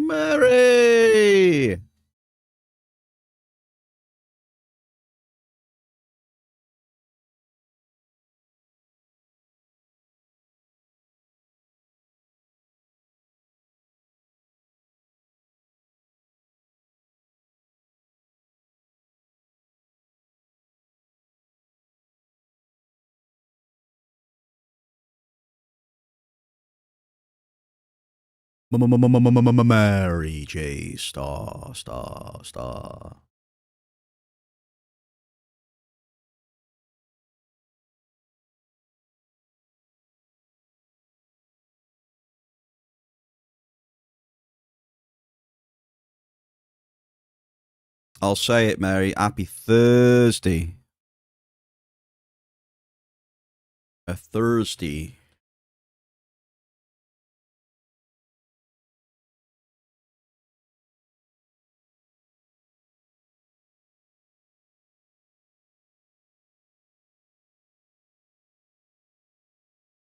Mary! Mary J. Star. I'll say it, Mary. Happy Thursday. A Thursday.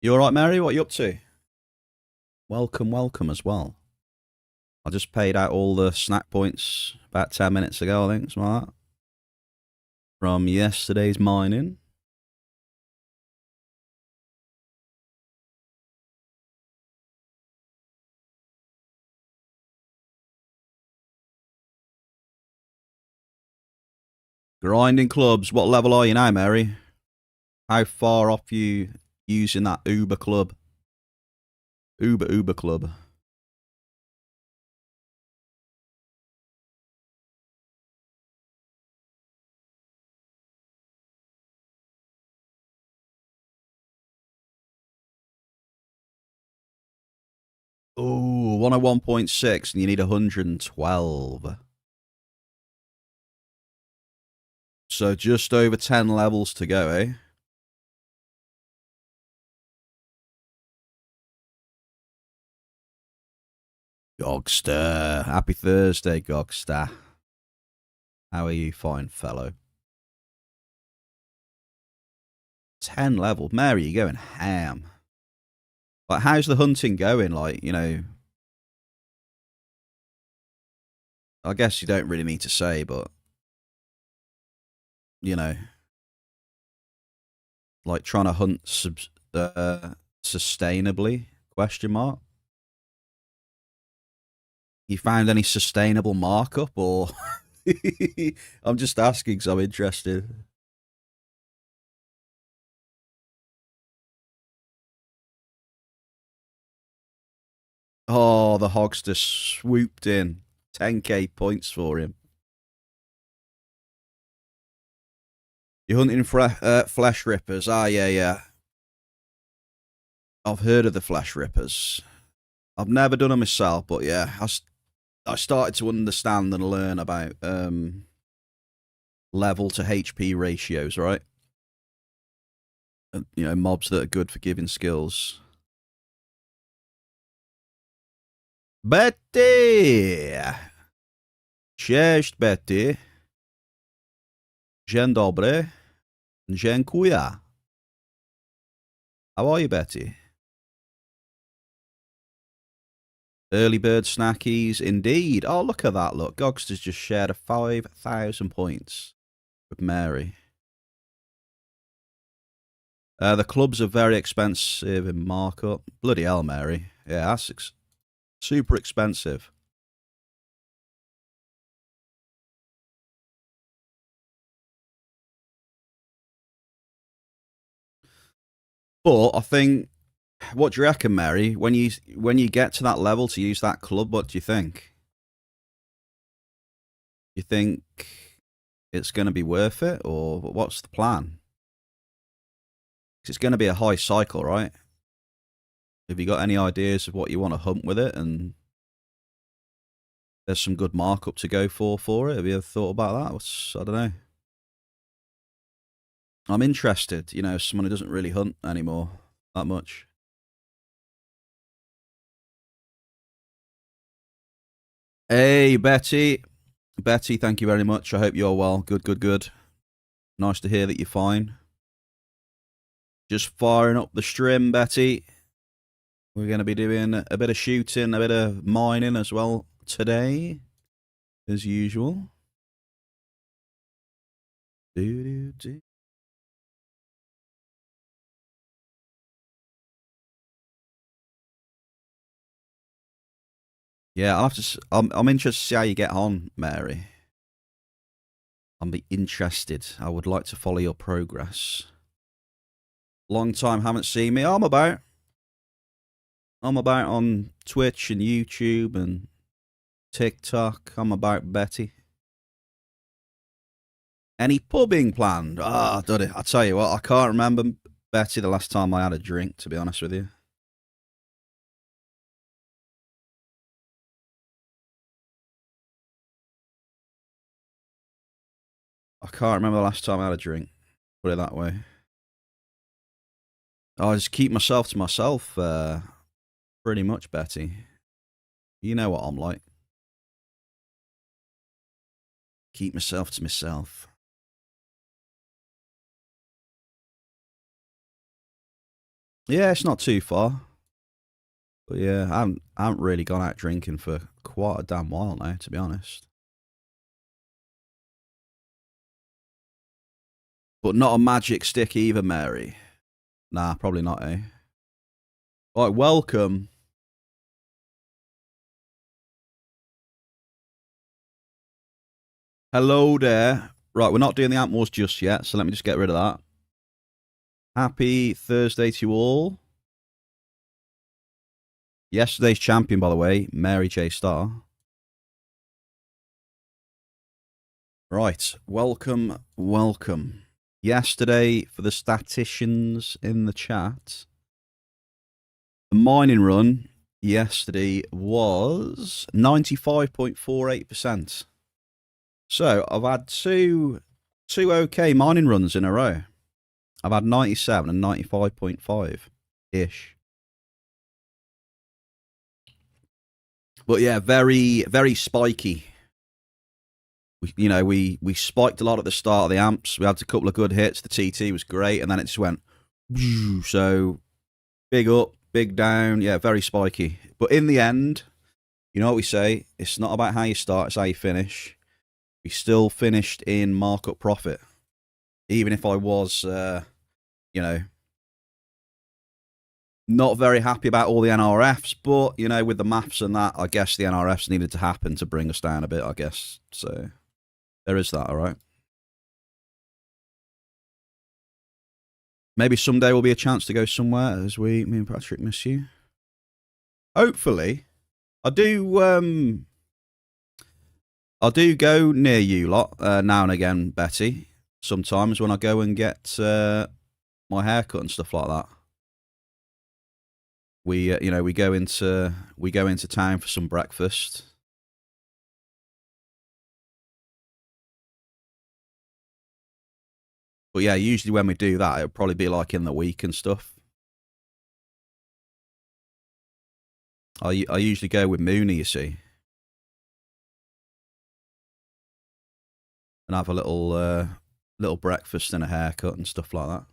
You all right, Mary? What are you up to? Welcome as well. I just paid out all the snack points about 10 minutes ago, I think, something like that. From yesterday's mining. Grinding clubs. What level are you now, Mary? How far off you using that Uber club? Uber club. Oh, 101.6 and you need 112. So just over 10 levels to go, eh? Gogster. Happy Thursday, Gogster. How are you, fine fellow? 10 levels. Mary, you're going ham. Like, how's the hunting going? Like, you know, I guess you don't really need to say, but, you know, like trying to hunt sustainably, question mark. You found any sustainable markup, or I'm just asking because I'm interested. Oh, the Hogster swooped in. 10k points for him. You're hunting flesh rippers. Ah, yeah. I've heard of the flesh rippers. I've never done them myself, but yeah, I started to understand and learn about level to HP ratios, right? You know, mobs that are good for giving skills. Betty! Cześć, Betty. Dzień dobry. Dziękuję. How are you, Betty? Early bird snackies, indeed. Oh, look at that, look. Gogster's just shared a 5,000 points with Mary. The clubs are very expensive in markup. Bloody hell, Mary. Yeah, that's super expensive. But I think, what do you reckon, Mary? When you get to that level to use that club, what do you think? You think it's going to be worth it, or what's the plan? Because it's going to be a high cycle, right? Have you got any ideas of what you want to hunt with it? And there's some good markup to go for it. Have you ever thought about that? I don't know. I'm interested, you know, someone who doesn't really hunt anymore that much. Hey, Betty. Betty, thank you very much. I hope you're well. Good. Nice to hear that you're fine. Just firing up the stream, Betty. We're going to be doing a bit of shooting, a bit of mining as well today, as usual. Do. Yeah, I'll have to. I'm interested to see how you get on, Mary. I'm interested. I would like to follow your progress. Long time haven't seen me. I'm about on Twitch and YouTube and TikTok. I'm about Betty. Any pubbing planned? Ah, Duddy, I tell you what, I can't remember, Betty, the last time I had a drink, to be honest with you. I can't remember the last time I had a drink. Put it that way. I just keep myself to myself, pretty much, Betty. You know what I'm like. Keep myself to myself. Yeah, it's not too far. But yeah, I haven't really gone out drinking for quite a damn while now, to be honest. But not a magic stick either, Mary. Nah, probably not, eh? Right, welcome. Hello there. Right, we're not doing the Ant Wars just yet, so let me just get rid of that. Happy Thursday to you all. Yesterday's champion, by the way, Mary J. Star. Right, welcome. Yesterday, for the statisticians in the chat, the mining run yesterday was 95.48%. So I've had two okay mining runs in a row. I've had 97 and 95.5-ish. But yeah, very, very spiky. We spiked a lot at the start of the amps. We had a couple of good hits. The TT was great, and then it just went. So big up, big down. Yeah, very spiky. But in the end, you know what we say? It's not about how you start, it's how you finish. We still finished in markup profit. Even if I was, not very happy about all the NRFs, but, with the maths and that, I guess the NRFs needed to happen to bring us down a bit, I guess. So there is that, all right? Maybe someday will be a chance to go somewhere as me and Patrick miss you. Hopefully. I do go near you lot now and again, Betty. Sometimes when I go and get my haircut and stuff like that. We go into town for some breakfast. But yeah, usually when we do that, it'll probably be like in the week and stuff. I usually go with Mooney, you see, and have a little breakfast and a haircut and stuff like that.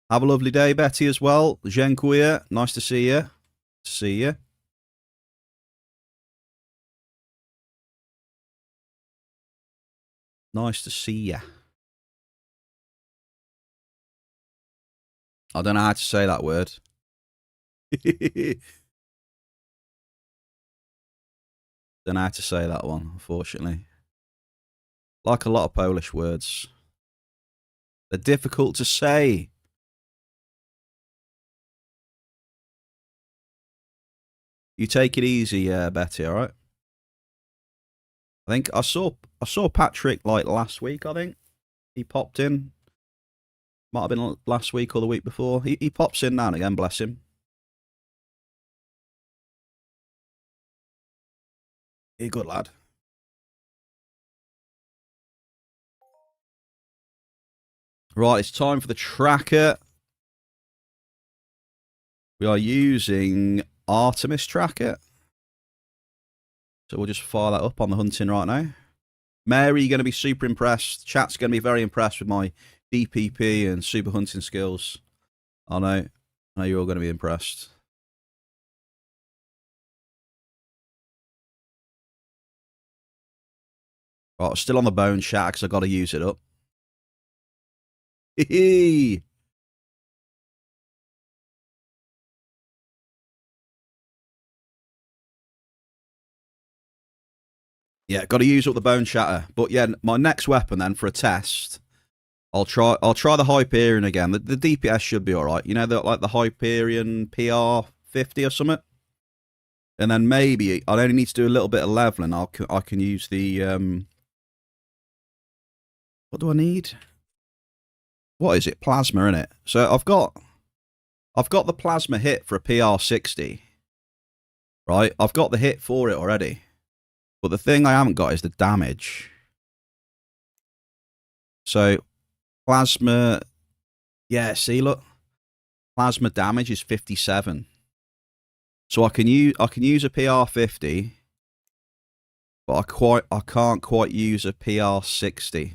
Have a lovely day, Betty, as well. Dziękuję. Nice to see you. Nice to see you. I don't know how to say that word. Don't know how to say that one, unfortunately. Like a lot of Polish words. They're difficult to say. You take it easy, Betty, all right? I think I saw Patrick like last week, I think. He popped in. Might have been last week or the week before. He pops in now and again, bless him. He's a good lad. Right, it's time for the tracker. We are using Artemis tracker. So we'll just fire that up on the hunting right now. Mary, you're going to be super impressed. Chat's going to be very impressed with my DPP and super hunting skills. I know you're all going to be impressed. Right, still on the bone shatter because I've got to use it up. Hee. Yeah, got to use up the bone shatter. But yeah, my next weapon then for a test, I'll try the Hyperion again. The DPS should be all right. You know, like the Hyperion PR 50 or something. And then maybe I'll only need to do a little bit of leveling. I can use the what do I need? What is it? Plasma, in it. So I've got the plasma hit for a PR 60. Right? I've got the hit for it already. But the thing I haven't got is the damage. So plasma, yeah, see, look. Plasma damage is 57. So I can use a PR 50, but I can't quite use a PR 60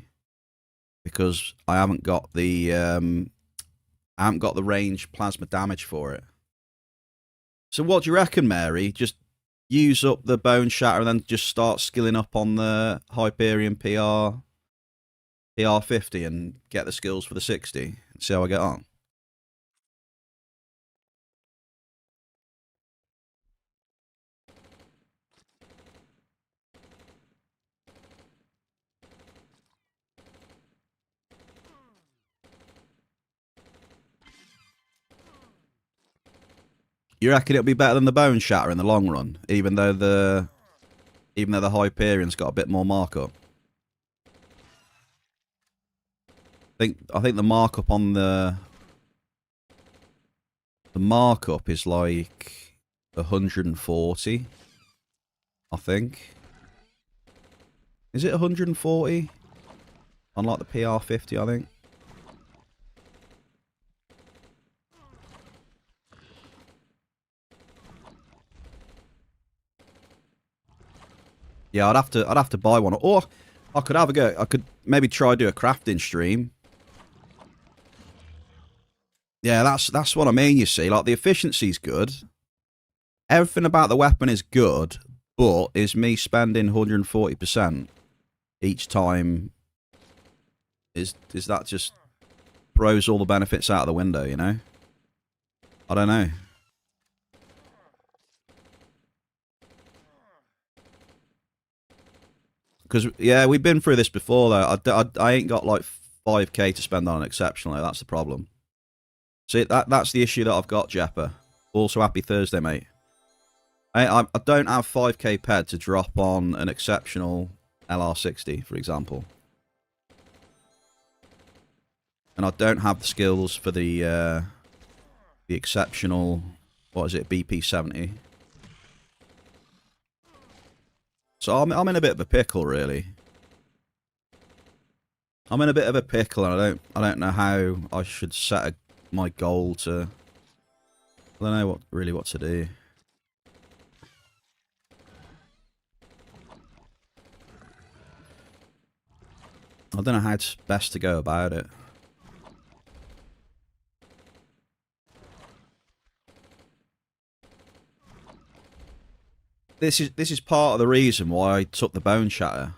because I haven't got the range plasma damage for it. So what do you reckon, Mary? Just use up the bone shatter and then just start skilling up on the Hyperion PR 50 and get the skills for the 60 and see how I get on. You reckon it'll be better than the bone shatter in the long run, even though the Hyperion's got a bit more markup? I think the markup on the markup is like 140. I think. Is it 140? Unlike the PR 50, I think. Yeah, I'd have to buy one, or I could have a go. I could maybe try do a crafting stream. Yeah, that's what I mean. You see, like the efficiency's good. Everything about the weapon is good, but is me spending 140% each time? Is that just throws all the benefits out of the window? You know, I don't know. Because, yeah, we've been through this before, though. I ain't got, like, 5k to spend on an exceptional, though. That's the problem. See, that's the issue that I've got, Jepper. Also, happy Thursday, mate. I don't have 5k ped to drop on an exceptional LR60, for example. And I don't have the skills for the exceptional, what is it, BP70. So I'm in a bit of a pickle, really. I'm in a bit of a pickle, and I don't know how I should set my goal to. I don't know what to do. I don't know how it's best to go about it. This is part of the reason why I took the bone shatter.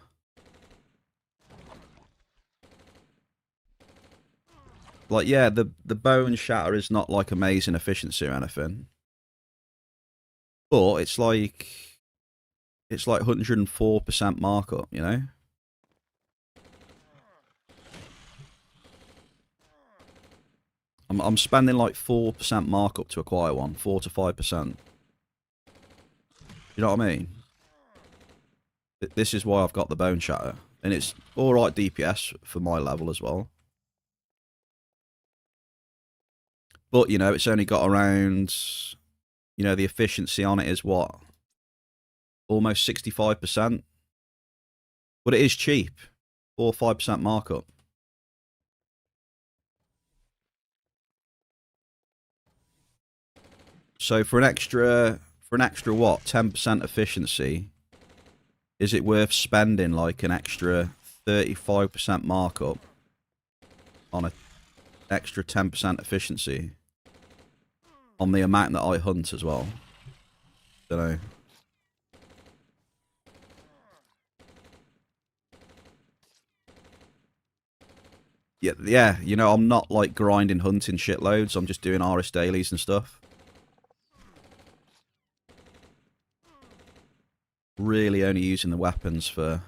Like, yeah, the bone shatter is not like amazing efficiency or anything, but it's like 104% markup, you know. I'm spending like 4% markup to acquire one, 4 to 5%. You know what I mean? This is why I've got the bone shatter, and it's all right DPS for my level as well. But, you know, it's only got around, you know, the efficiency on it is what? Almost 65%. But it is cheap. 4 or 5% markup. So for an extra what? 10% efficiency, is it worth spending like an extra 35% markup on an extra 10% efficiency on the amount that I hunt as well? Don't know. Yeah, you know, I'm not like grinding hunting shitloads. I'm just doing ARIS dailies and stuff. Really only using the weapons for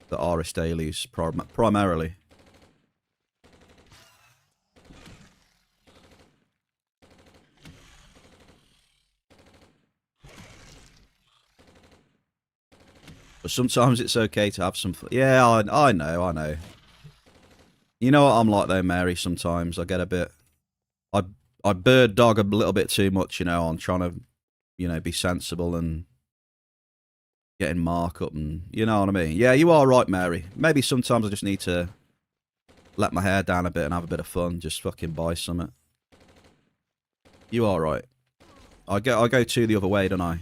the ARIS dailies primarily. But sometimes it's okay to have some... Yeah, I know. You know what I'm like though, Mary, sometimes. I get a bit... I bird dog a little bit too much, you know, on trying to, you know, be sensible and getting markup and... You know what I mean? Yeah, you are right, Mary. Maybe sometimes I just need to let my hair down a bit and have a bit of fun. Just fucking buy something. You are right. I go too the other way, don't I?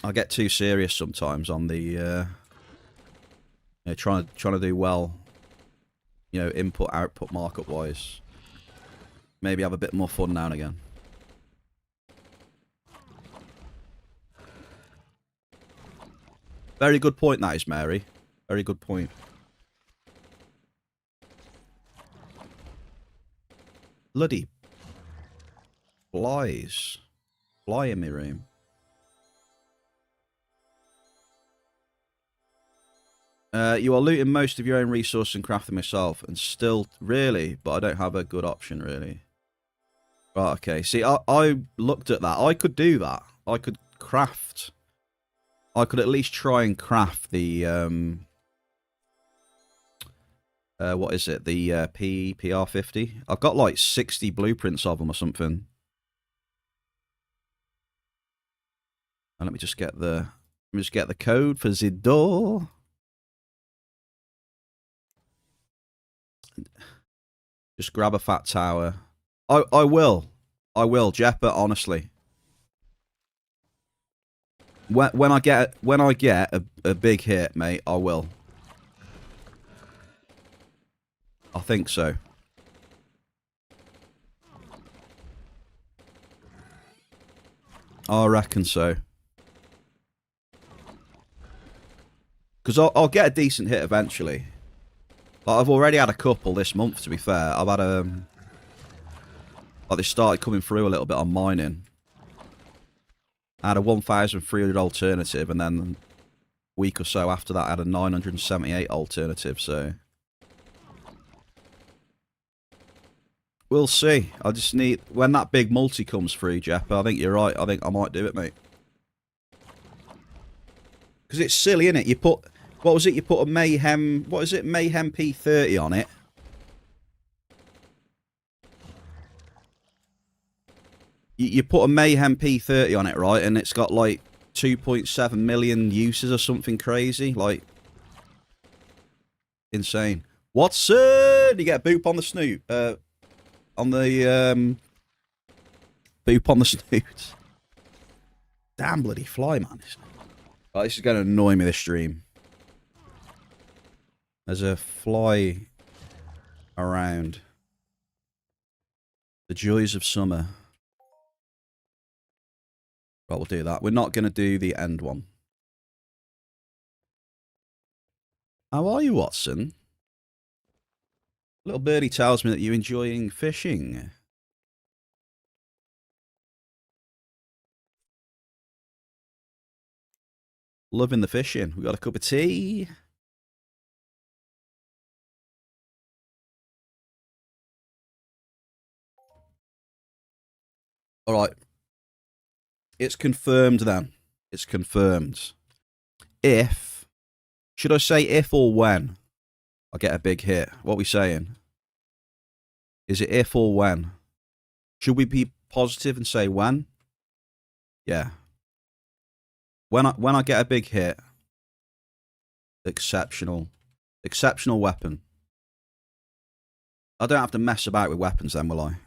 I get too serious sometimes on the, you know, trying to do well, you know, input, output, markup wise. Maybe have a bit more fun now and again. Very good point, that is, Mary. Very good point. Bloody flies. Fly in my room. You are looting most of your own resource and crafting myself, and still, really, but I don't have a good option, really. Right, okay. See, I looked at that. I could do that. I could craft. I could at least try and craft the, what is it? The PR50. I've got like 60 blueprints of them or something. And let me just get the code for the door. Just grab a fat tower. I will, Jeppa, honestly. When I get a big hit, mate, I will. I think so. I reckon so. Because I'll get a decent hit eventually. Like, I've already had a couple this month, to be fair. I've had like, they started coming through a little bit on mining. I had a 1,300 alternative, and then a week or so after that, I had a 978 alternative, so... We'll see. I just need... When that big multi comes through, Jeff, I think you're right. I think I might do it, mate. Because it's silly, isn't it? You put... What was it? You put a Mayhem... What is it? Mayhem P30 on it. You put a Mayhem P30 on it, right? And it's got, like, 2.7 million uses or something crazy. Like... Insane. Watson! You get a boop on the snoot. On the, boop on the snoot. Damn bloody fly, man. Oh, this is going to annoy me, this stream. There's a fly around. The joys of summer. Right, we'll do that. We're not going to do the end one. How are you, Watson? Little birdie tells me that you're enjoying fishing. Loving the fishing. We got a cup of tea. All right. It's confirmed then. It's confirmed. If, should I say if or when I get a big hit? What are we saying? Is it if or when? Should we be positive and say when? Yeah. When I get a big hit, exceptional weapon. I don't have to mess about with weapons then, will I?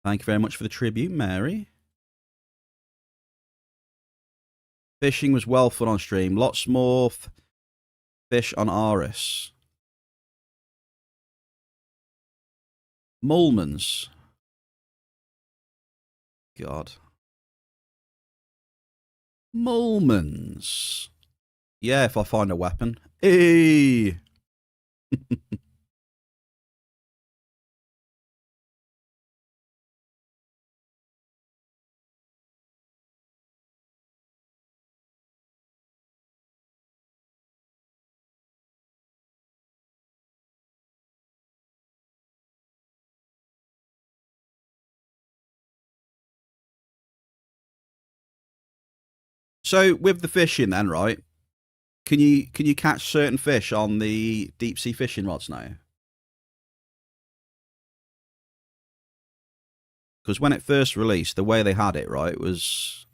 Thank you very much for the tribute, Mary. Fishing was well fun on stream. Lots more fish on ARIS. Mulmans. God. Mulmans. Yeah, if I find a weapon. Hey! So with the fishing then, right? Can you catch certain fish on the deep sea fishing rods now? Because when it first released, the way they had it, right, was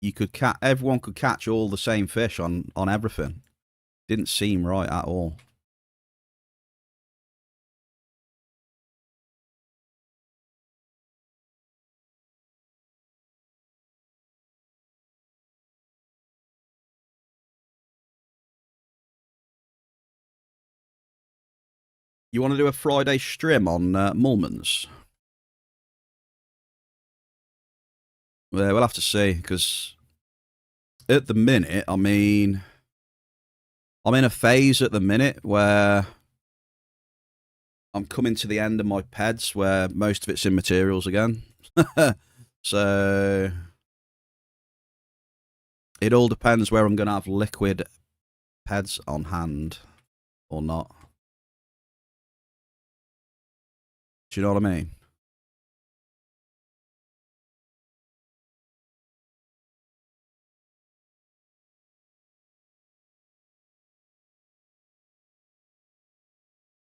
you could everyone could catch all the same fish on everything. Didn't seem right at all. You want to do a Friday strim on Mulmans? Yeah, we'll have to see, because at the minute, I mean, I'm in a phase at the minute where I'm coming to the end of my PEDs, where most of it's in materials again. So it all depends where I'm going to have liquid PEDs on hand or not. Do you know what I mean?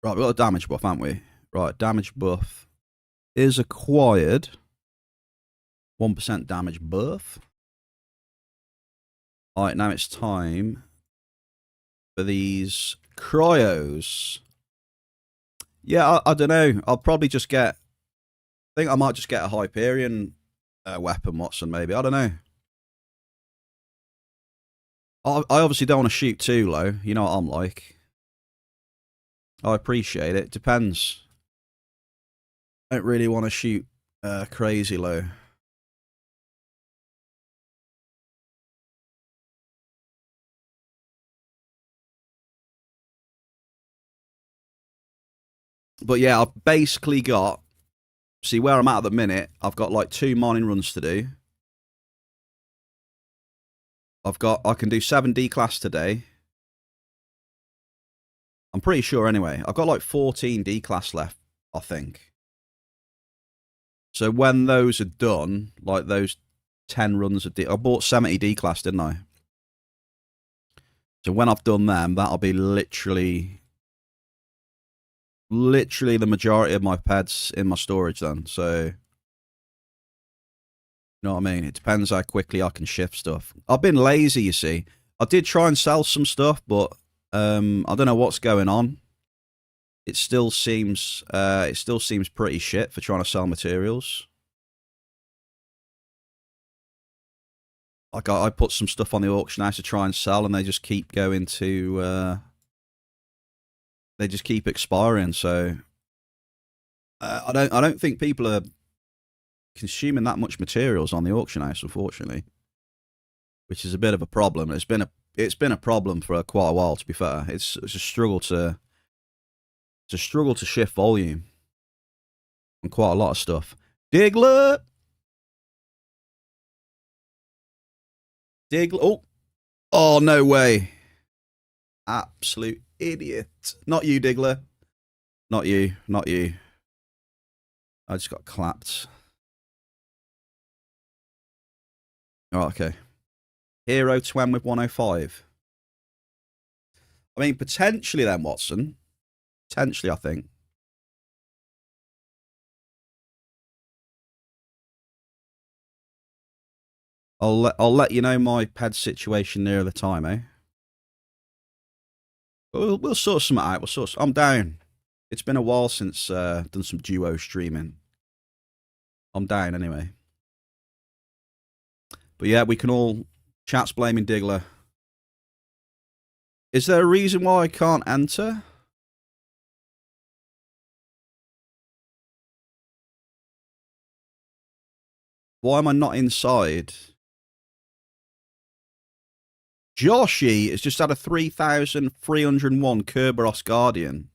Right, we've got a damage buff, haven't we? Right, damage buff is acquired. 1% damage buff. Alright, now it's time for these cryos. Yeah, I don't know. I'll probably just get... I think I might just get a Hyperion weapon, Watson, maybe. I don't know. I obviously don't want to shoot too low. You know what I'm like. I appreciate it. Depends. I don't really want to shoot crazy low. But yeah, I've basically got... See, where I'm at the minute, I've got like 2 mining runs to do. I can do 7 D class today. I'm pretty sure anyway. I've got like 14 D class left, I think. So when those are done, like those 10 runs of D, I bought 70 D class, didn't I? So when I've done them, that'll be literally the majority of my pads in my storage then. So, you know what I mean? It depends how quickly I can shift stuff. I've been lazy, you see. I did try and sell some stuff, but I don't know what's going on. It still seems pretty shit for trying to sell materials. Like I put some stuff on the auction house to try and sell, and they just keep going to they just keep expiring. So I don't think people are consuming that much materials on the auction house, unfortunately, which is a bit of a problem. It's been a problem for quite a while. To be fair, it's a struggle to shift volume on quite a lot of stuff. Diglett, Diglett. Oh no way! Absolute idiot. Not you, Diglett. Not you. Not you. I just got clapped. Oh, okay. Hero Twem with 105. I mean, potentially then, Watson. Potentially, I think. I'll let you know my pad situation near the time, eh? We'll sort something out. I'm down. It's been a while since done some duo streaming. I'm down anyway. But yeah, we can all chat's blaming Diggler. Is there a reason why I can't enter? Why am I not inside? Joshi has just had a 3,301 Kerberos Guardian.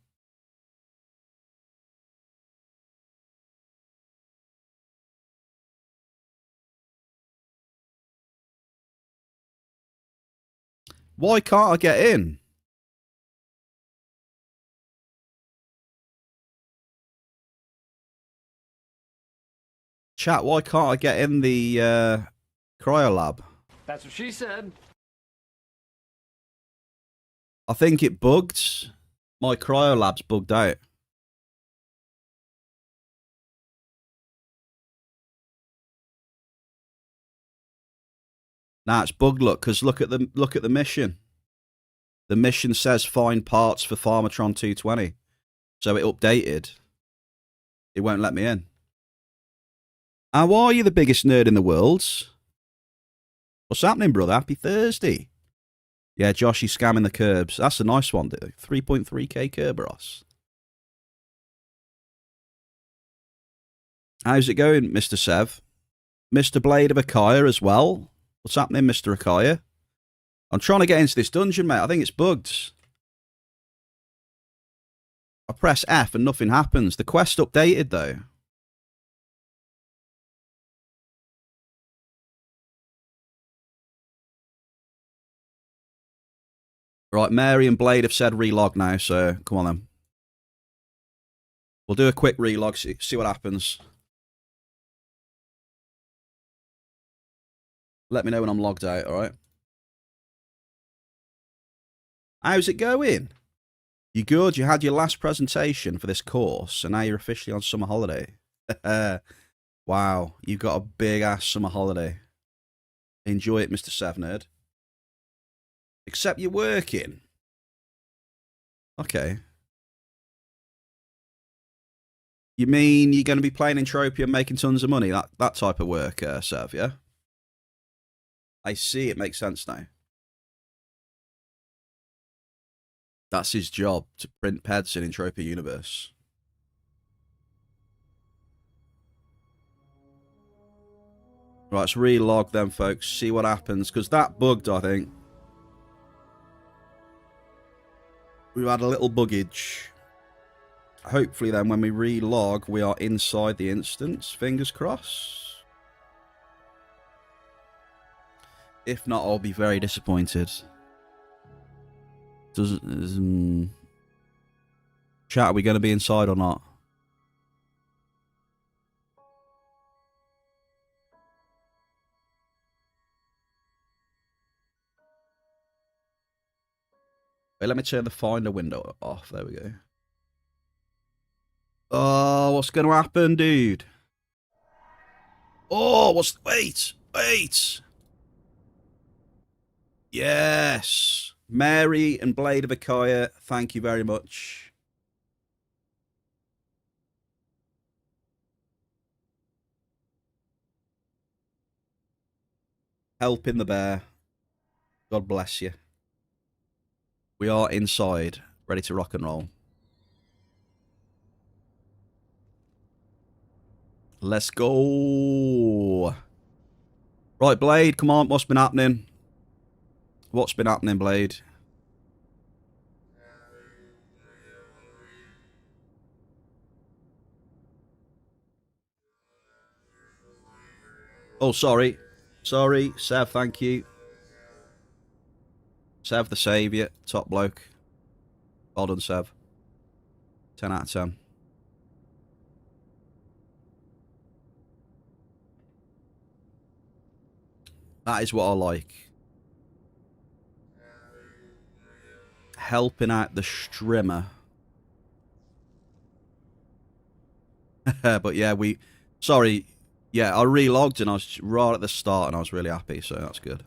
Why can't I get in? Chat, why can't I get in the cryo lab? That's what she said. I think it bugged. My cryo lab's bugged out. Nah, it's bugged. Look, because look at the mission. The mission says find parts for Farmatron 220, so it updated. It won't let me in. How are you, the biggest nerd in the world? What's happening, brother? Happy Thursday. Yeah, Josh, he's scamming the curbs. That's a nice one, dude. 3.3k Kerberos. How's it going, Mr. Sev? Mr. Blade of Akaya as well. What's happening, Mr. Akaya? I'm trying to get into this dungeon, mate. I think it's bugged. I press F and nothing happens. The quest updated, though. Right, Mary and Blade have said relog now, so come on then. We'll do a quick relog, see what happens. Let me know when I'm logged out, alright? How's it going? You good? You had your last presentation for this course, and now you're officially on summer holiday. Wow, you've got a big-ass summer holiday. Enjoy it, Mr. Sevnerd. Except you're working. Okay. You mean you're going to be playing Entropia and making tons of money? That type of work, Sev, yeah? I see, it makes sense now. That's his job, to print peds in Entropia Universe. Right, let's relog them, folks. See what happens, because that bugged, I think. We've had a little buggage. Hopefully then, when we relog, we are inside the instance. Fingers crossed. If not, I'll be very disappointed. Chat, are we going to be inside or not? Wait, let me turn the Finder window off. There we go. Oh, what's going to happen, dude? Oh, wait. Yes. Mary and Blade of Akaya, thank you very much. Helping the bear. God bless you. We are inside, ready to rock and roll. Let's go. Right, Blade, come on. What's been happening? What's been happening, Blade? Oh, sorry. Sorry, Sev, thank you. Sev the Saviour, top bloke. Well done, Sev. 10 out of 10. That is what I like. Helping out the strimmer. But yeah, sorry. Yeah, I relogged and I was right at the start and I was really happy, so that's good.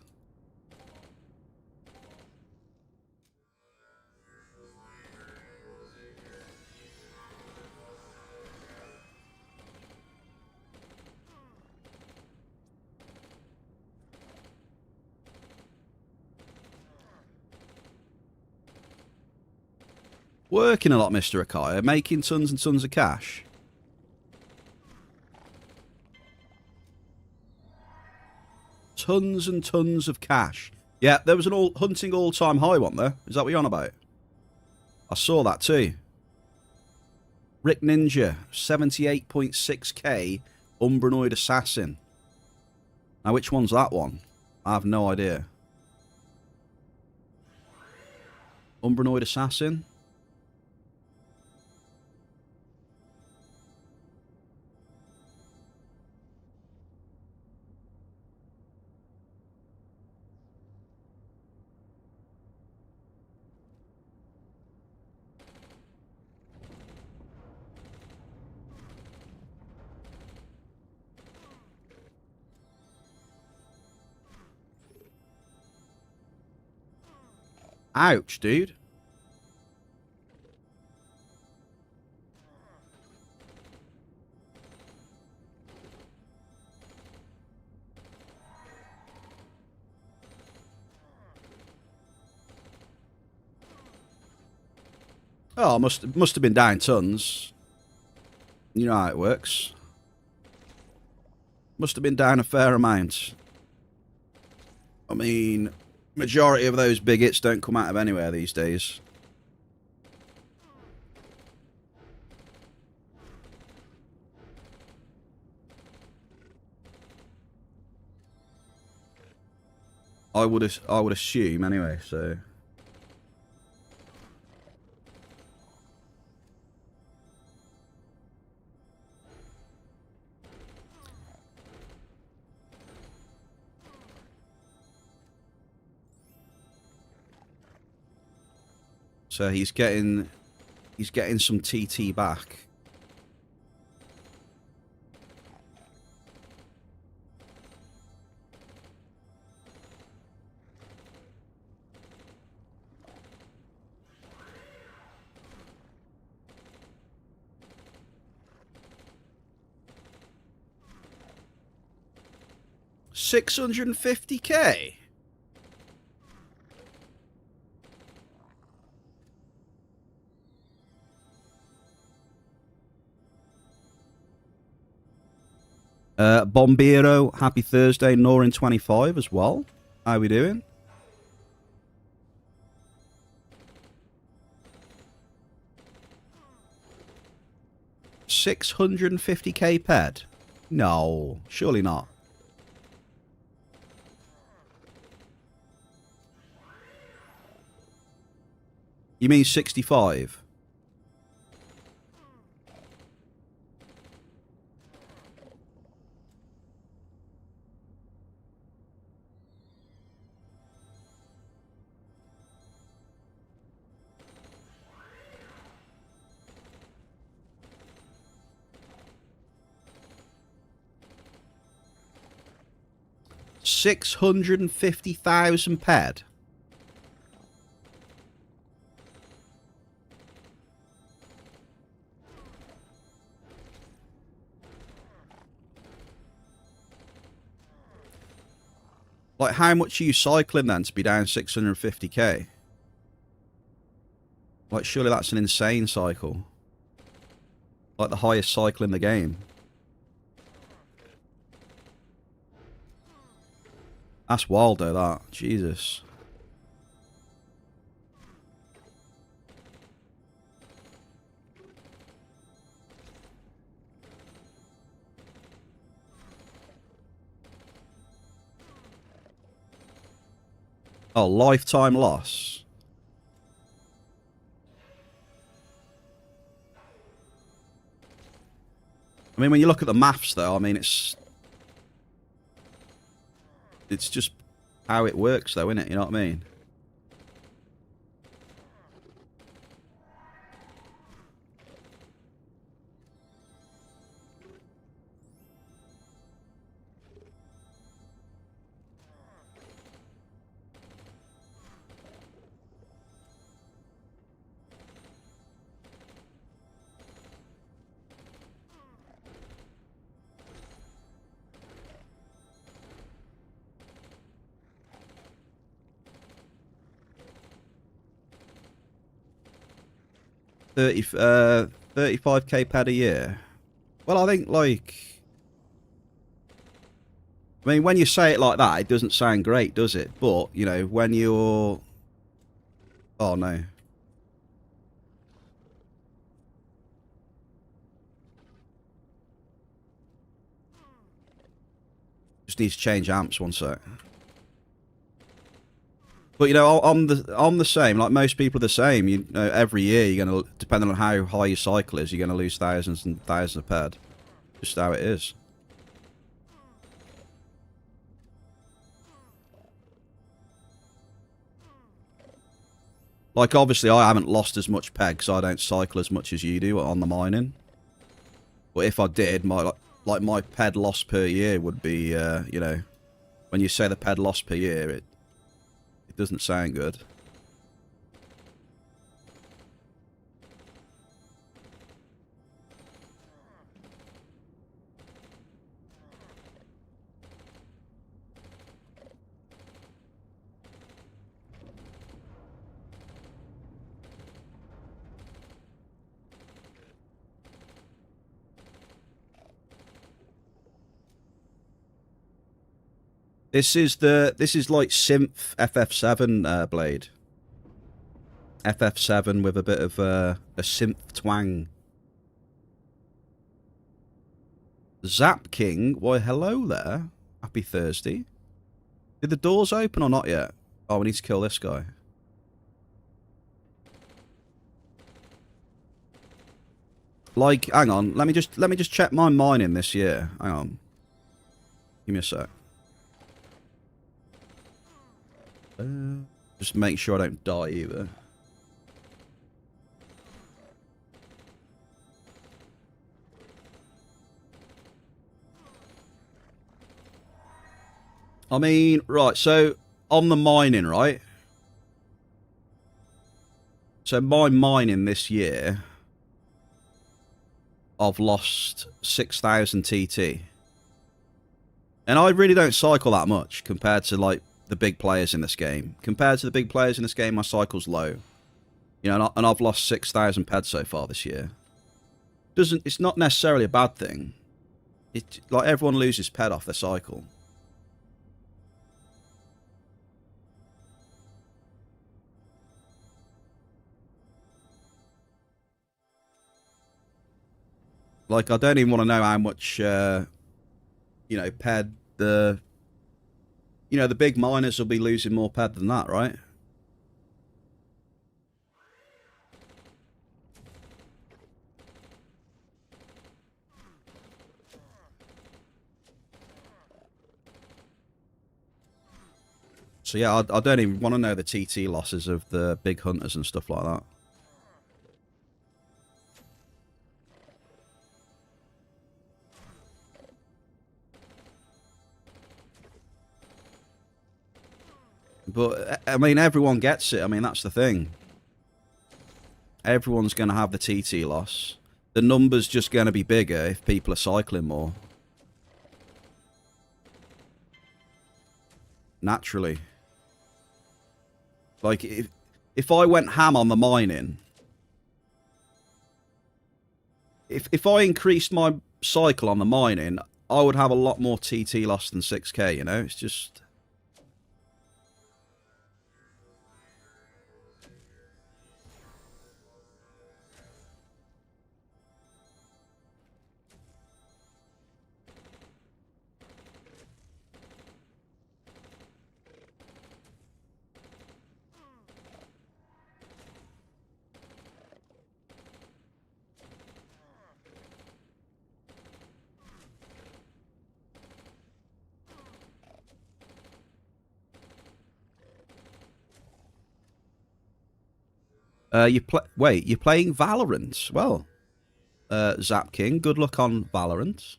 Working a lot, Mr. Akaya, making tons and tons of cash. Tons and tons of cash. Yeah, there was an hunting all-time high one there. Is that what you're on about? I saw that too. Rick Ninja, 78.6k Umbranoid Assassin. Now, which one's that one? I have no idea. Umbranoid Assassin? Ouch, dude. Oh, must have been down tons. You know how it works. Must have been down a fair amount. I mean, majority of those big hits don't come out of anywhere these days. I would assume anyway, so. So he's getting some TT back. $650K. Bombero, happy Thursday. Norin25 as well. How we doing? $650K ped? No, surely not. You mean 65? $650,000 ped. Like, how much are you cycling then to be down 650K? Like, surely that's an insane cycle. Like the highest cycle in the game. That's wild though, that. Jesus. Oh, lifetime loss. I mean, when you look at the maths though, I mean, it's just how it works though, isn't it? You know what I mean? $35K ped a year. Well, I think like I mean, when you say it like that, it doesn't sound great, does it? But, you know, when you're... Oh, no. Just need to change amps, one sec. But, you know, I'm the same. Like, most people are the same. You know, every year, you're going to, depending on how high your cycle is, you're going to lose thousands and thousands of ped. Just how it is. Like, obviously, I haven't lost as much peg because I don't cycle as much as you do on the mining. But if I did, my ped loss per year would be, you know, when you say the ped loss per year, it doesn't sound good. This is like synth FF7 blade. FF7 with a bit of a synth twang. Zap King, why hello there. Happy Thursday. Did the doors open or not yet? Oh, we need to kill this guy. Like, hang on, let me just check my mining this year. Hang on. Give me a sec. Just make sure I don't die either. I mean, right, so on the mining, right? So my mining this year, I've lost 6,000 TT. And I really don't cycle that much compared to, like, the big players in this game. Compared to the big players in this game, my cycle's low. You know, and I've lost 6,000 ped so far this year. It's not necessarily a bad thing. Like, everyone loses ped off their cycle. Like, I don't even want to know how much, you know, ped the... You know, the big miners will be losing more ped than that, right? So yeah, I don't even want to know the TT losses of the big hunters and stuff like that. But, I mean, everyone gets it. I mean, that's the thing. Everyone's going to have the TT loss. The number's just going to be bigger if people are cycling more. Naturally. Like, if I went ham on the mining... If I increased my cycle on the mining, I would have a lot more TT loss than 6k, you know? It's just... Wait, you're playing Valorant? Well, Zap King, good luck on Valorant.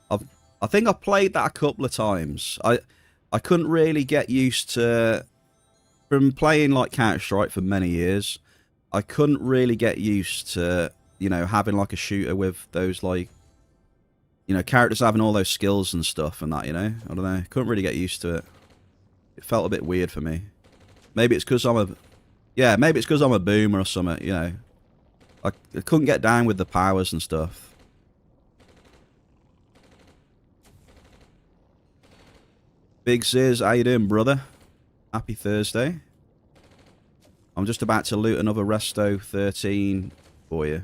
I think I've played that a couple of times. I couldn't really get used to... From playing, like, Counter-Strike for many years, I couldn't really get used to, you know, having, like, a shooter with those, like... You know, characters having all those skills and stuff and that, you know? I don't know. Couldn't really get used to it. It felt a bit weird for me. Maybe it's because I'm a... Yeah, maybe it's because I'm a boomer or something, you know. I couldn't get down with the powers and stuff. Big Ziz, how you doing, brother? Happy Thursday. I'm just about to loot another Resto 13 for you.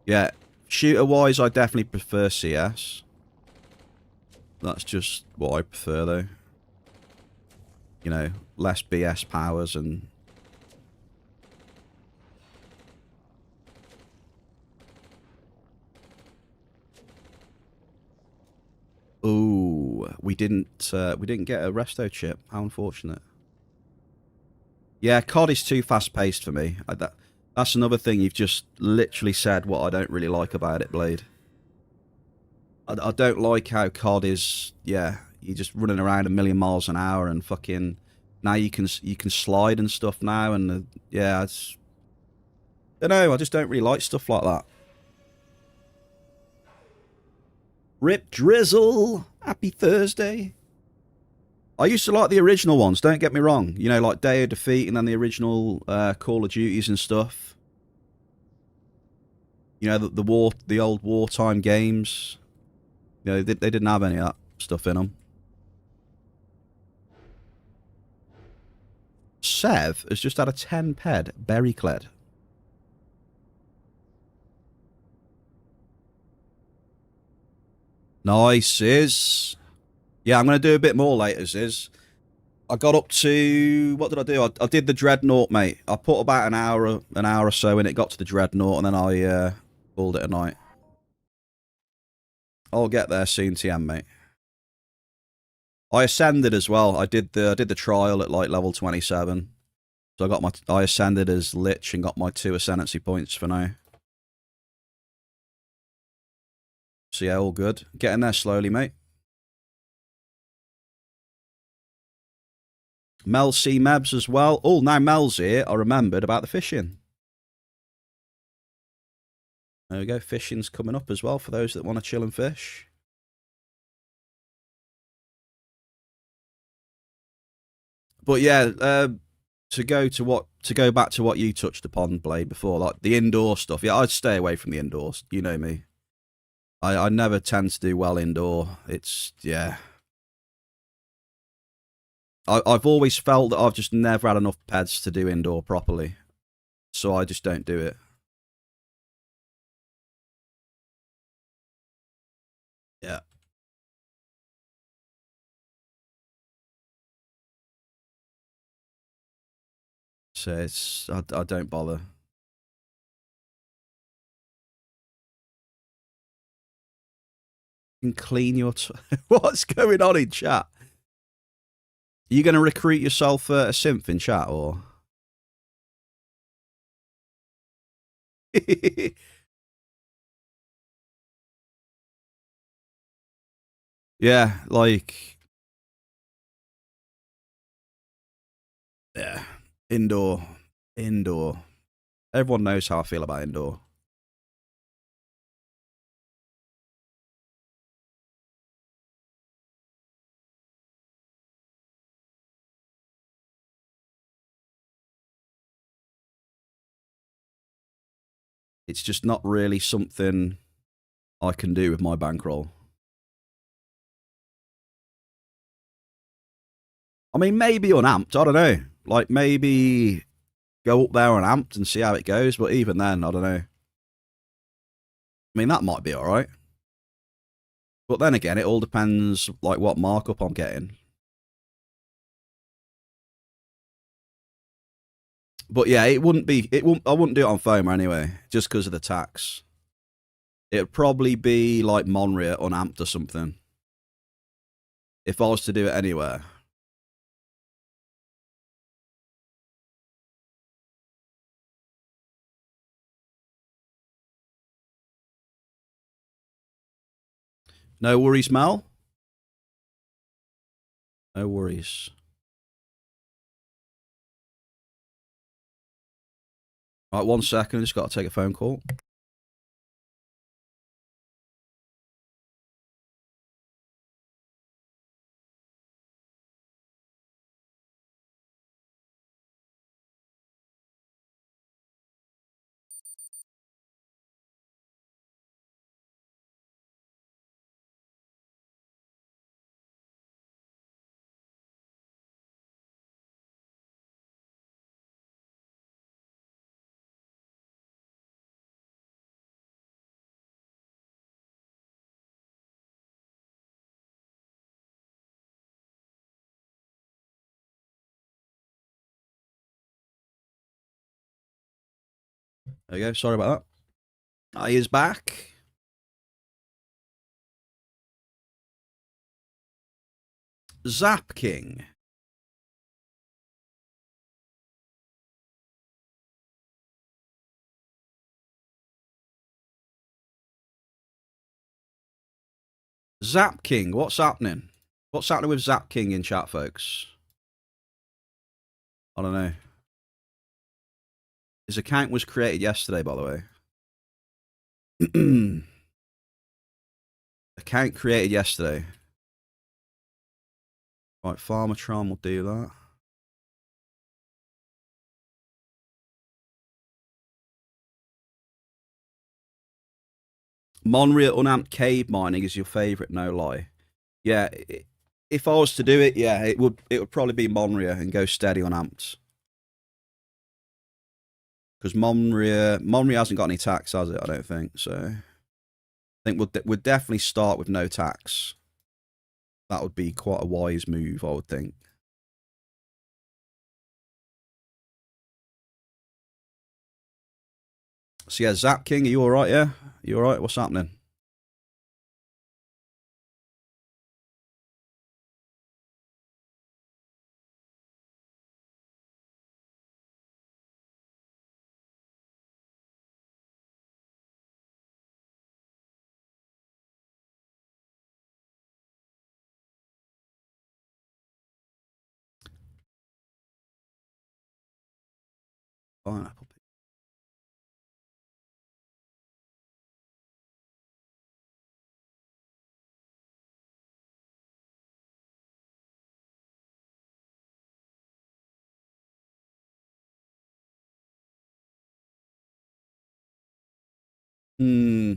Yeah, shooter-wise, I definitely prefer CS. That's just what I prefer, though. You know, less BS powers and... Ooh, we didn't get a Resto chip. How unfortunate. Yeah, COD is too fast-paced for me. That's another thing you've just literally said what I don't really like about it, Blade. I don't like how COD is, yeah, you're just running around a million miles an hour and fucking... Now you can slide and stuff now, and yeah, it's... I don't know, I just don't really like stuff like that. Rip Drizzle! Happy Thursday! I used to like the original ones, don't get me wrong. You know, like Day of Defeat and then the original Call of Duties and stuff. You know, the old wartime games. You know, they didn't have any of that stuff in them. Sev has just had a 10 ped berry cled. Nice, Iz. Yeah, I'm going to do a bit more later, Ziz. I got up to... What did I do? I did the Dreadnought, mate. I put about an hour or so in it, got to the Dreadnought, and then I called it a night. I'll get there soon, TM, mate. I ascended as well. I did the trial at like level 27. So I ascended as Lich and got my 2 ascendancy points for now. So yeah, all good. Getting there slowly, mate. Mel C. Mebs as well. Oh, now Mel's here. I remembered about the fishing. There we go. Fishing's coming up as well for those that want to chill and fish. But yeah, to go back to what you touched upon, Blade, before, like the indoor stuff. Yeah, I'd stay away from the indoors. You know me. I never tend to do well indoor. It's yeah. I've always felt that I've just never had enough pads to do indoor properly, so I just don't do it. Yeah. So I don't bother. You can clean your... What's going on in chat? Are you going to recruit yourself a synth in chat, or... Yeah, like... Yeah. Indoor. Indoor. Everyone knows how I feel about indoor. It's just not really something I can do with my bankroll. I mean, maybe unamped. I don't know. Like, maybe go up there unamped and see how it goes. But even then, I don't know. I mean, that might be all right. But then again, it all depends, like, what markup I'm getting. But yeah, it wouldn't be. It wouldn't. I wouldn't do it on FOMA anyway, just because of the tax. It'd probably be like Monria unamped or something. If I was to do it anywhere. No worries, Mal. No worries. Right, 1 second. I just got to take a phone call. There you go. Sorry about that. He is back. Zap King. Zap King, what's happening? What's happening with Zap King in chat, folks? I don't know. His account was created yesterday, by the way. Account created yesterday. Right, Farmatron will do that. Monria unamped cave mining is your favourite, no lie. Yeah, if I was to do it, yeah, it would probably be Monria and go steady unamped. Because Monria hasn't got any tax, has it? I don't think so. I think we'll definitely start with no tax. That would be quite a wise move, I would think. So yeah, Zap King, are you alright, yeah? You alright? What's happening? Pineapple. Hmm.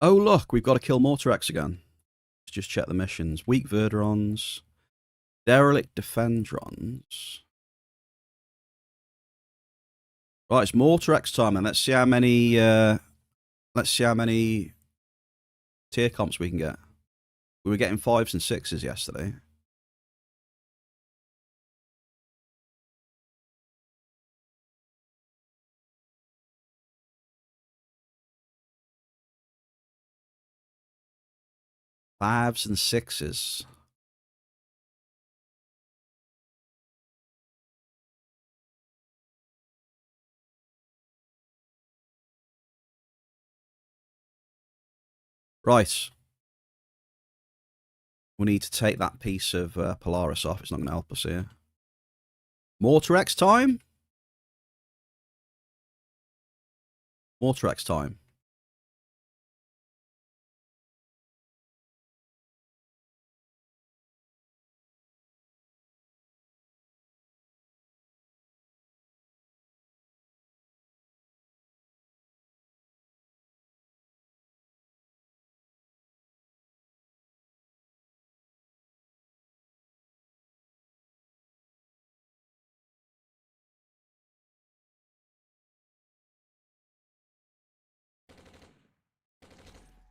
Oh, look, we've got to kill Mortarex again. Let's just check the missions. Weak Verderons. Derelict Defendrons. Right, it's Mortarex time, and let's see how many tier comps we can get. We were getting 5s and 6s yesterday. Fives and 6s. Right. We need to take that piece of Polaris off. It's not going to help us here. Mortarex time? Mortarex time.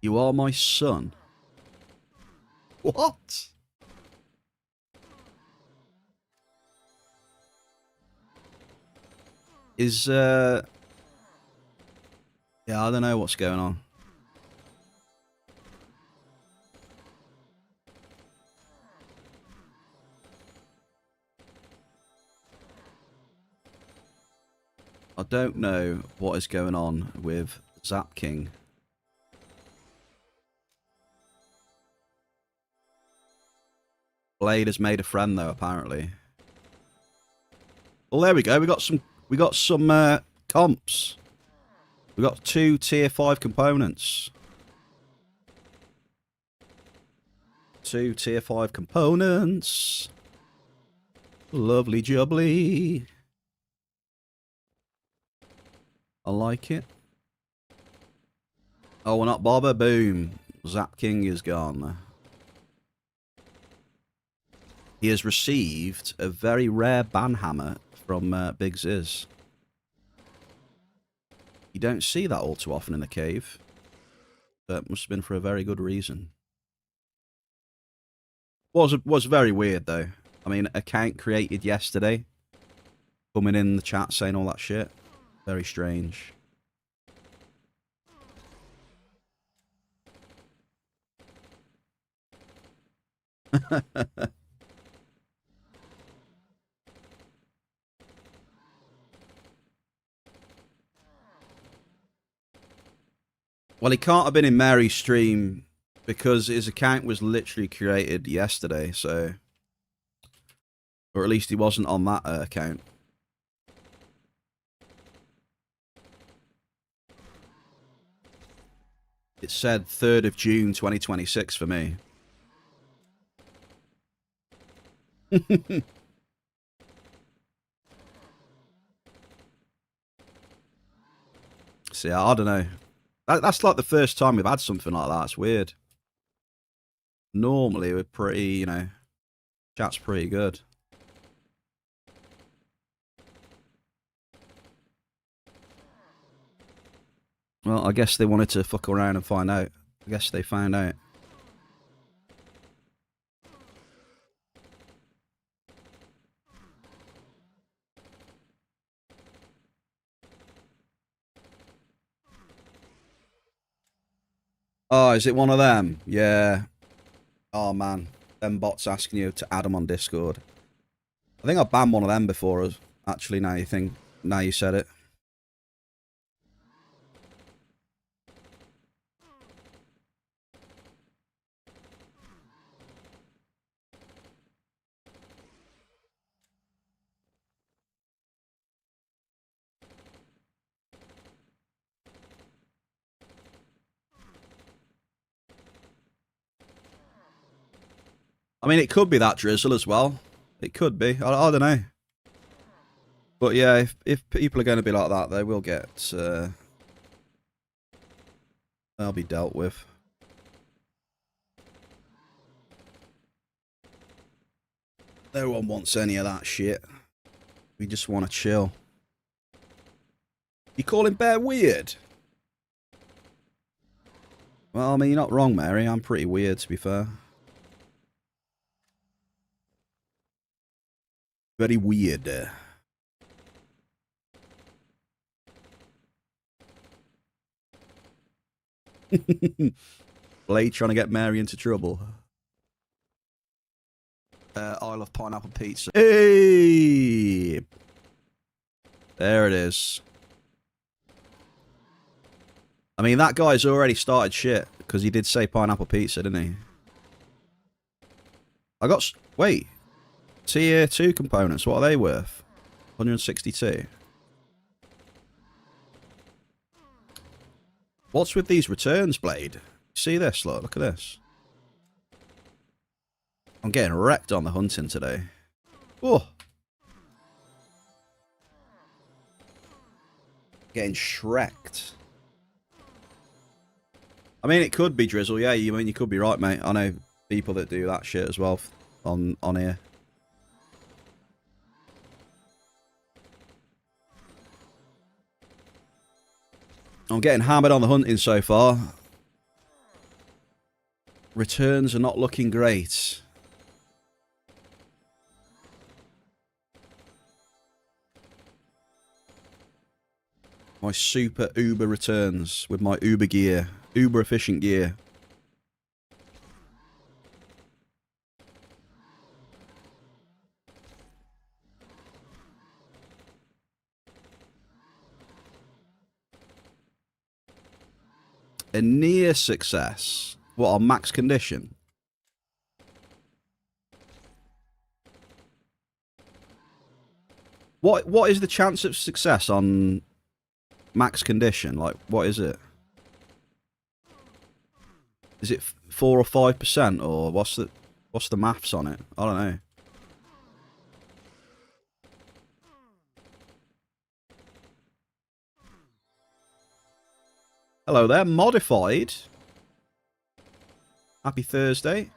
You are my son. What? Is, yeah, I don't know what's going on. I don't know what is going on with Zap King. Blade has made a friend though, apparently. Well, there we go. We got some comps. We got 2 tier 5 components. 2 tier 5 components. Lovely jubbly. I like it. Oh, we're not bother. Boom. Zap King is gone. He has received a very rare banhammer from Big Ziz. You don't see that all too often in the cave. That must have been for a very good reason. Was very weird though. I mean, account created yesterday. Coming in the chat saying all that shit. Very strange. Well, he can't have been in Mary's stream because his account was literally created yesterday, so... Or at least he wasn't on that account. It said 3rd of June 2026 for me. See, I don't know. That's like the first time we've had something like that. It's weird. Normally, we're pretty, you know, chat's pretty good. Well, I guess they wanted to fuck around and find out. I guess they found out. Oh, is it one of them? Yeah. Oh, man. Them bots asking you to add them on Discord. I think I banned one of them before, actually, now you said it. I mean, it could be that drizzle as well. It could be. I don't know. But yeah, if people are going to be like that, they will get... they'll be dealt with. No one wants any of that shit. We just want to chill. You calling Bear weird? Well, I mean, you're not wrong, Mary. I'm pretty weird, to be fair. Very weird. Blade trying to get Mary into trouble. I love pineapple pizza. Hey! There it is. I mean, that guy's already started shit, because he did say pineapple pizza, didn't he? I got... Wait. Tier 2 components, what are they worth? 162. What's with these returns, Blade? See this? Look at this. I'm getting wrecked on the hunting today. Oh. Getting shreked. I mean, it could be drizzle. Yeah, you could be right, mate. I know people that do that shit as well on here. I'm getting hammered on the hunting so far. Returns are not looking great. My super uber returns with my uber gear. Uber efficient gear. A near success. What, on max condition? What is the chance of success on max condition? Like, what is it? Is it 4 or 5%, or what's the maths on it? I don't know. Hello there, modified. Happy Thursday.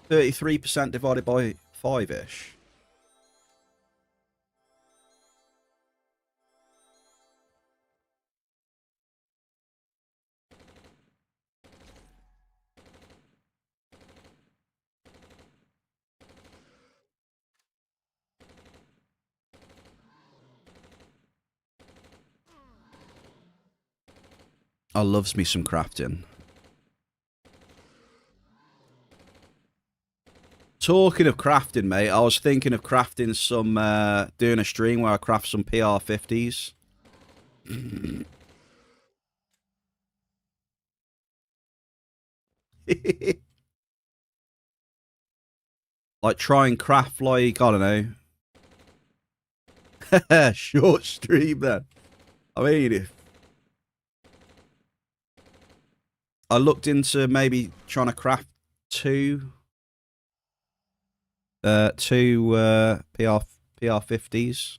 33% divided by 5-ish. I loves me some crafting. Talking of crafting, mate, I was thinking of crafting some, doing a stream where I craft some PR50s. Like, try and craft, like, I don't know. Short stream, then. I mean, if I looked into maybe trying to craft two PR50s.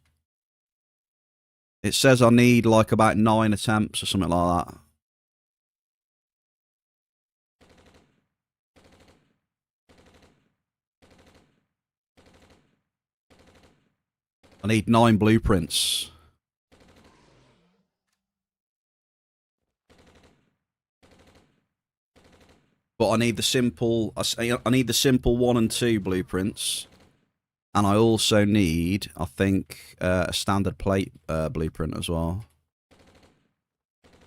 It says I need like about 9 attempts or something like that. I need 9 blueprints. But I need the simple. I need the simple 1 and 2 blueprints, and I also need, I think, a standard plate blueprint as well.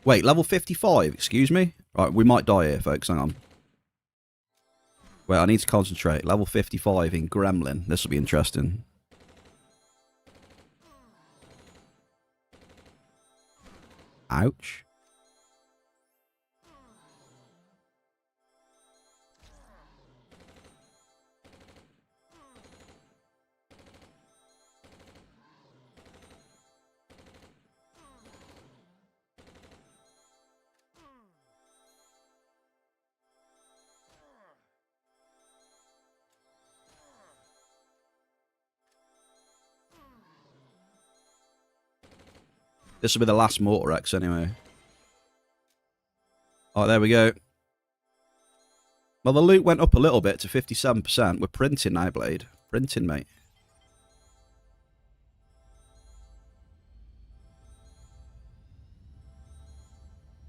Wait, level 55. Excuse me. Right, we might die here, folks. Hang on. Wait, I need to concentrate. Level 55 in Gremlin. This will be interesting. Ouch. This will be the last Mortar X anyway. Oh, there we go. Well, the loot went up a little bit to 57%. We're printing now, Blade. Printing, mate.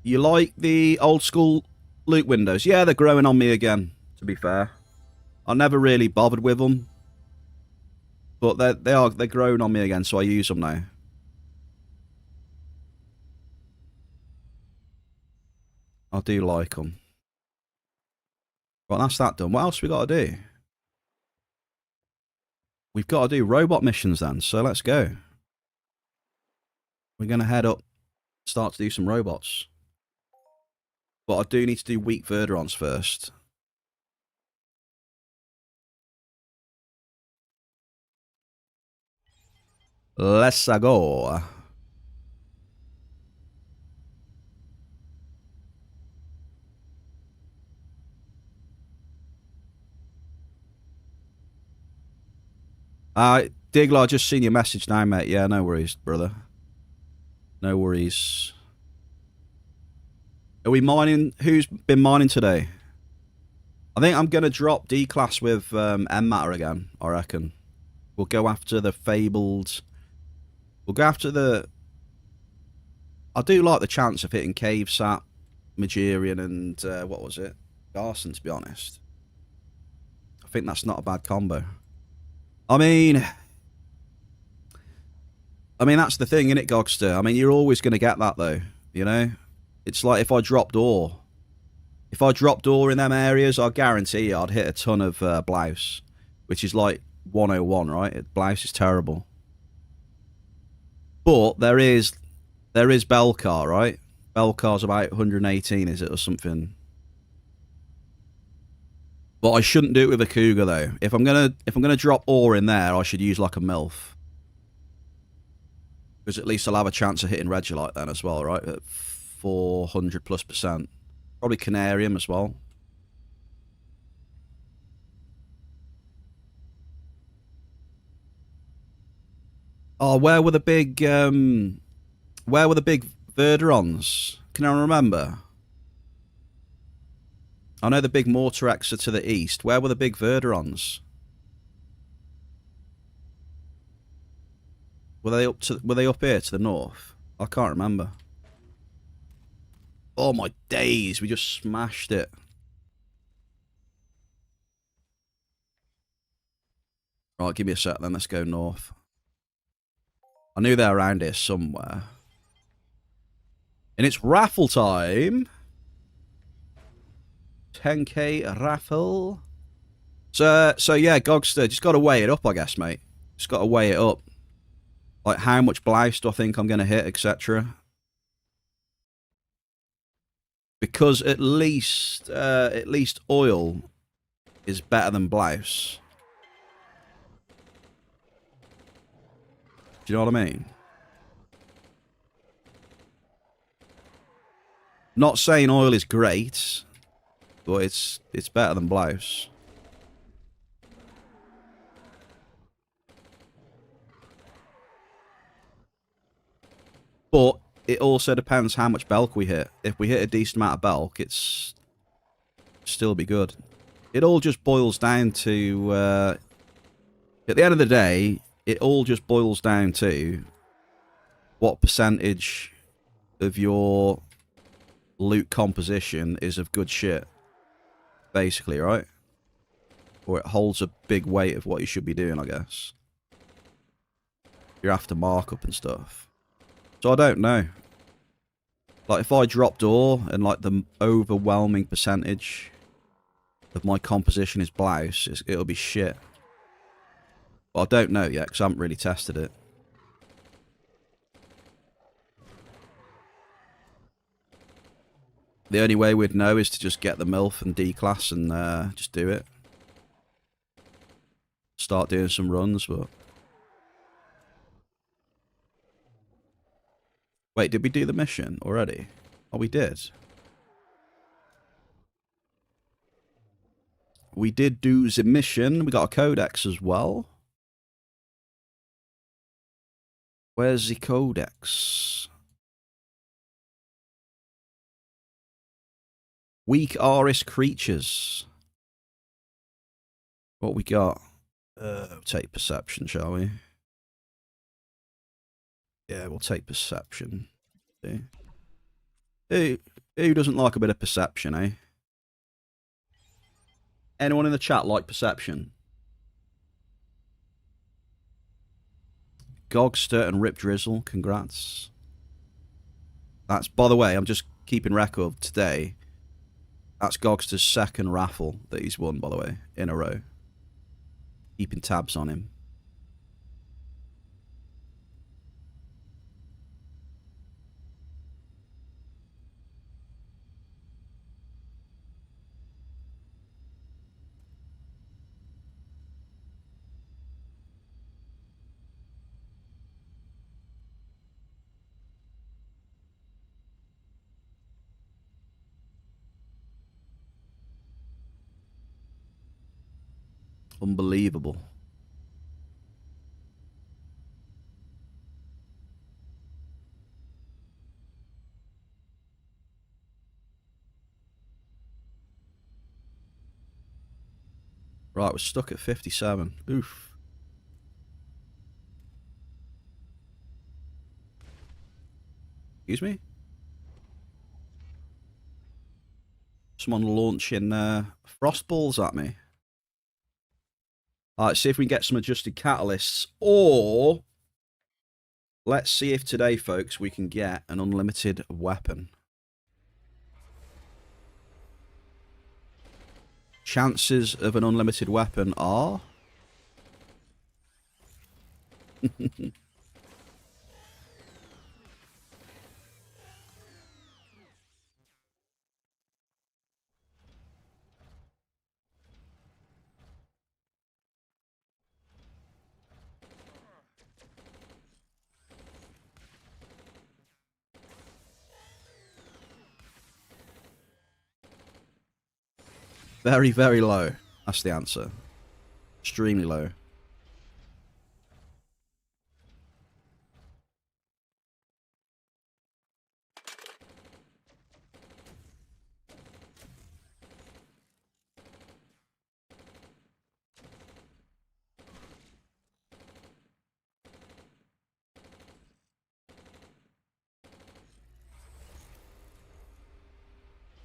You like the old school loot windows? Yeah, they're growing on me again, to be fair. I never really bothered with them. But they're growing on me again, so I use them now. I do like them. Well, that's that done. What else we got to do? We've got to do robot missions then, so let's go. We're going to head up, start to do some robots. But I do need to do weak Verderons first. Let's go. Diggler, I just seen your message now, mate. Yeah, no worries, brother. No worries. Are we mining? Who's been mining today? I think I'm going to drop D-Class with M-Matter again, I reckon. We'll go after the fabled... We'll go after the... I do like the chance of hitting Cave Sap, Magerian, and what was it? Garson, to be honest. I think that's not a bad combo. I mean, that's the thing, innit, Gogster? I mean, you're always going to get that, though, you know? It's like if I dropped ore. If I dropped ore in them areas, I guarantee you I'd hit a ton of Blouse, which is like 101, right? Blouse is terrible. But there is Belcar, right? Belcar's about 118, is it, or something? But I shouldn't do it with a Cougar, though. If I'm gonna drop ore in there, I should use like a MILF. Because at least I'll have a chance of hitting Regolite then as well, right? At 400+%. Probably Canarium as well. Oh, where were the big Verderons? Can I remember? I know the big Mortarex are to the east. Where were the big Verderons? Were they up here to the north? I can't remember. Oh my days, we just smashed it. Right, give me a sec then, let's go north. I knew they're around here somewhere. And it's raffle time. 10k raffle. So yeah, Gogster, just got to weigh it up, I guess, mate. Just got to weigh it up. Like, how much blouse do I think I'm going to hit, etc. Because at least oil is better than blouse. Do you know what I mean? Not saying oil is great, but it's better than blouse. But it also depends how much bulk we hit. If we hit a decent amount of bulk, it's still be good. It all just boils down to at the end of the day, it all just boils down to what percentage of your loot composition is of good shit, basically, right? Or it holds a big weight of what you should be doing, I guess. You're after markup and stuff. So I don't know. Like, if I dropped ore and, like, the overwhelming percentage of my composition is blouse, it'll be shit. But I don't know yet, because I haven't really tested it. The only way we'd know is to just get the MILF and D-class and just do it. Start doing some runs, but... Wait, did we do the mission already? Oh, we did. We did do the mission. We got a codex as well. Where's the codex? Weak ARIS creatures. What we got? Take perception, shall we? Yeah, we'll take perception. Who doesn't like a bit of perception, eh? Anyone in the chat like perception? Gogster and Rip Drizzle, congrats. That's, by the way, I'm just keeping record today. That's Gogster's second raffle that he's won, by the way, in a row. Keeping tabs on him. Unbelievable. Right, we're stuck at 57. Oof. Excuse me? Someone launching frost balls at me. Alright, see if we can get some adjusted catalysts, or let's see if today, folks, we can get an unlimited weapon. Chances of an unlimited weapon are... Very, very low. That's the answer. Extremely low.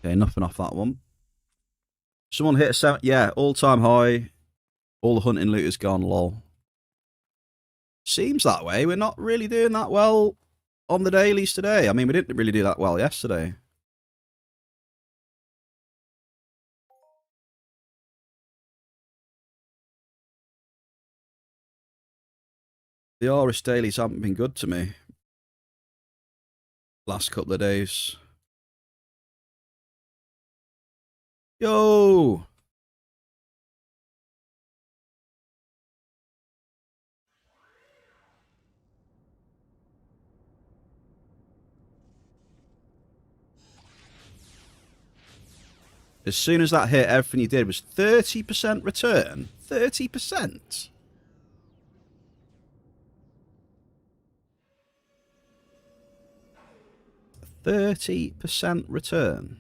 Okay, nothing off that one. Someone hit a 7. Yeah, all-time high. All the hunting loot is gone, lol. Seems that way. We're not really doing that well on the dailies today. I mean, we didn't really do that well yesterday. The ARIS dailies haven't been good to me last couple of days. Yo! As soon as that hit, everything you did was 30% return. 30%? %30 return.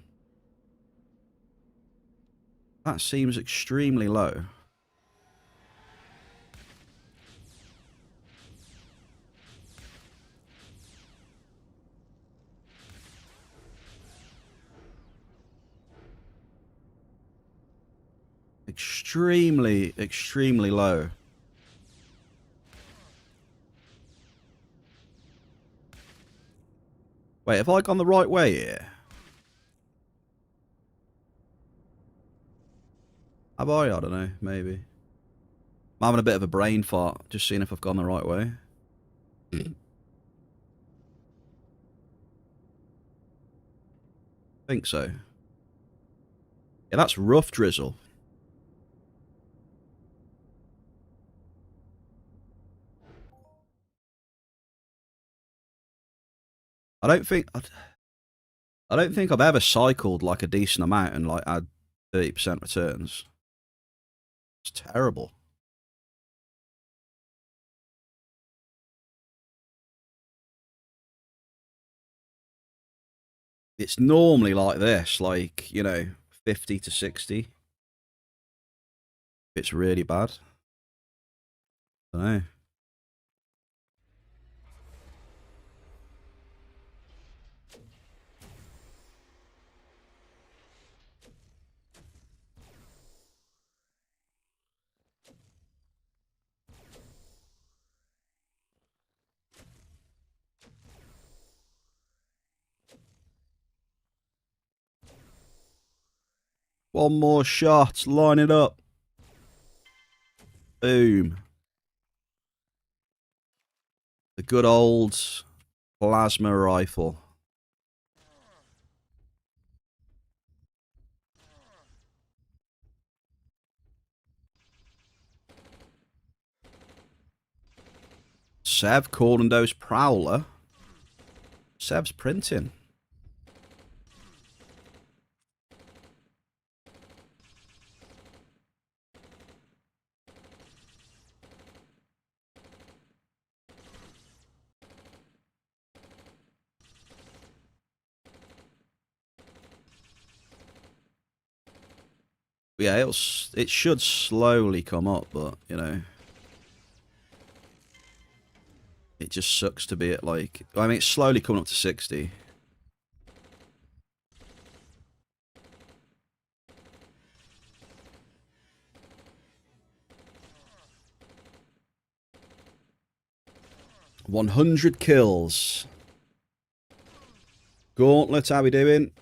That seems extremely low. Extremely, extremely low. Wait, have I gone the right way here? Have I? I don't know. Maybe. I'm having a bit of a brain fart, just seeing if I've gone the right way. Think so. Yeah, that's rough drizzle. I don't think I've ever cycled like a decent amount and like had 30% returns. It's terrible. It's normally like this, like, you know, 50 to 60. It's really bad. I don't know. One more shot. Line it up. Boom. The good old plasma rifle. Sev Cornendo's Prowler. Sev's printing. Yeah, it should slowly come up, but, you know. It just sucks to be at, like... I mean, it's slowly coming up to 60. $100 kills. Gauntlet, how we doing?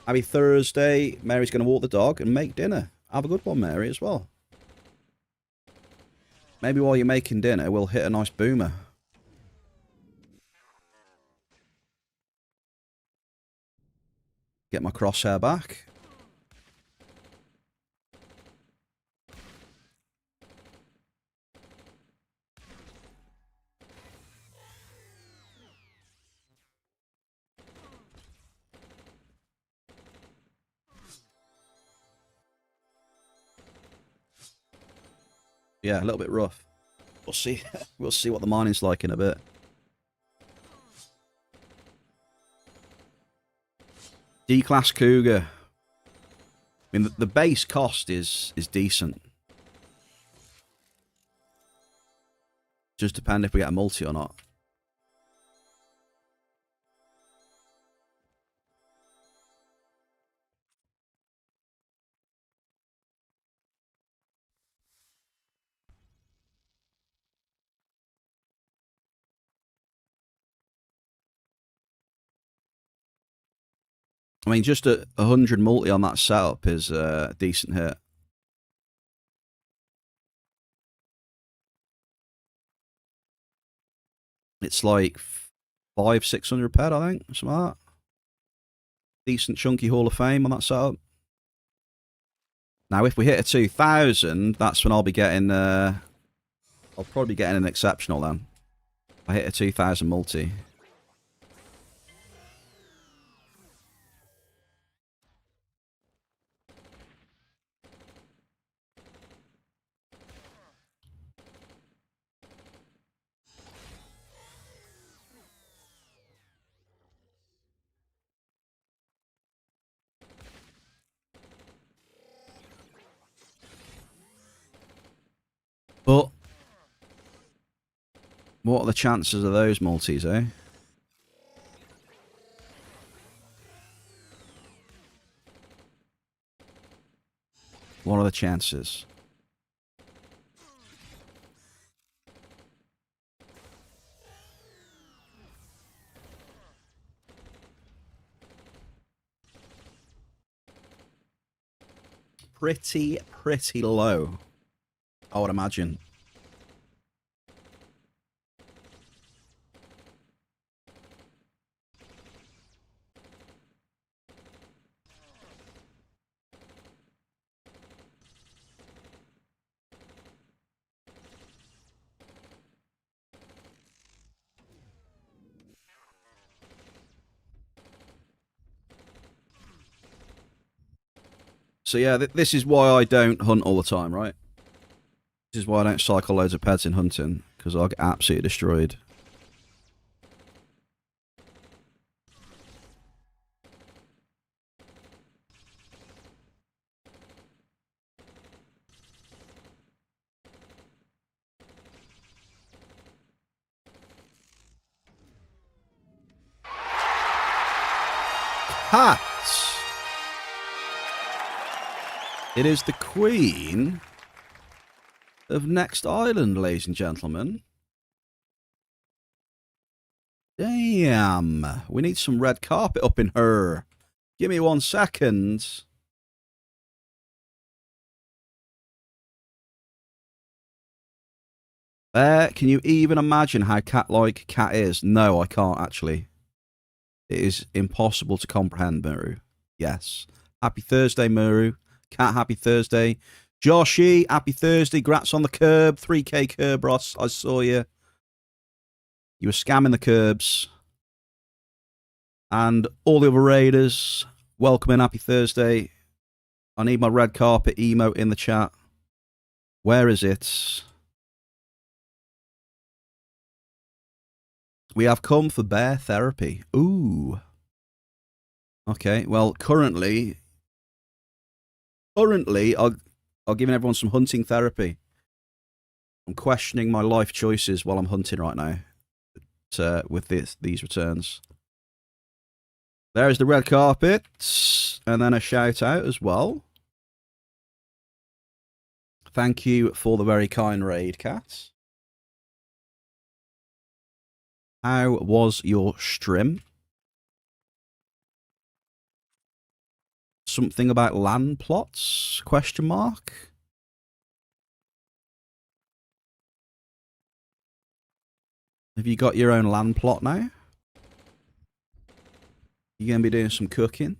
Happy Thursday. Mary's going to walk the dog and make dinner. Have a good one, Mary, as well. Maybe while you're making dinner, we'll hit a nice boomer. Get my crosshair back. Yeah, a little bit rough. We'll see. We'll see what the mining's like in a bit. D-class Cougar. I mean, the base cost is decent. Just depend if we get a multi or not. I mean, just a 100 multi on that setup is a decent hit. It's like 500-600 ped, I think, something like that. Decent chunky Hall of Fame on that setup. Now, if we hit a 2,000, that's when I'll be getting. I'll probably be getting an exceptional then. I hit a 2,000 multi. But what are the chances of those multis, eh? What are the chances? Pretty low, I would imagine. So yeah, this is why I don't hunt all the time, right? This is why I don't cycle loads of pets in hunting, because I'll get absolutely destroyed. Hats! It is the Queen of Next Island, ladies and gentlemen. Damn. We need some red carpet up in her. Give me 1 second. Can you even imagine how cat-like Cat is? No, I can't, actually. It is impossible to comprehend, Muru. Yes. Happy Thursday, Muru. Cat, happy Thursday. Joshy, happy Thursday. Grats on the curb. 3K curb, Ross. I saw you. You were scamming the curbs. And all the other raiders, welcome in. Happy Thursday. I need my red carpet emote in the chat. Where is it? We have come for bear therapy. Ooh. Okay, well, currently, I'll give everyone some hunting therapy. I'm questioning my life choices while I'm hunting right now with these returns. There's the red carpet, and then a shout out as well. Thank you for the very kind raid, Cat. How was your stream? Something about land plots? Question mark. Have you got your own land plot now? You're going to be doing some cooking?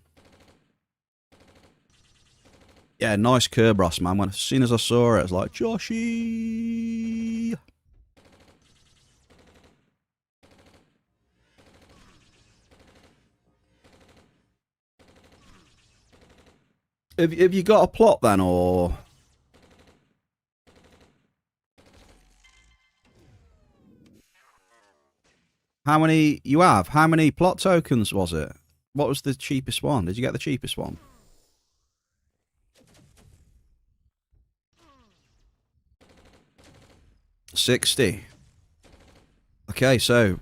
Yeah, nice Kerberos, man. As soon as I saw it, I was like, Joshy! Have you got a plot then, or...? How many you have? How many plot tokens was it? What was the cheapest one? Did you get the cheapest one? 60. Okay, so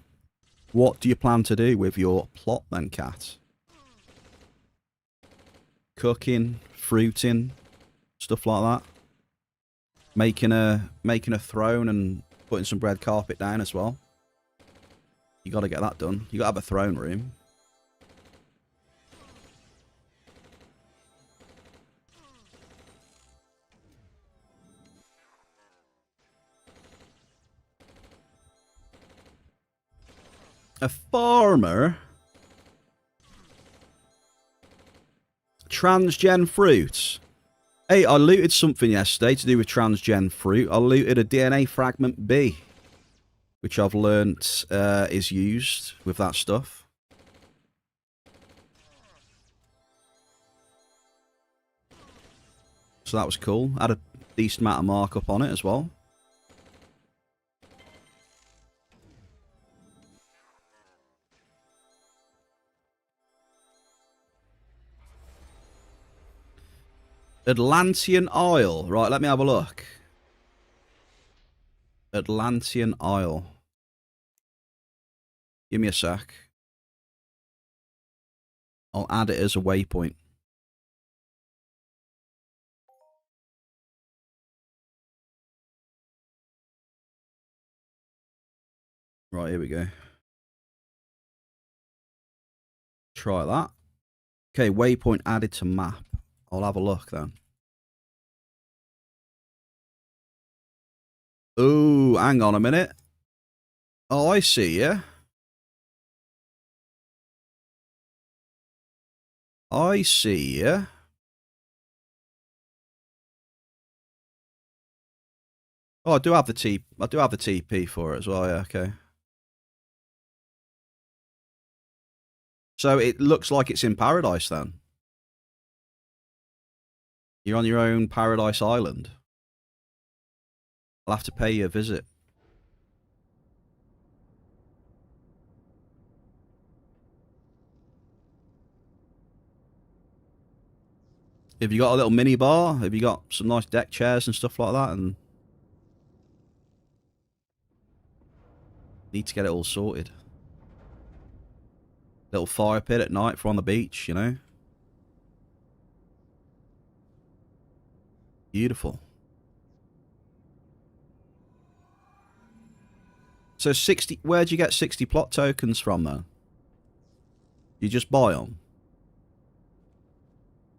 what do you plan to do with your plot then, Cat? Cooking, fruiting, stuff like that. Making a throne and putting some bread carpet down as well. You got to get that done. You got to have a throne room. A farmer. Transgen fruit. Hey, I looted something yesterday to do with transgen fruit. I looted a DNA fragment B, which I've learnt is used with that stuff. So that was cool. Had a decent amount of markup on it as well. Atlantean Isle. Right, let me have a look. Atlantean Isle. Give me a sec. I'll add it as a waypoint. Right, here we go. Try that. Okay, waypoint added to map. I'll have a look then. Oh, hang on a minute. Oh, I see, yeah. I see, yeah. Oh, I do have the TP for it as well, yeah, okay. So it looks like it's in paradise then. You're on your own paradise island. I'll have to pay you a visit. Have you got a little mini bar? Have you got some nice deck chairs and stuff like that? And need to get it all sorted. Little fire pit at night for on the beach, you know? Beautiful. So 60, where'd you get 60 plot tokens from though? You just buy them?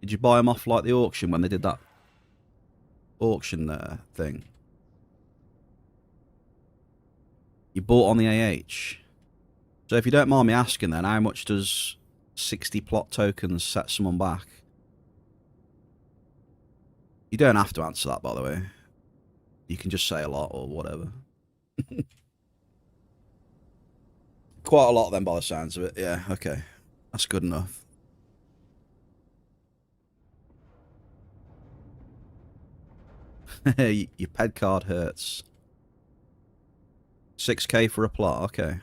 Did you buy them off like the auction when they did that auction thing? You bought on the AH. So if you don't mind me asking then, how much does 60 plot tokens set someone back? You don't have to answer that, by the way. You can just say a lot or whatever. Quite a lot then by the sounds of it. Yeah, okay. That's good enough. Your ped card hurts. 6k for a plot, okay.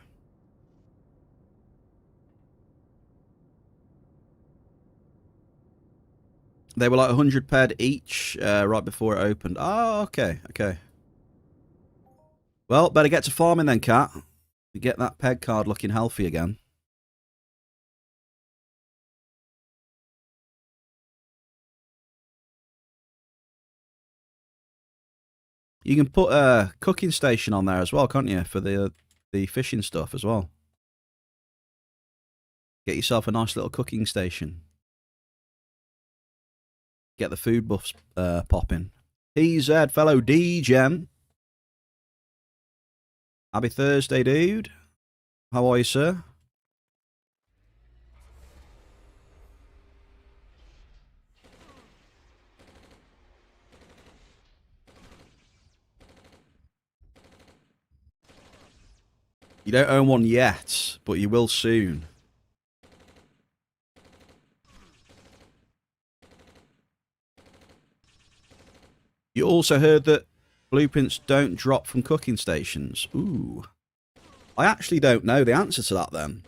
They were like 100 ped each right before it opened. Oh, okay, okay. Well, better get to farming then, Cat. Get that peg card looking healthy again. You can put a cooking station on there as well, can't you? For the fishing stuff as well. Get yourself a nice little cooking station. Get the food buffs popping. PZ, fellow D-Gem. Happy Thursday, dude. How are you, sir? You don't own one yet, but you will soon. You also heard that blueprints don't drop from cooking stations. Ooh. I actually don't know the answer to that then.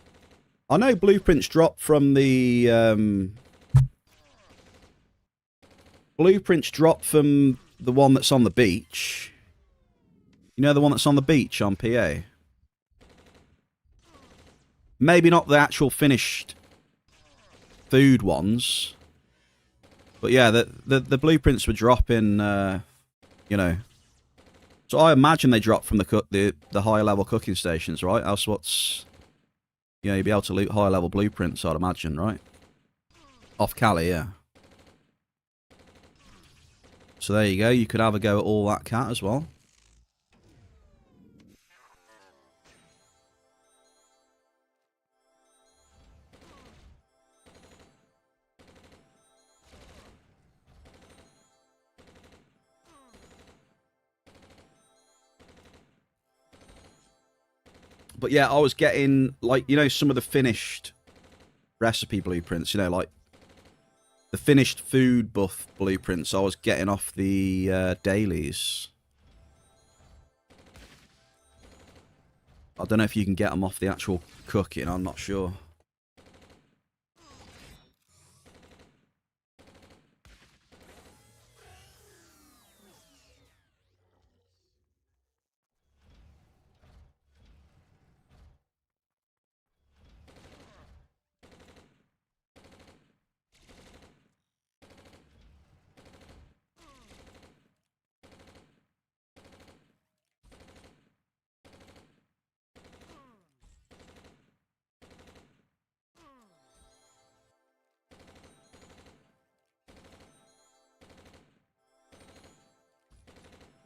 I know blueprints drop from the... blueprints drop from the one that's on the beach. You know the one that's on the beach on PA? Maybe not the actual finished food ones. But yeah, the blueprints would drop in, you know... So I imagine they drop from the higher level cooking stations, right? That's what's... You know, you'd be able to loot higher level blueprints, I'd imagine, right? Off Cali, yeah. So there you go. You could have a go at all that cat as well. But yeah, I was getting, like, you know, some of the finished recipe blueprints, you know, like the finished food buff blueprints I was getting off the dailies. I don't know if you can get them off the actual cooking, I'm not sure.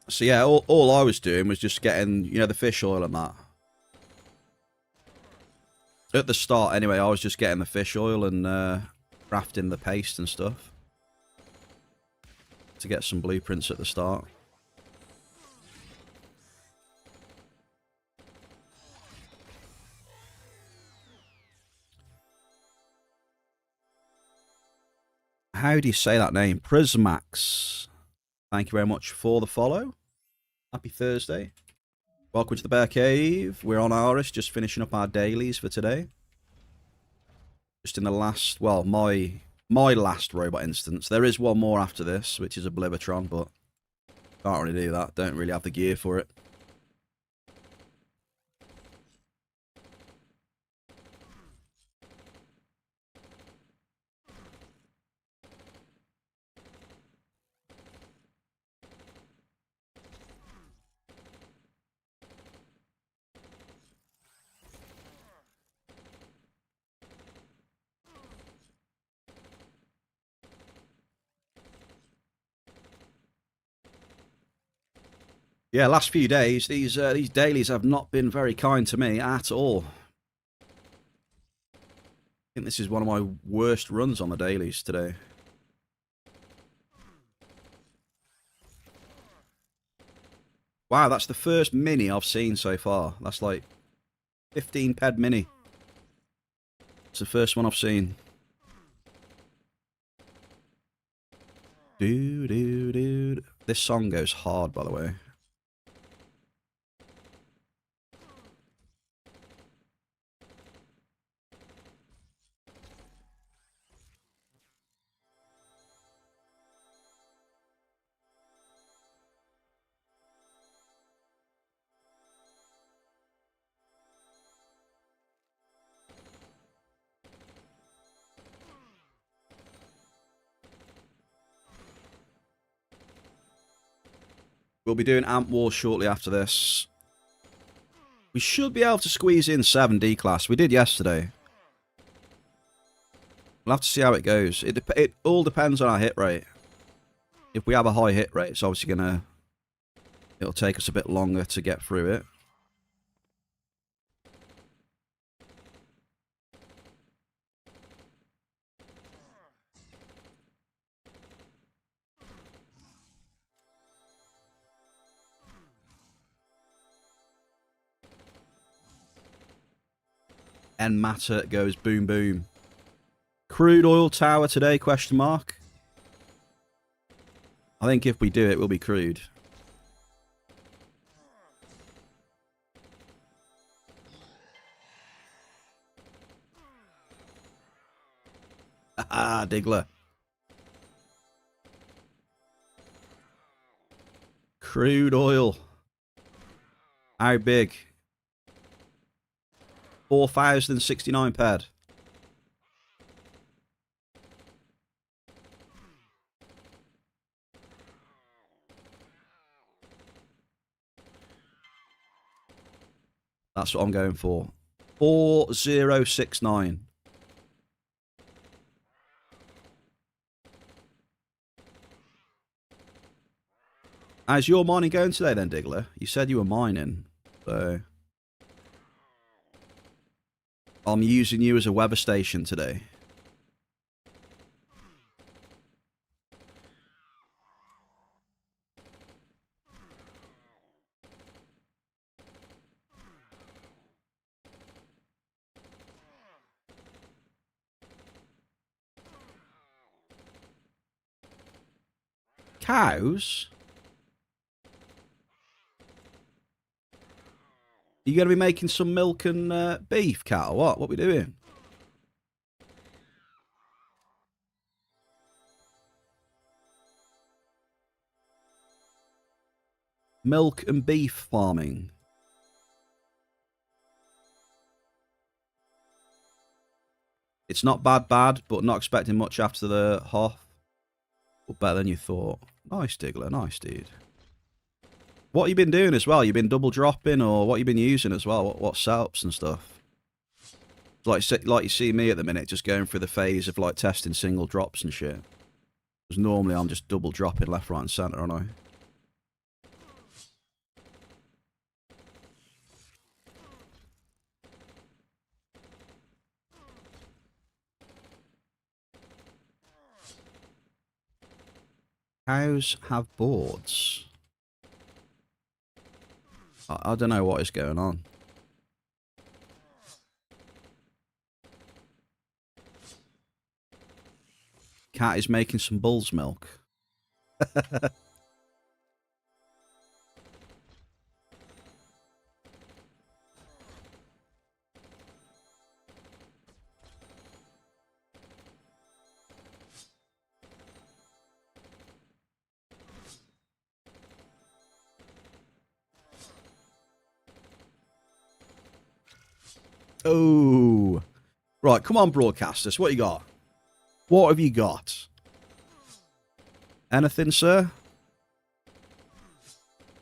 So yeah, all I was doing was just getting, you know, the fish oil and that. At the start, anyway, I was just getting the fish oil and crafting the paste and stuff. To get some blueprints at the start. How do you say that name? Prismax. Thank you very much for the follow. Happy Thursday. Welcome to the Bear Cave. We're on ARIS, just finishing up our dailies for today. Just in the last, well, my last robot instance. There is one more after this, which is a Blivatron, but can't really do that. Don't really have the gear for it. Yeah, last few days, these dailies have not been very kind to me at all. I think this is one of my worst runs on the dailies today. Wow, that's the first mini I've seen so far. That's like 15 ped mini. It's the first one I've seen. Dude. This song goes hard, by the way. We'll be doing Amp Wars shortly after this. We should be able to squeeze in 7 D-Class. We did yesterday. We'll have to see how it goes. It all depends on our hit rate. If we have a high hit rate, it's obviously gonna... It'll take us a bit longer to get through it. And matter goes boom boom. Crude oil tower today, question mark. I think if we do it, we'll be crude. Ah, Diggler. Crude oil. How big? 4,069 ped. That's what I'm going for. 4069. How's your mining going today then, Diggler? You said you were mining, so I'm using you as a weather station today. Cows? You going to be making some milk and beef, Cat, or what? What we doing? Milk and beef farming. It's not bad, but not expecting much after the Hoff. But better than you thought. Nice, Diggler. Nice, dude. What you been doing as well? You been double dropping, or what you been using as well? What setups and stuff? Like you see me at the minute, just going through the phase of like testing single drops and shit. Because normally I'm just double dropping left, right, and centre, aren't I? Cows have boards. I don't know what is going on. Cat is making some bull's milk. Oh. Right, come on, broadcasters. What you got? What have you got? Anything, sir?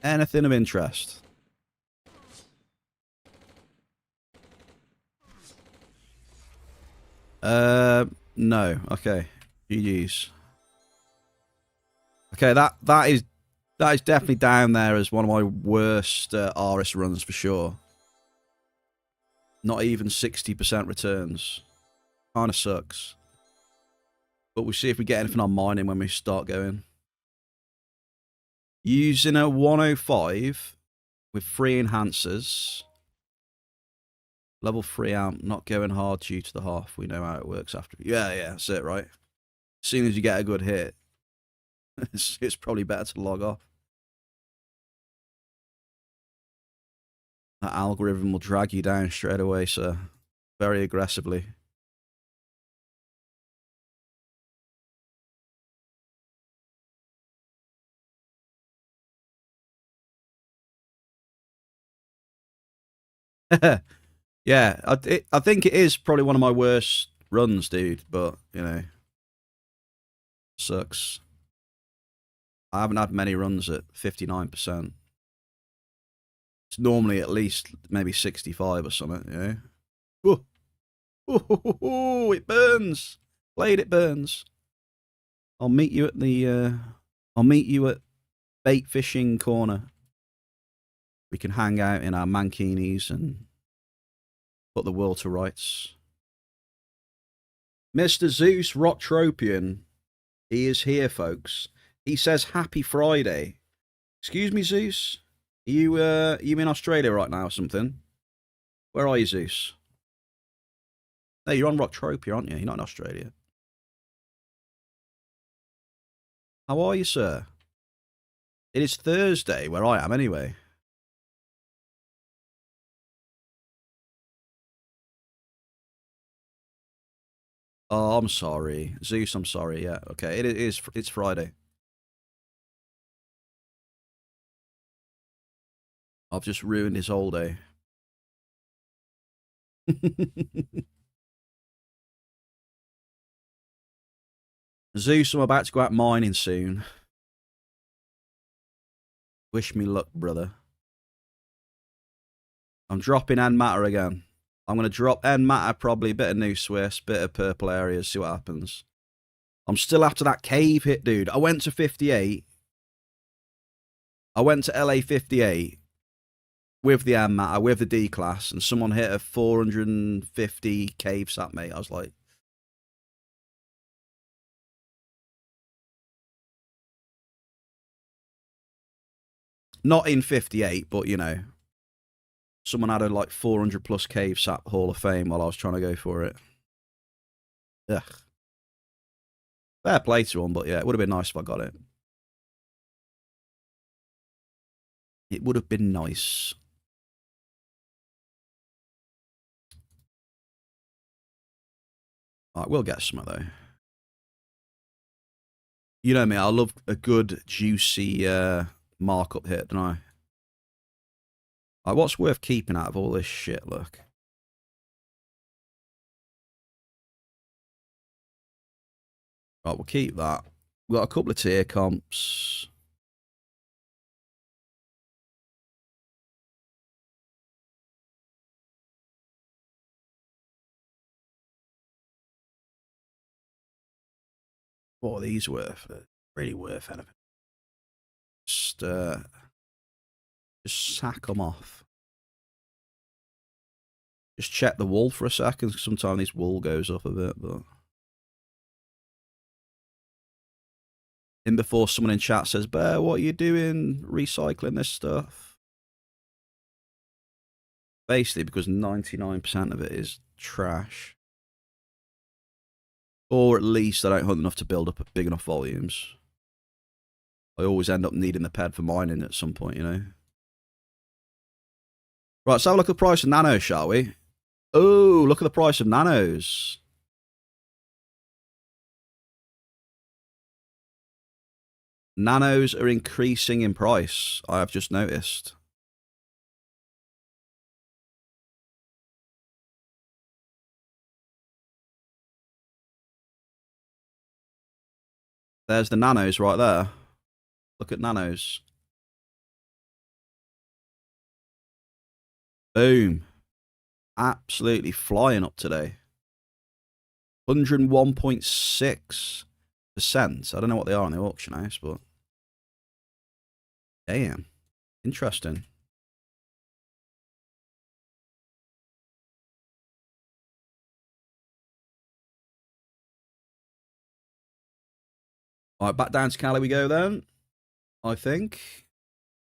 Anything of interest? No. Okay. GG's. Okay, that is definitely down there as one of my worst ARIS runs for sure. Not even 60% returns. Kind of sucks. But we'll see if we get anything on mining when we start going. Using a 105 with 3 enhancers. Level 3 amp, not going hard due to the half. We know how it works after. Yeah, that's it, right? As soon as you get a good hit, it's probably better to log off. That algorithm will drag you down straight away, sir. Very aggressively. Yeah, I think it is probably one of my worst runs, dude. But, you know, sucks. I haven't had many runs at 59%. It's normally at least maybe 65 or something, you know? Oh, it burns. Blade, it burns. I'll meet you at the, I'll meet you at bait fishing corner. We can hang out in our mankinis and put the world to rights. Mr. Zeus Rotropian, he is here, folks. He says happy Friday. Excuse me, Zeus? You in Australia right now or something? Where are you, Zeus? No, you're on Rocktropia, aren't you? You're not in Australia. How are you, sir? It is Thursday, where I am anyway. Oh, I'm sorry. Zeus, I'm sorry. Yeah, okay. It is. It's Friday. I've just ruined his whole day. Zeus, I'm about to go out mining soon. Wish me luck, brother. I'm dropping end matter again. I'm going to drop end matter, probably a bit of new Swiss, bit of purple areas, see what happens. I'm still after that cave hit, dude. I went to 58. I went to LA 58 with the end matter, with the D class, and someone hit a 450 cave sat, mate. I was like, not in 58, but you know, someone had a like 400 plus cave sat Hall of Fame while I was trying to go for it. Ugh. Fair play to him, but yeah, it would have been nice if I got it. It would have been nice. All right, we'll get some of though. You know me, I love a good, juicy markup hit, don't I? Like, what's worth keeping out of all this shit, look? Right, we'll keep that. We've got a couple of tier comps. What are these worth? Really worth anything. Just sack them off. Just check the wool for a second. Sometimes this wool goes up a bit, but in before someone in chat says, "Bear, what are you doing recycling this stuff?" Basically, because 99% of it is trash, or at least I don't hunt enough to build up big enough volumes. I always end up needing the ped for mining at some point, you know. Right, let's have a look at the price of nanos, shall we? Oh, look at the price of nanos. Nanos are increasing in price, I have just noticed. There's the nanos right there. Look at nanos. Boom. Absolutely flying up today. 101.6%. I don't know what they are on the auction house, but damn. Interesting. All right, back down to Cali we go then. I think.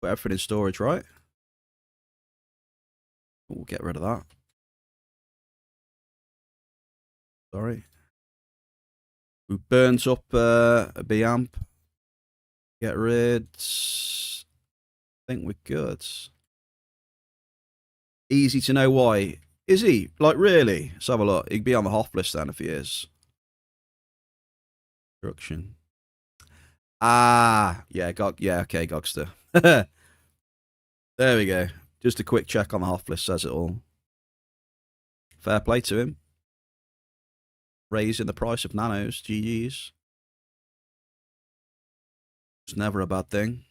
Put everything in storage, right? We'll get rid of that. Sorry. We burnt up a B amp. Get rid. I think we're good. Easy to know why. Is he? Like, really? Let's have a look. He'd be on the HOF list then if he is. Construction. Ah, yeah, yeah, okay, Gogster. There we go. Just a quick check on the HOF list says it all. Fair play to him. Raising the price of nanos. GG's. It's never a bad thing.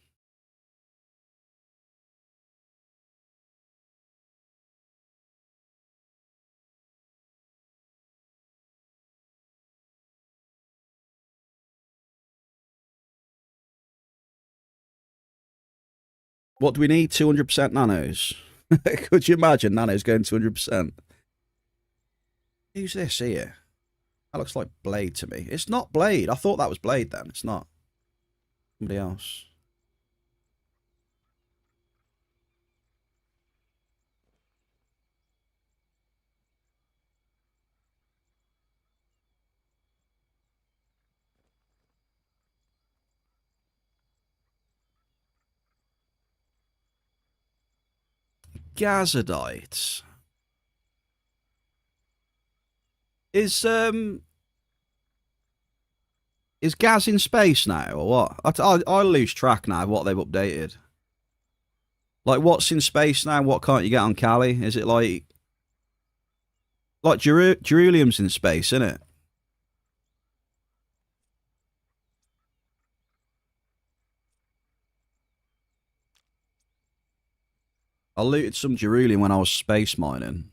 What do we need? 200% nanos. Could you imagine nanos going 200%? Who's this here? That looks like Blade to me. It's not Blade. I thought that was Blade then. It's not. Somebody else. Gazadite. Is Is Gaz in space now, or what? I lose track now of what they've updated. Like, what's in space now? What can't you get on Cali? Is it like Jeruleum's in space, isn't it? I looted some Jeruleum when I was space mining.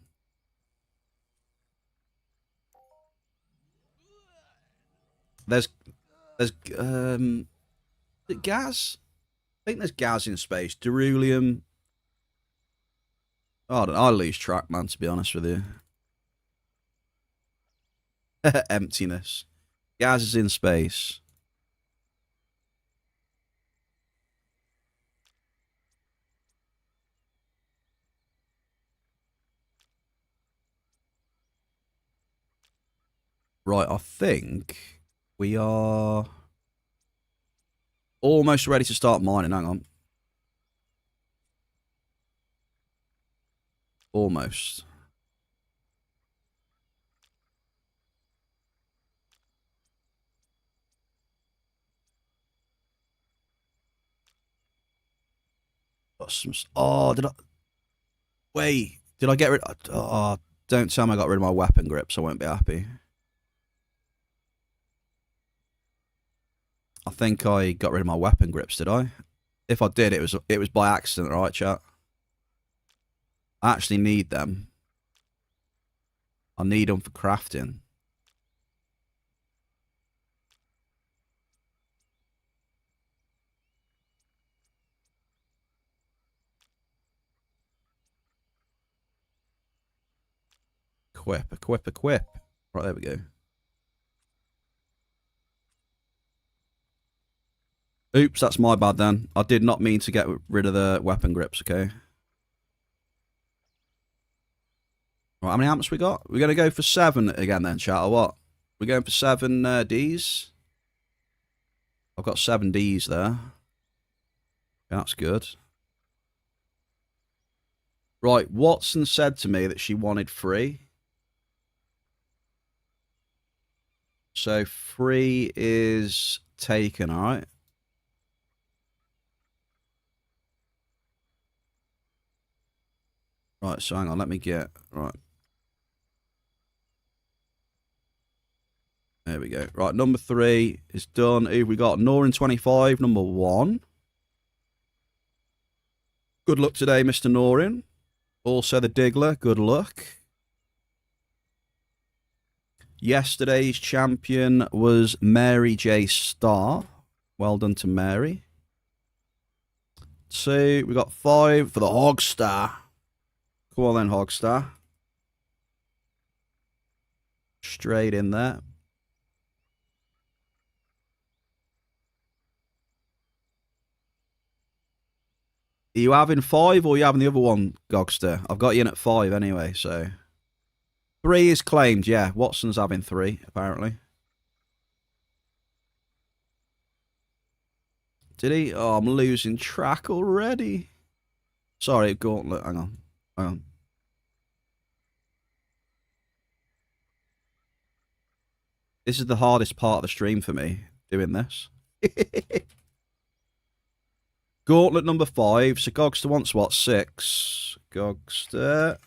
There's is it gas? I think there's gas in space. Jeruleum. Oh, I lose track, man, to be honest with you. Emptiness. Gas is in space. Right, I think we are almost ready to start mining. Hang on. Almost. Got some. Oh, did I? Wait, did I get rid? Oh, don't tell me I got rid of my weapon grips. I won't be happy. I think I got rid of my weapon grips. Did I? If I did, it was by accident, right, chat? I actually need them. I need them for crafting. Equip. Right, there we go. Oops, that's my bad then. I did not mean to get rid of the weapon grips, okay? Right, how many amps we got? We're going to go for 7 again then, chat, or what? We're going for 7 Ds? I've got 7 Ds there. Yeah, that's good. Right, Watson said to me that she wanted free. So free is taken, alright? Right, so hang on, let me get... Right. There we go. Right, number 3 is done. Who we got? Norin 25, number 1. Good luck today, Mr. Norin. Also the Diggler, good luck. Yesterday's champion was Mary J. Starr. Well done to Mary. 2, we got 5 for the Hogstar. Come on then, Hogstar. Straight in there. Are you having 5 or are you having the other one, Gogster? I've got you in at 5 anyway, so. 3 is claimed, yeah. Watson's having 3, apparently. Did he? Oh, I'm losing track already. Sorry, Gauntlet. Hang on. This is the hardest part of the stream for me, doing this. Gauntlet number 5. So Gogster wants what? 6. Gogster.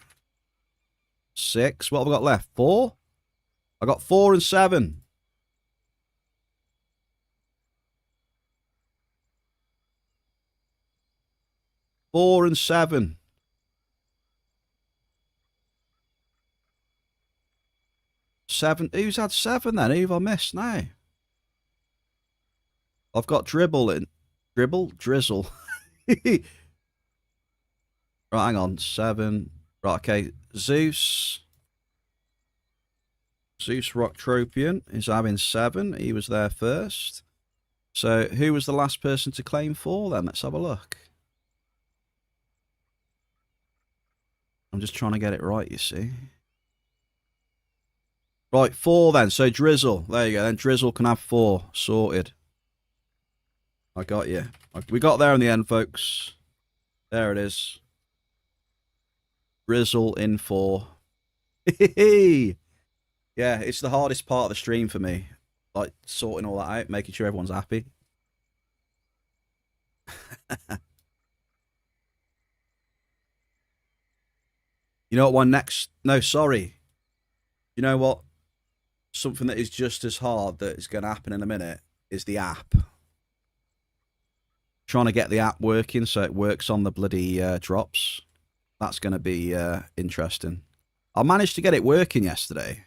6. What have I got left? 4? I got 4 and 7. Four and 7. 7. Who's had 7 then? Who have I missed now? I've got Dribble in. Drizzle. Right, hang on. 7. Right, okay. Zeus Rocktropian is having 7. He was there first. So who was the last person to claim 4 then? Let's have a look. I'm just trying to get it right, you see. Right, 4 then. So Drizzle. There you go. Then Drizzle can have 4. Sorted. I got you. We got there in the end, folks. There it is. Drizzle in 4. Yeah, it's the hardest part of the stream for me. like sorting all that out, making sure everyone's happy. You know what? One next. No, sorry. You know what? Something that is just as hard that is going to happen in a minute is the app. Trying to get the app working so it works on the bloody drops. That's going to be interesting. I managed to get it working yesterday.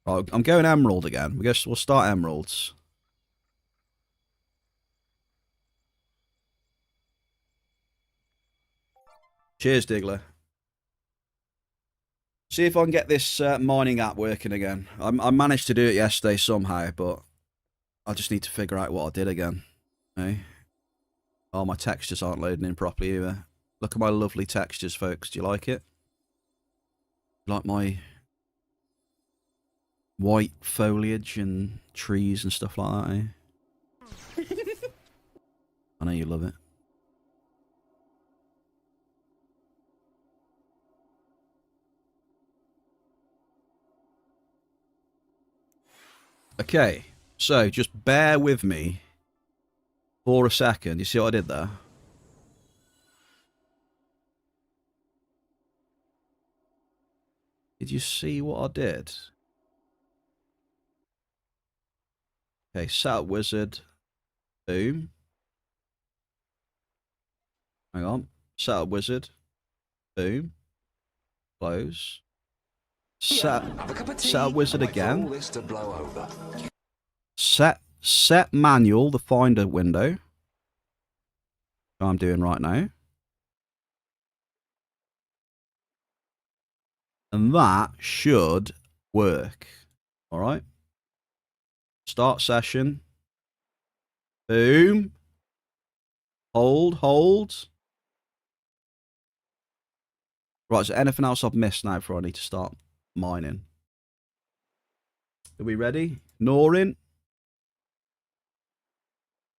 Right, I'm going Emerald again. We'll start Emeralds. Cheers, Diggler. See if I can get this mining app working again. I managed to do it yesterday somehow, but I just need to figure out what I did again. Hey? Oh, my textures aren't loading in properly either. Look at my lovely textures, folks. Do you like it? Like my white foliage and trees and stuff like that, eh? I know you love it. Okay, so just bear with me for a second. You see what I did there? Did you see what I did? Okay, set up wizard. Boom. Hang on. Set up wizard. Boom. Close. Set up wizard again. Set manual, the finder window. What I'm doing right now. And that should work. All right. Start session. Boom. Hold. Right, so anything else I've missed now before I need to start mining? Are we ready? Norin,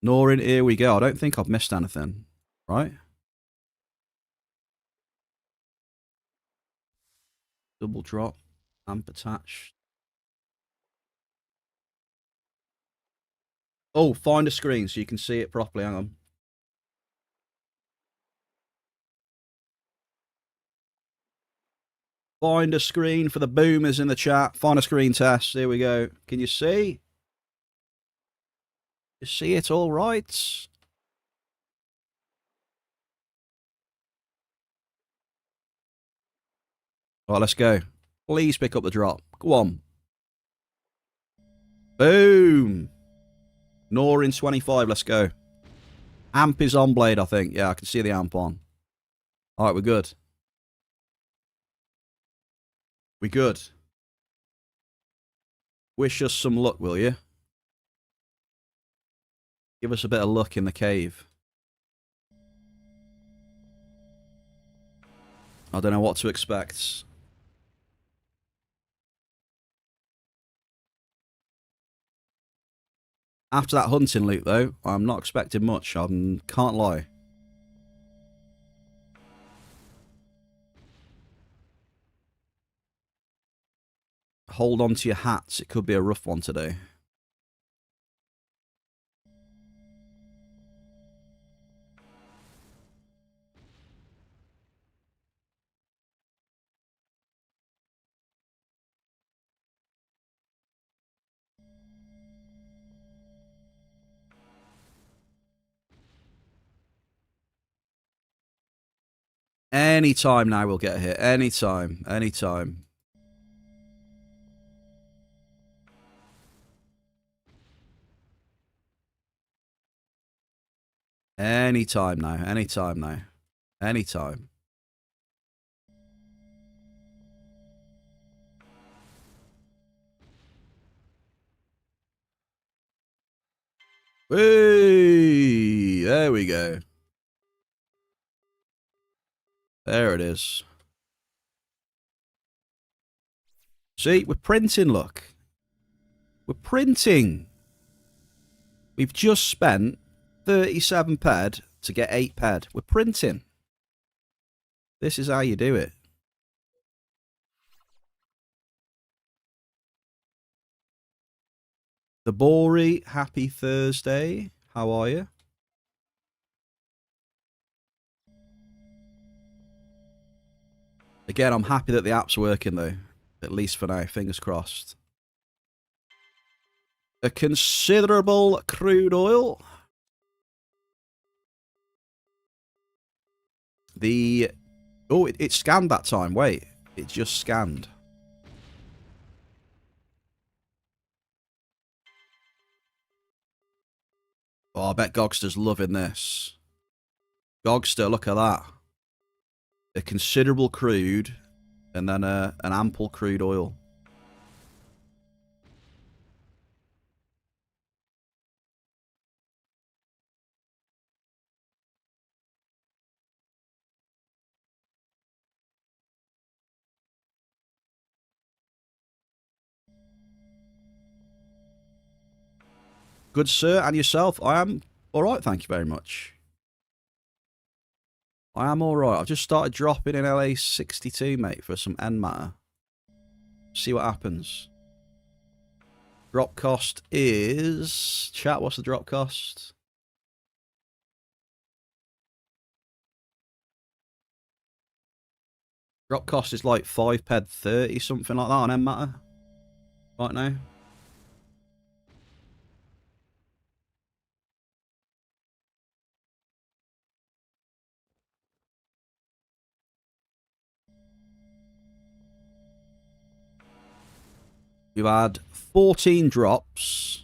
here we go. I don't think I've missed anything, right? Double drop, amp attached. Oh, find a screen so you can see it properly. Hang on. Find a screen for the boomers in the chat. Find a screen test. Here we go. Can you see? You see it all right? All right, let's go. Please pick up the drop. Go on. Boom. Norin 25. Let's go. Amp is on blade, I think. Yeah, I can see the amp on. All right, we're good. We good. Wish us some luck, will you? Give us a bit of luck in the cave. I don't know what to expect. After that hunting loot, though, I'm not expecting much. I can't lie. Hold on to your hats. It could be a rough one today. Anytime now we'll get a hit. Anytime. Anytime. Anytime now. Anytime now. Anytime. Hey, there we go. There it is. See, we're printing, look. We're printing. We've just spent 37 ped to get 8 ped. We're printing. This is how you do it. The Bori, happy Thursday. How are you? Again, I'm happy that the app's working though. At least for now, fingers crossed. A considerable crude oil. Oh, it scanned that time. Wait, it just scanned. Oh, I bet Gogster's loving this. Gogster, look at that. A considerable crude, and then an ample crude oil. Good, sir, and yourself? I am all right, thank you very much. I am all right. I've just started dropping in LA 62, mate, for some end matter. See what happens. Drop cost is... Chat, what's the drop cost? Drop cost is like 5p30, something like that on end matter. Right now. We've had 14 drops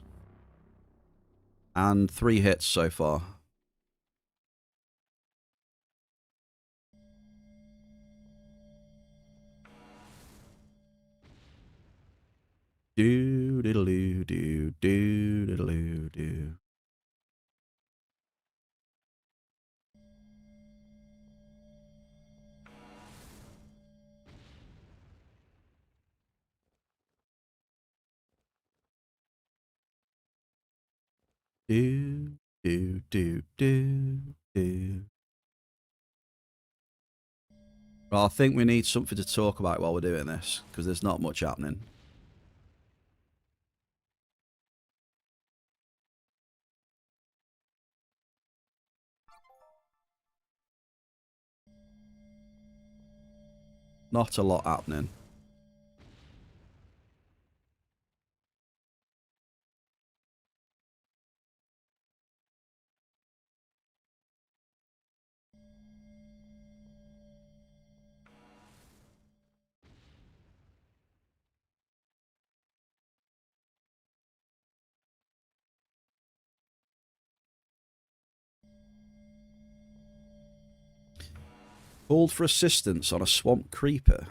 and 3 hits so far. Do diddle do diddle do. Well, I think we need something to talk about while we're doing this, because there's not much happening. Not a lot happening. Called for assistance on a swamp creeper.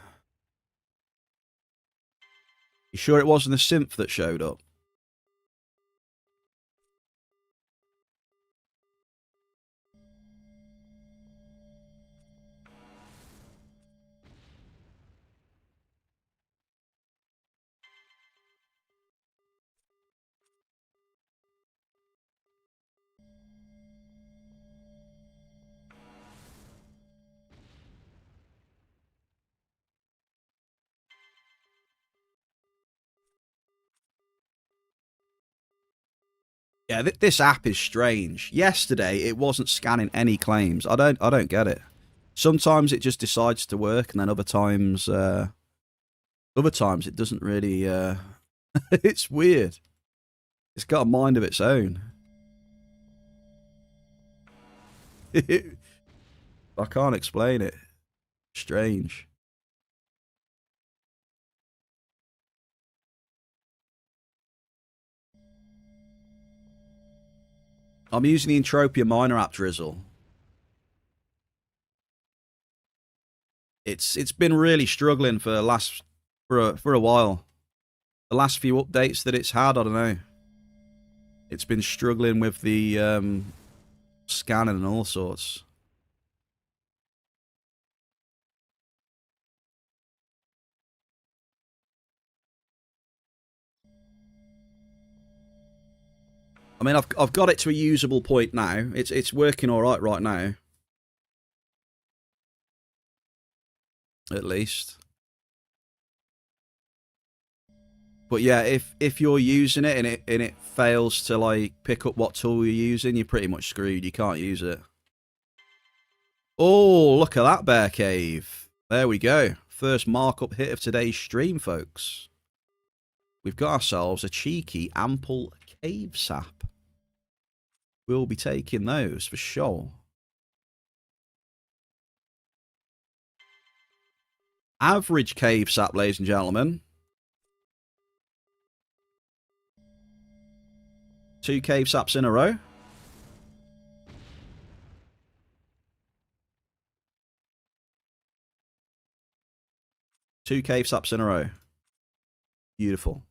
You sure it wasn't a synth that showed up? Yeah, this app is strange. Yesterday, it wasn't scanning any claims. I don't get it. Sometimes it just decides to work, and then other times it doesn't really. It's weird. It's got a mind of its own. I can't explain it. Strange. I'm using the Entropia miner app, Drizzle. It's been really struggling for a while. The last few updates that it's had, I don't know. It's been struggling with the scanning and all sorts. I mean, I've got it to a usable point now. It's working all right now. At least. But yeah, if you're using it and it fails to like pick up what tool you're using, you're pretty much screwed. You can't use it. Oh, look at that bear cave. There we go. First markup hit of today's stream, folks. We've got ourselves a cheeky ample cave sap. We'll be taking those for sure. Average cave sap, ladies and gentlemen. 2 cave saps in a row. Two cave saps in a row. Beautiful.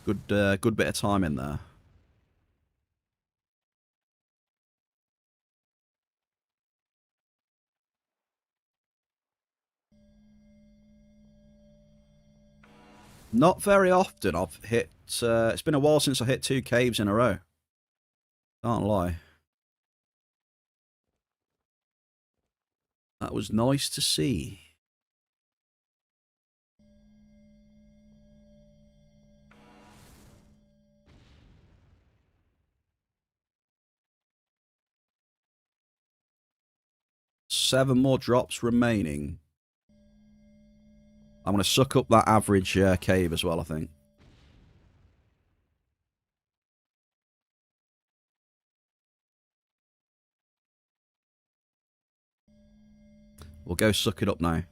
Good bit of time in there. Not very often I've hit... it's been a while since I hit 2 caves in a row. Can't lie. That was nice to see. Seven more drops remaining. I'm going to suck up that average cave as well, I think. We'll go suck it up now.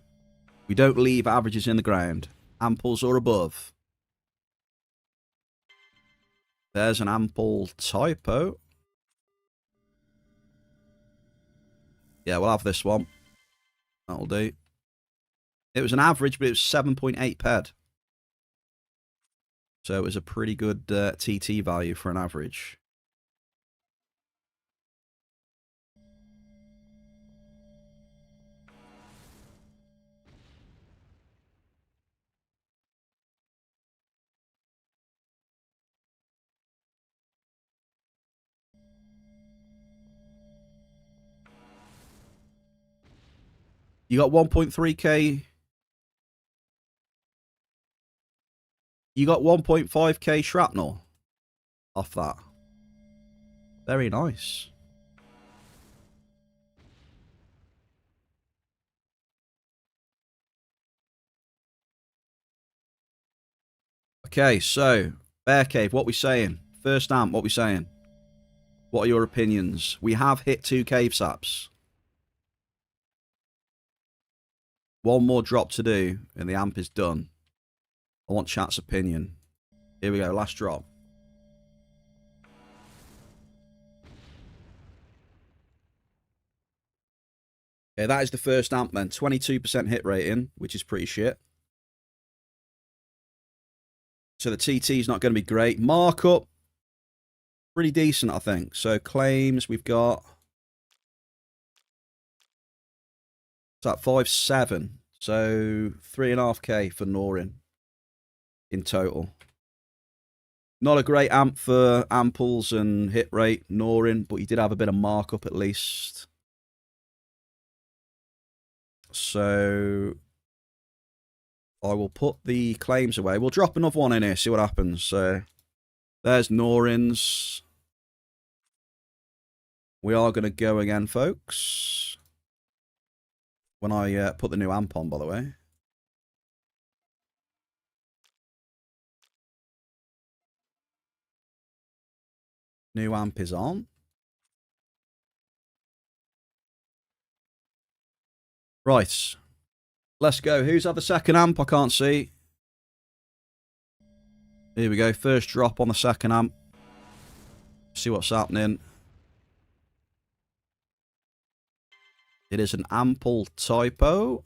We don't leave averages in the ground. Amples or above. There's an ample typo. Yeah, we'll have this one. That'll do. It was an average, but it was 7.8 ped. So it was a pretty good TT value for an average. You got 1.3k. You got 1.5k shrapnel off that. Very nice. Okay, so Bear Cave, what we saying? First amp, what we saying? What are your opinions? We have hit 2 cave saps. One more drop to do, and the amp is done. I want chat's opinion. Here we go, last drop. Okay, that is the first amp then. 22% hit rating, which is pretty shit. So the TT is not going to be great. Markup, pretty decent, I think. So claims, we've got... It's at 5.7. So 3.5k for Norin in total. Not a great amp for amples and hit rate, Norin, but he did have a bit of markup at least. So I will put the claims away. We'll drop another one in here, see what happens. So there's Norin's. We are going to go again, folks. When I put the new amp on, by the way. New amp is on. Right. Let's go. Who's had the second amp? I can't see. Here we go. First drop on the second amp. See what's happening. It is an ample typo.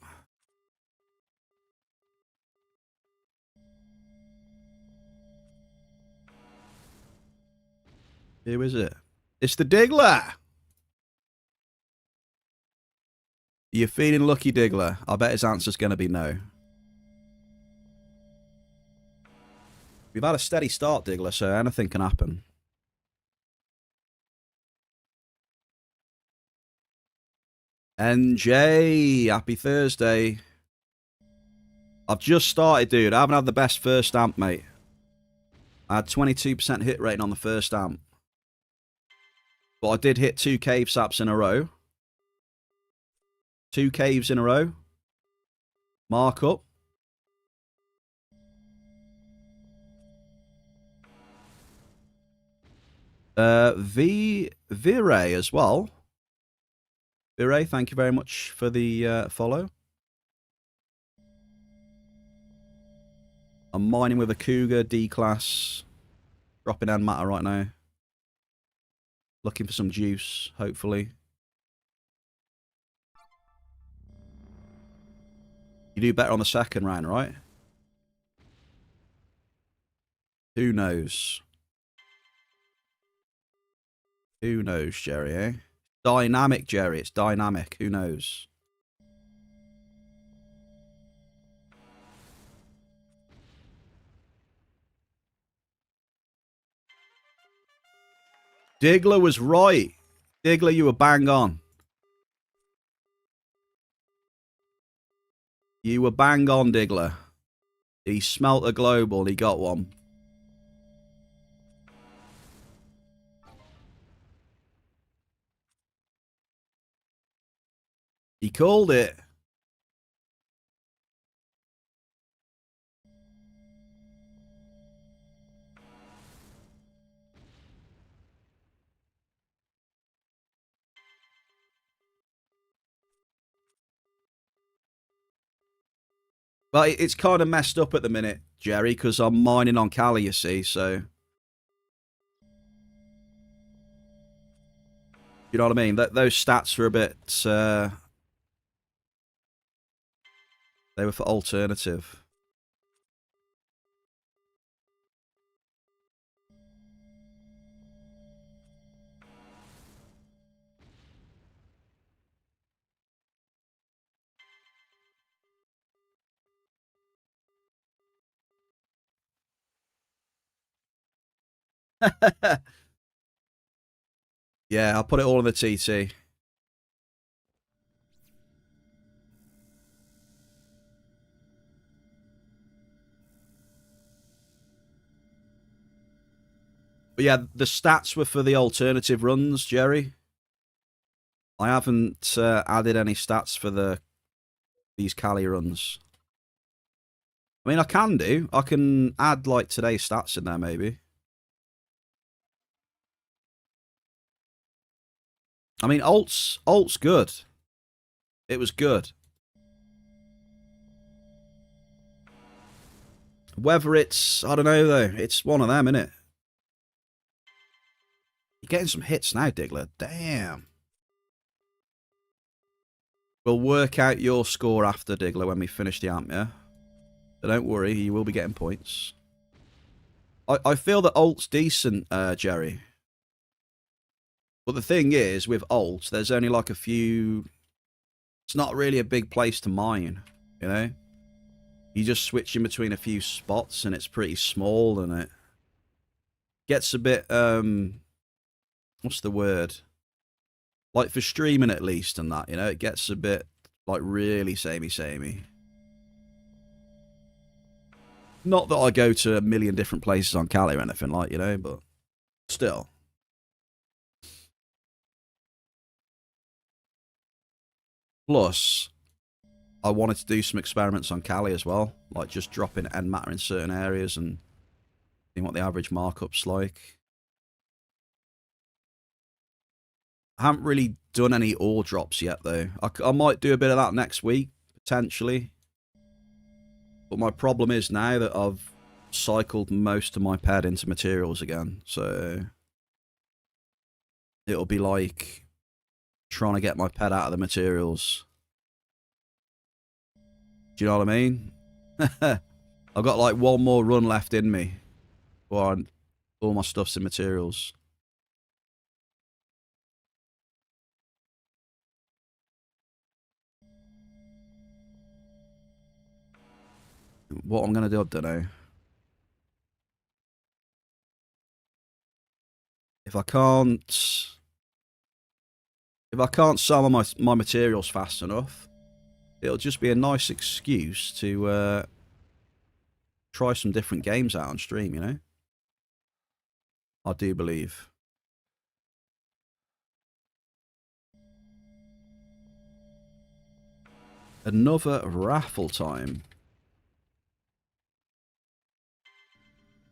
Who is it? It's the Diggler. You're feeling lucky, Diggler. I bet his answer's going to be no. We've had a steady start, Diggler, so anything can happen. NJ, happy Thursday. I've just started, dude. I haven't had the best first amp, mate. I had 22% hit rating on the first amp. But I did hit 2 cave saps in a row. 2 caves in a row. Mark up. Vire as well. Vire, thank you very much for the follow. I'm mining with a Cougar D-class. Dropping end matter right now. Looking for some juice, hopefully. You do better on the second round, right? Who knows? Who knows, Jerry, eh? Dynamic, Jerry. It's dynamic. Who knows? Diggler was right. Diggler, you were bang on. You were bang on, Diggler. He smelt a global. He got one. He called it. But it's kind of messed up at the minute, Jerry, because I'm mining on Cali, you see, so... You know what I mean? Those stats were a bit... they were for alternative. Yeah, I'll put it all in the TT. But yeah, the stats were for the alternative runs, Jerry. I haven't added any stats for these Cali runs. I mean, I can do. I can add, like, today's stats in there, maybe. I mean, alt's good. It was good. Whether it's... I don't know, though. It's one of them, innit? You're getting some hits now, Diggler. Damn. We'll work out your score after, Diggler, when we finish the amp, yeah? So don't worry, you will be getting points. I feel that alt's decent, Jerry. But the thing is, with alt, there's only like a few... It's not really a big place to mine, you know? You just switch in between a few spots and it's pretty small and it gets a bit, what's the word? Like for streaming at least and that, you know? It gets a bit, like, really samey. Not that I go to a million different places on Cali or anything like, you know, but still. Plus, I wanted to do some experiments on Cali as well, like just dropping end matter in certain areas and seeing what the average markup's like. I haven't really done any ore drops yet, though. I might do a bit of that next week, potentially. But my problem is now that I've cycled most of my ped into materials again, so it'll be like trying to get my ped out of the materials. Do you know what I mean? I've got like one more run left in me before all my stuff's in materials. What I'm going to do, I don't know. If I can't... if I can't sell my materials fast enough, it'll just be a nice excuse to try some different games out on stream, you know? I do believe. Another raffle time.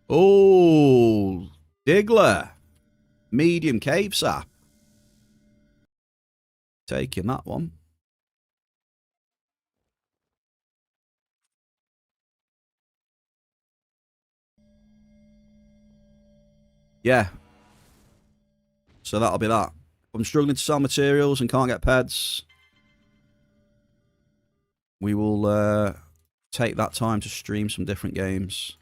Oh, Diggler. Medium cave sap. Taking that one. Yeah. So that'll be that. If I'm struggling to sell materials and can't get peds, we will take that time to stream some different games.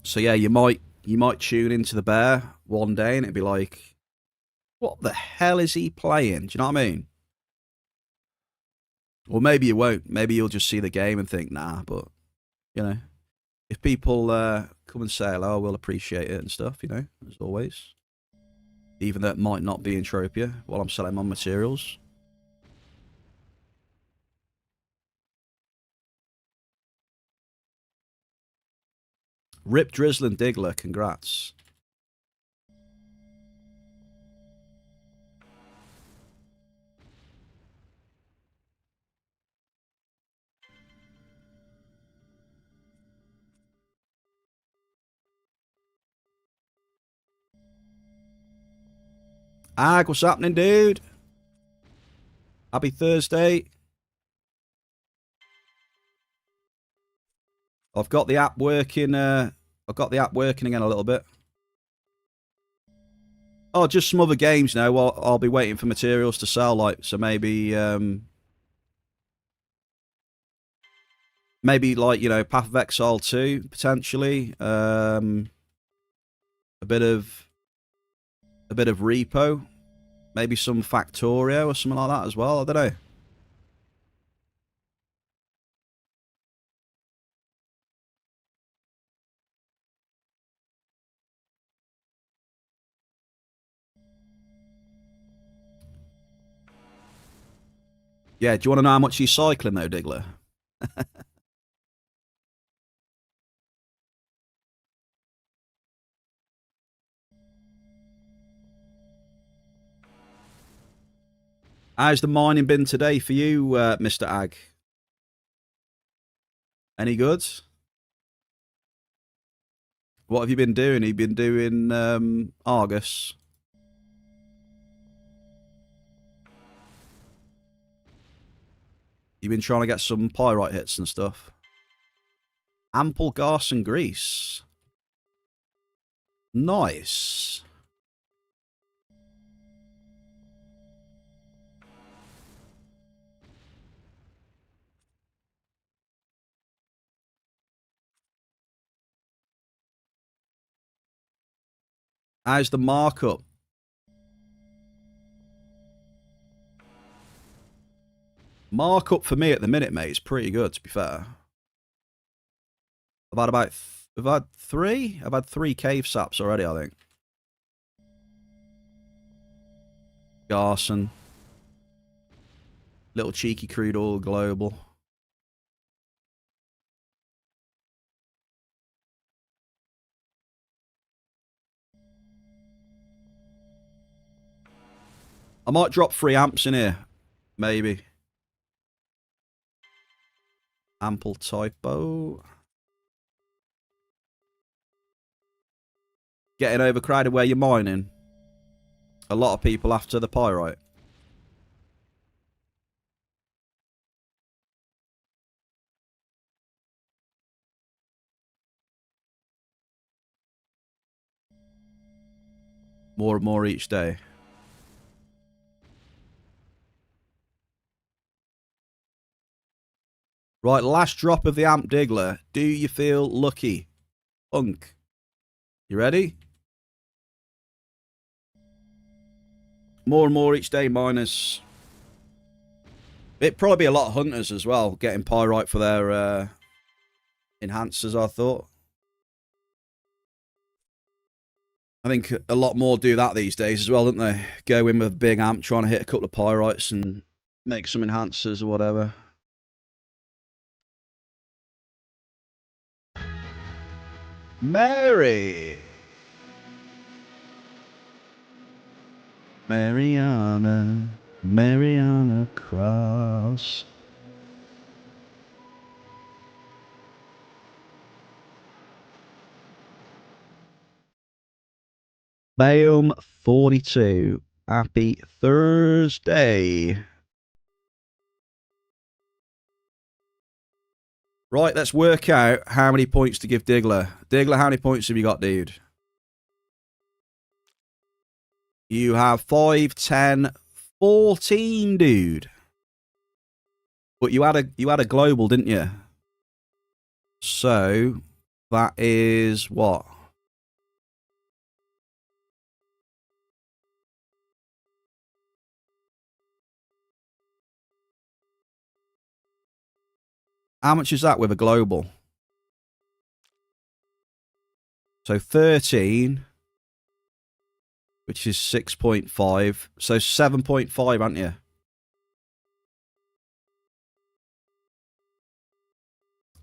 So yeah, you might tune into the bear one day and it'd be like, what the hell is he playing? Do you know what I mean? Or maybe you won't. Maybe you'll just see the game and think, nah, but, you know, if people come and say hello, we'll appreciate it and stuff, you know, as always. Even though it might not be Entropia while I'm selling my materials. Rip Drizzle and Diggler, congrats. Ag, what's happening, dude? Happy Thursday. I've got the app working. I've got the app working again a little bit. Oh, just some other games now. Well, I'll be waiting for materials to sell. Like, so maybe, maybe like, you know, Path of Exile 2 potentially. A bit of Repo, maybe some Factorio or something like that as well. I don't know. Yeah, do you want to know how much you're cycling though, Diggler? How's the mining been today for you, Mr. Ag? Any good? What have you been doing? You've been doing Argus. You've been trying to get some pyrite hits and stuff. Ample gas and grease. Nice. How's the markup? Markup for me at the minute, mate, is pretty good, to be fair. I've had three cave saps already, I think. Garson. Little cheeky crude oil global. I might drop 3 amps in here. Maybe. Ample typo. Getting overcrowded where you're mining. A lot of people after the pyrite. More and more each day. Right, last drop of the amp Diggler. Do you feel lucky? Unk. You ready? More and more each day, miners. It'd probably be a lot of hunters as well, getting pyrite for their enhancers, I thought. I think a lot more do that these days as well, don't they? Go in with a big amp, trying to hit a couple of pyrites and make some enhancers or whatever. Mary! Mariana Cross. Boom 42. Happy Thursday. Right, let's work out how many points to give Diggler. Diggler, how many points have you got, dude? You have 5, 10, 14, dude. But you had a global, didn't you? So that is what? How much is that with a global? So 13, which is 6.5. So 7.5, aren't you?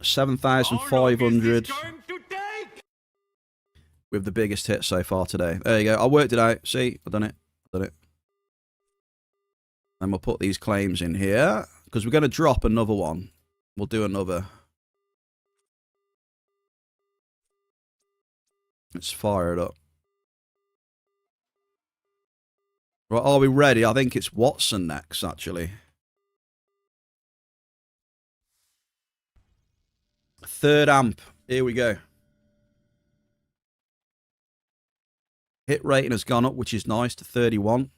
7,500 with the biggest hit so far today. There you go. I worked it out. See, I've done it. And we'll put these claims in here because we're going to drop another one. We'll do another. Let's fire it up. Right, are we ready? I think it's Watson next, actually. Third amp. Here we go. Hit rating has gone up, which is nice, to 31.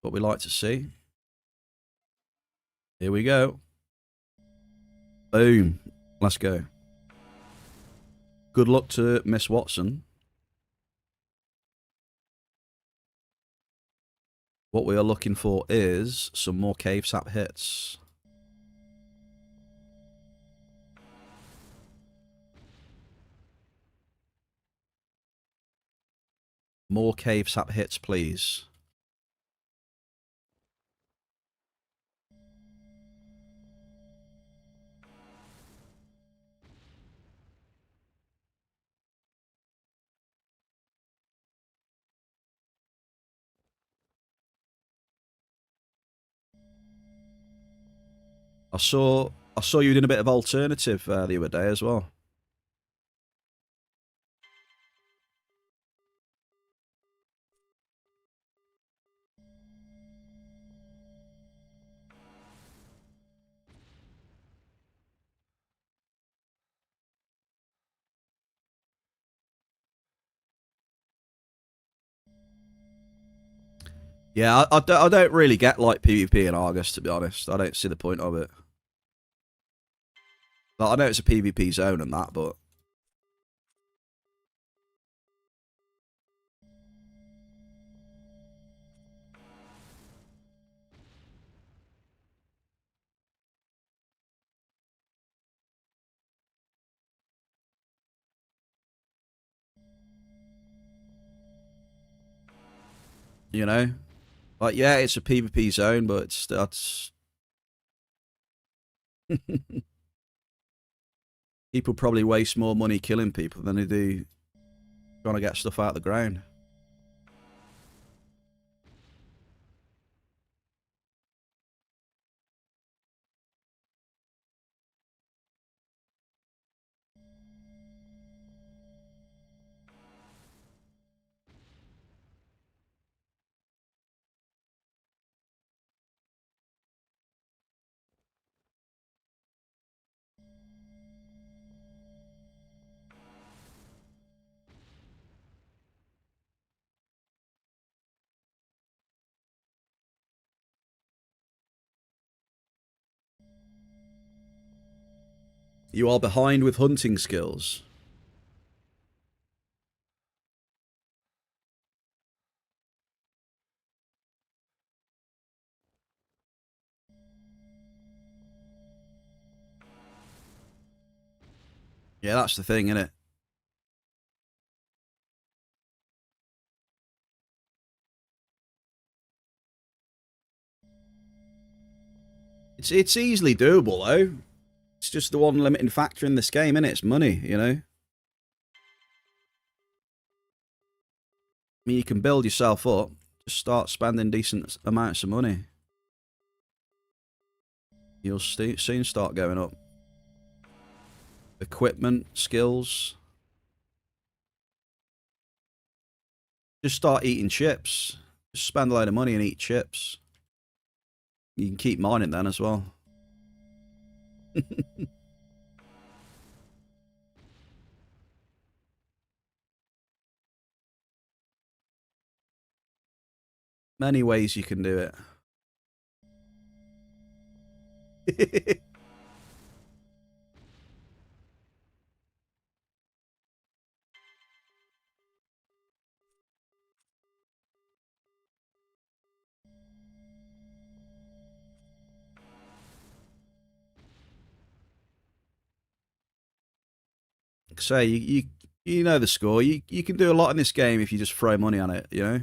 What we like to see. Here we go. Boom. Let's go. Good luck to Miss Watson. What we are looking for is some more cave sap hits. More cave sap hits, please. I saw you doing a bit of alternative the other day as well. Yeah, I don't really get like PvP in Argus, to be honest. I don't see the point of it. Like, I know it's a PvP zone and that, but you know, like yeah, it's a PvP zone, but that's people probably waste more money killing people than they do trying to get stuff out of the ground. You are behind with hunting skills. Yeah, that's the thing, isn't it? It's easily doable though. It's just the one limiting factor in this game, isn't it? It's money, you know. I mean, you can build yourself up. Just start spending decent amounts of money. You'll soon start going up. Equipment, skills. Just start eating chips. Just spend a load of money and eat chips. You can keep mining then as well. Many ways you can do it. Say you know the score. You can do a lot in this game if you just throw money on it. You know.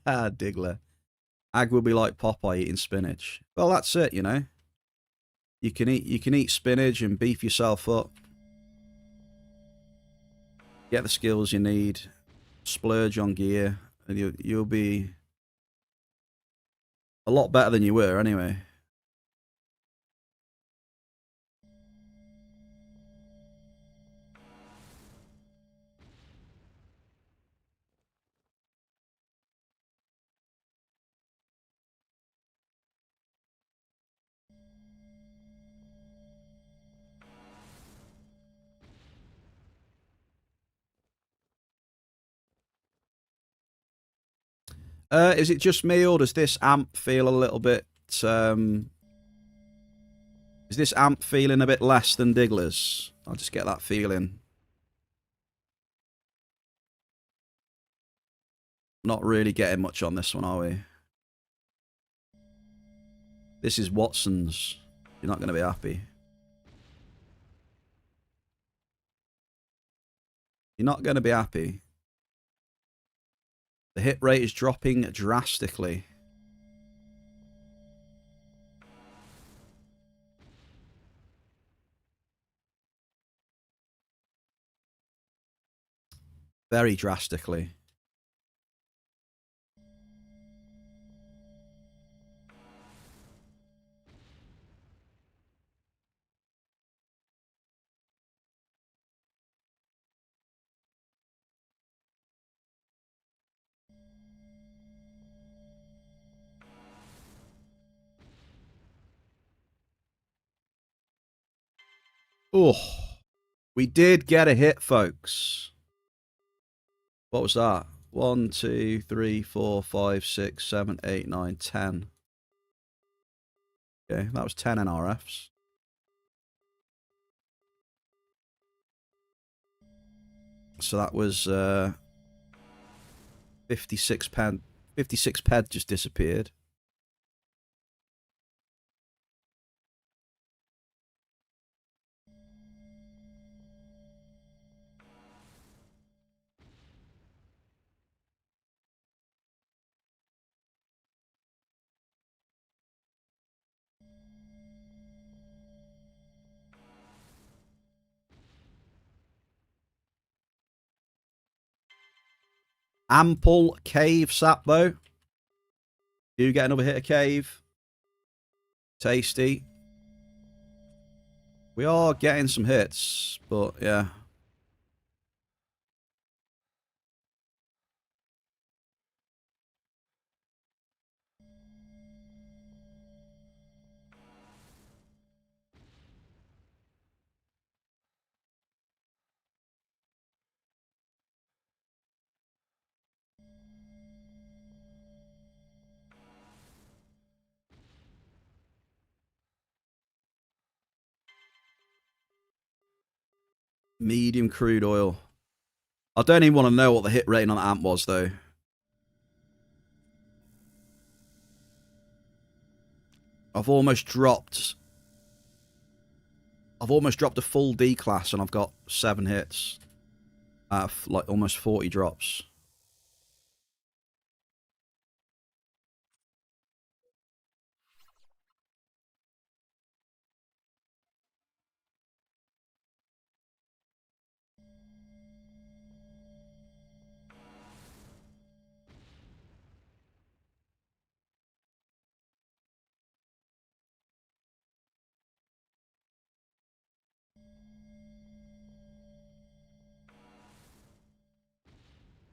Diggler. Ag will be like Popeye eating spinach. Well, that's it. You know. You can eat spinach and beef yourself up. Get the skills you need. Splurge on gear, and you'll be a lot better than you were anyway. Is it just me, or does this amp feel a little bit? Is this amp feeling a bit less than Diggler's? I'll just get that feeling. Not really getting much on this one, are we? This is Watson's. You're not going to be happy. You're not going to be happy. The hit rate is dropping drastically. Very drastically. Oh, we did get a hit, folks. What was that? 1, 2, 3, 4, 5, 6, 7, 8, 9, 10. Okay, that was 10 NRFs. So that was 56 pen. 56 ped just disappeared. Ample cave sap, though. Do you get another hit of cave? Tasty. We are getting some hits, but yeah. Medium crude oil. I don't even want to know what the hit rating on the amp was, though. I've almost dropped a full D class and I've got 7 hits out of like almost 40 drops.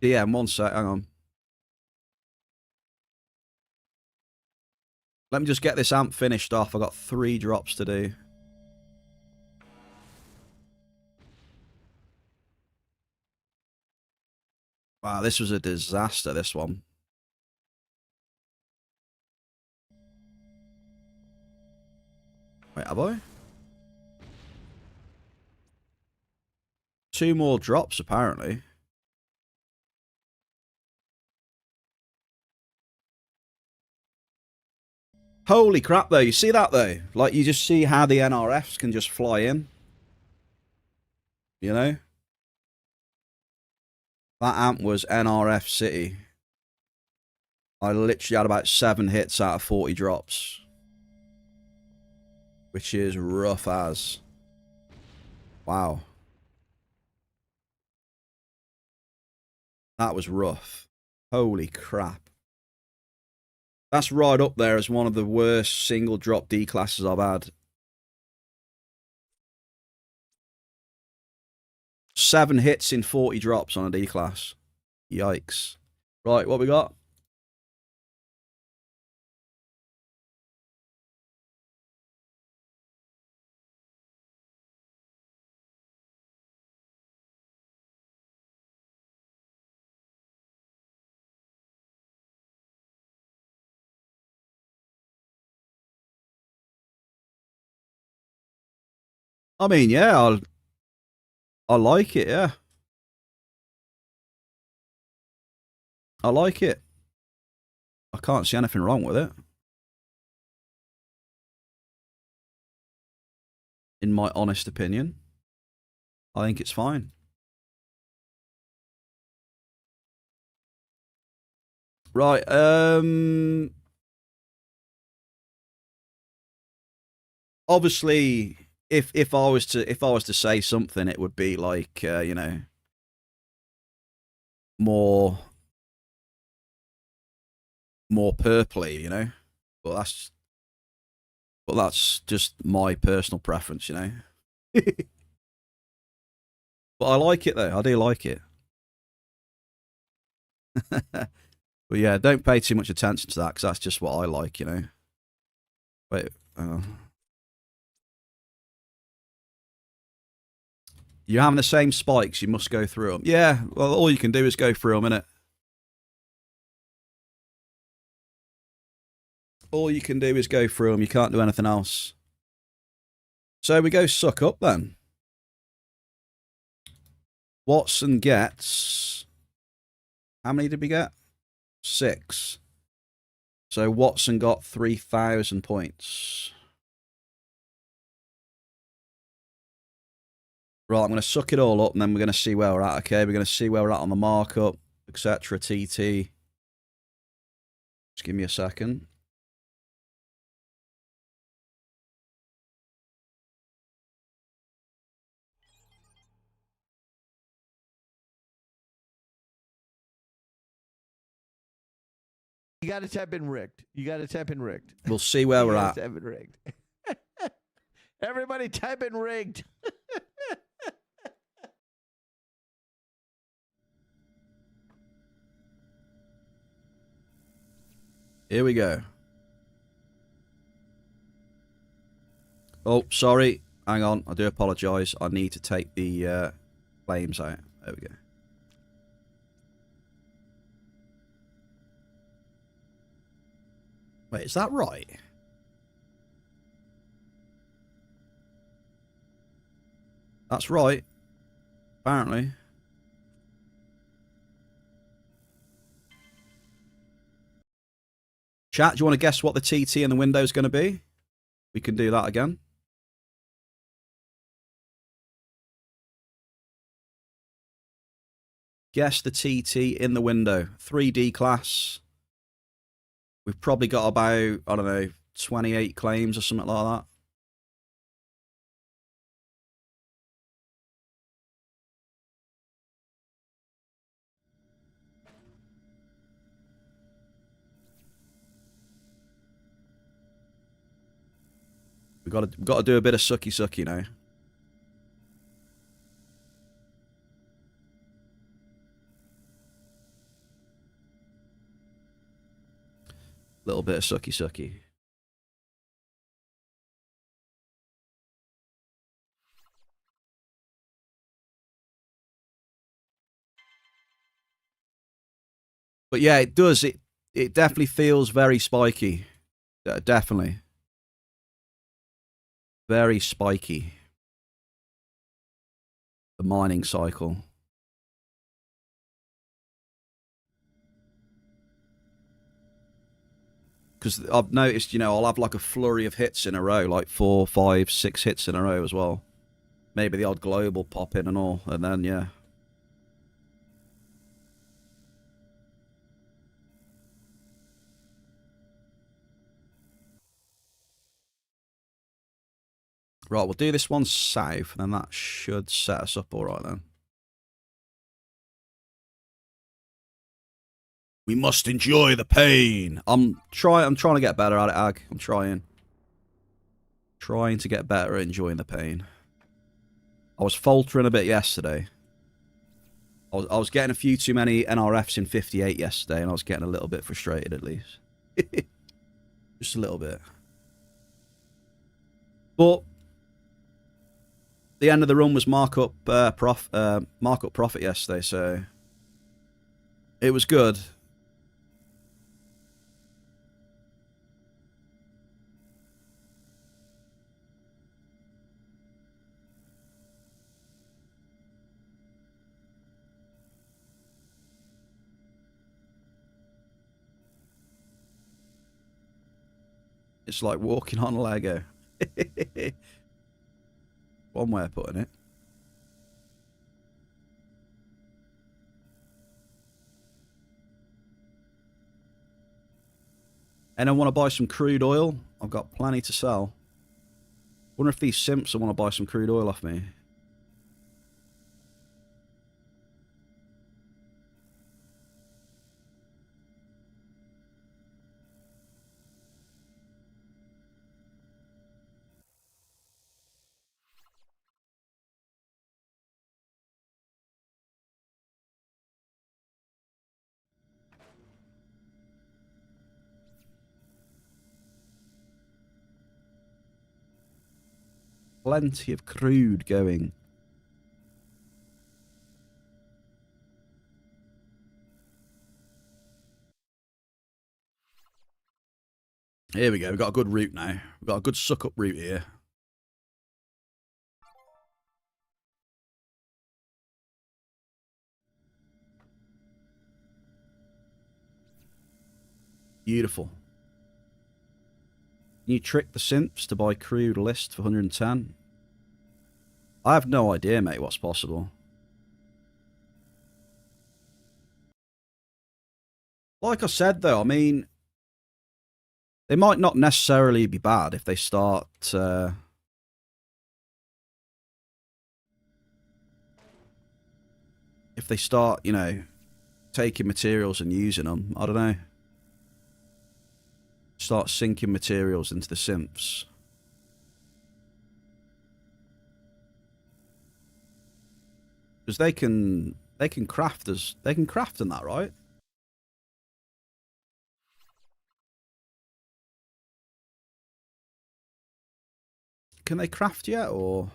Yeah, 1 sec, hang on. Let me just get this amp finished off. I've got 3 drops to do. Wow, this was a disaster, this one. Wait, have I? 2 more drops, apparently. Holy crap, though. You see that, though? Like, you just see how the NRFs can just fly in. You know? That amp was NRF City. I literally had about 7 hits out of 40 drops. Which is rough as. Wow. That was rough. Holy crap. That's right up there as one of the worst single drop D classes I've had. 7 hits in 40 drops on a D class. Yikes. Right, what we got? I mean, yeah, I like it, yeah. I like it. I can't see anything wrong with it. In my honest opinion. I think it's fine. Right, obviously if I was to say something, it would be like you know, more purpley, you know. But that's just my personal preference, you know. But I like it though. I do like it. But yeah, don't pay too much attention to that because that's just what I like, you know. Wait, hang on. You're having the same spikes. You must go through them. Yeah. Well, all you can do is go through them, innit? All you can do is go through them. You can't do anything else. So we go suck up then. Watson gets... How many did we get? 6. So Watson got 3,000 points. Right, I'm going to suck it all up and then we're going to see where we're at, okay? We're going to see where we're at on the markup, etc. TT. Just give me a second. You got to type in rigged. You got to type in rigged. We'll see where we're at. Type in rigged. Everybody type in rigged. Here we go. Oh, sorry. Hang on. I do apologise. I need to take the flames out. There we go. Wait, is that right? That's right. Apparently. Chat, do you want to guess what the TT in the window is going to be? We can do that again. Guess the TT in the window. 3D class. We've probably got about, I don't know, 28 claims or something like that. We've got to do a bit of sucky now. Little bit of sucky. But yeah, it does. It definitely feels very spiky. Definitely. Very spiky. The mining cycle. Because I've noticed, you know, I'll have like a flurry of hits in a row, like 4, 5, 6 hits in a row as well. Maybe the odd global pop in and all, and then, yeah. Right, we'll do this one south, and then that should set us up all right then. We must enjoy the pain. I'm trying to get better at it, Ag. I'm trying. Trying to get better at enjoying the pain. I was faltering a bit yesterday. I was getting a few too many NRFs in 58 yesterday, and I was getting a little bit frustrated at least. Just a little bit. But the end of the run was markup profit yesterday, so it was good. It's like walking on Lego. One way of putting it. And I want to buy some crude oil. I've got plenty to sell. Wonder if these simps want to buy some crude oil off me. Plenty of crude going. Here we go. We've got a good route now. We've got a good suck-up route here. Beautiful. Can you trick the simps to buy crude list for 110? I have no idea, mate, what's possible. Like I said, though, I mean, they might not necessarily be bad if they start... if they start, you know, taking materials and using them. I don't know. Start sinking materials into the simps. Because they can craft in that, right? Can they craft yet, or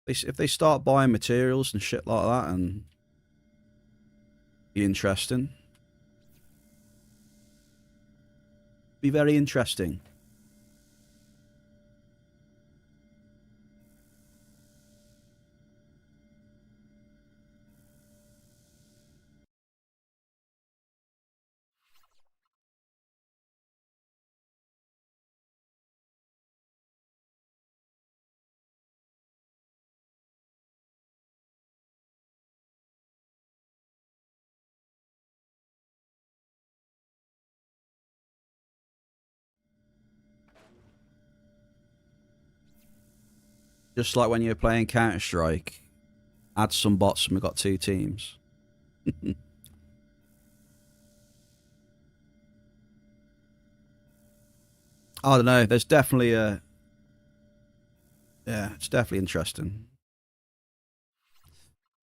if they start buying materials and shit like that, and be interesting. Be very interesting. Just like when you were playing Counter-Strike. Add some bots and we've got 2 teams. I don't know. There's definitely a... Yeah, it's definitely interesting.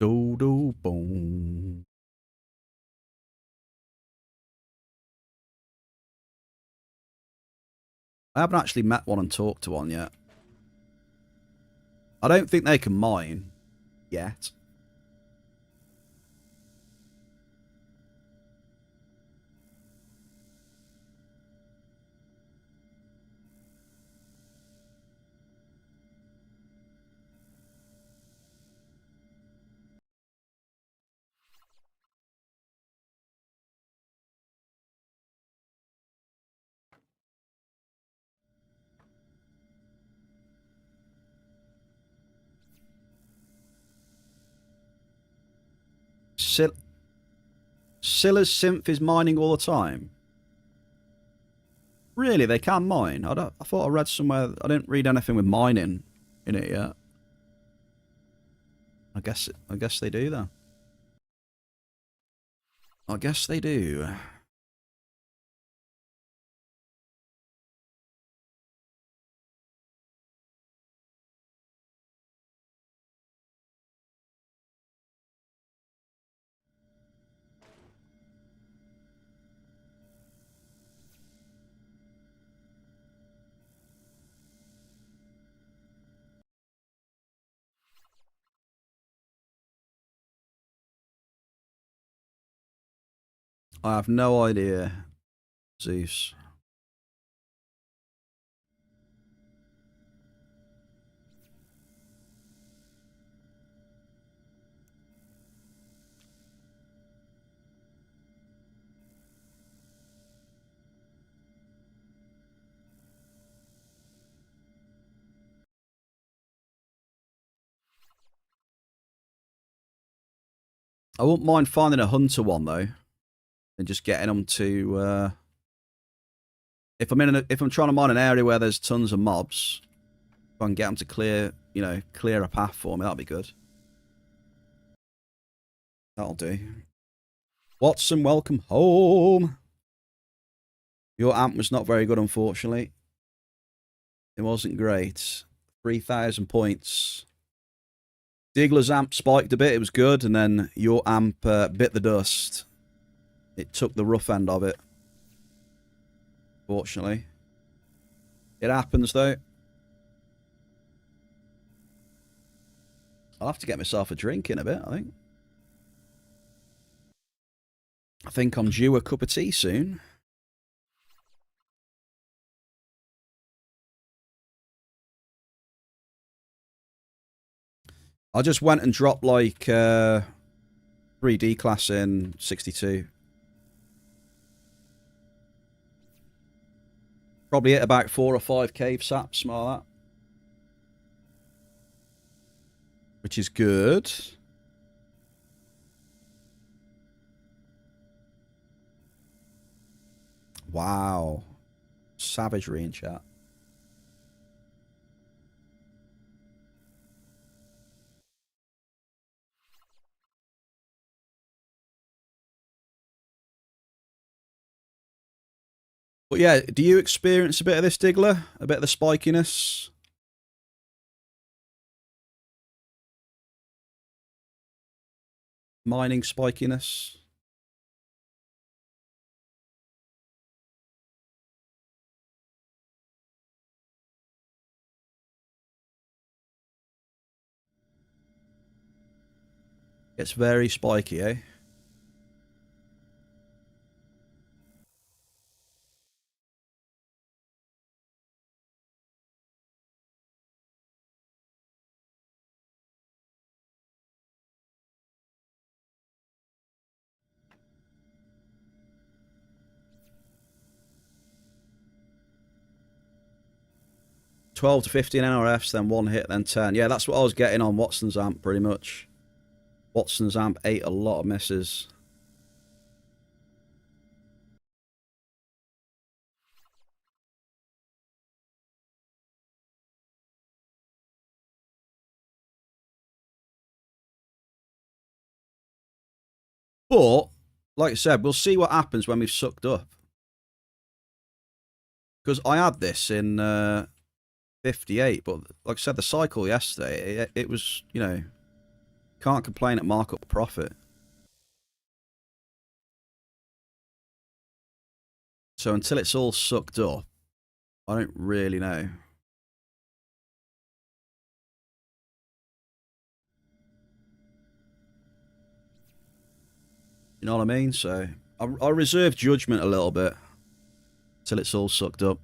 Do do boom. I haven't actually met one and talked to one yet. I don't think they can mine yet. Silla's synth is mining all the time. Really, they can mine. I thought I read somewhere. I didn't read anything with mining in it yet. I guess they do though. I guess they do. I have no idea, Zeus. I wouldn't mind finding a hunter one though, and just getting them to. If I'm trying to mine an area where there's tons of mobs, if I can get them to clear a path for me, that'd be good. That'll do. Watson, welcome home. Your amp was not very good, unfortunately. It wasn't great. 3,000 points. Diggler's amp spiked a bit, it was good, and then your amp bit the dust. It took the rough end of it. Fortunately. It happens, though. I'll have to get myself a drink in a bit, I think. I think I'm due a cup of tea soon. I just went and dropped like 3D class in 62. Probably hit about 4 or 5 cave saps, something like that. Which is good. Wow. Savagery in chat. But yeah, do you experience a bit of this, Diggler? A bit of the spikiness? Mining spikiness? It's very spiky, eh? $12 to 15 NRFs, then 1 hit, then 10. Yeah, that's what I was getting on Watson's amp, pretty much. Watson's amp ate a lot of misses. But, like I said, we'll see what happens when we've sucked up. Because I had this in 58, but like I said, the cycle yesterday, it was, you know, can't complain at markup profit. So until it's all sucked up, I don't really know. You know what I mean? So I'll reserve judgment a little bit till it's all sucked up.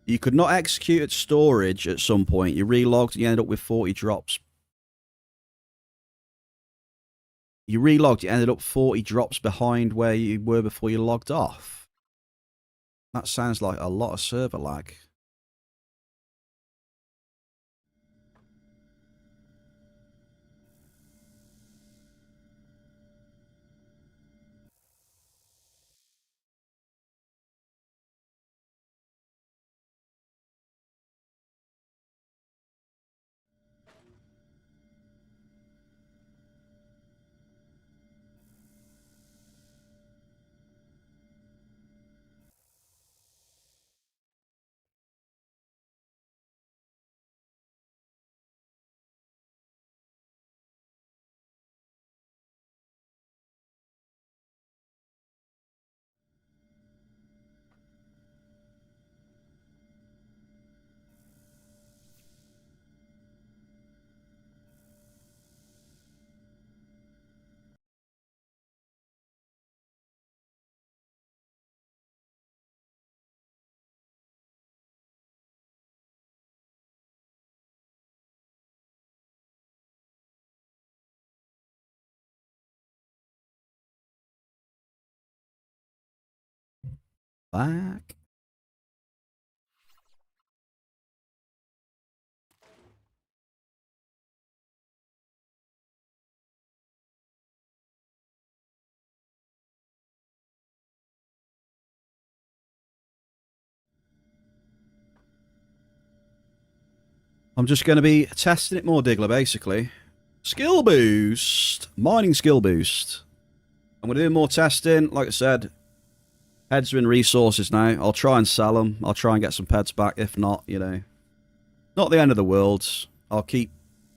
You could not execute at storage at some point. You relogged and you ended up with 40 drops. You relogged, you ended up 40 drops behind where you were before you logged off. That sounds like a lot of server lag. Back. I'm just going to be testing it more, Diggler, basically. Skill boost. Mining skill boost. I'm going to do more testing. Like I said, heads are in resources now. I'll try and sell them. I'll try and get some pets back. If not, you know, not the end of the world. I'll keep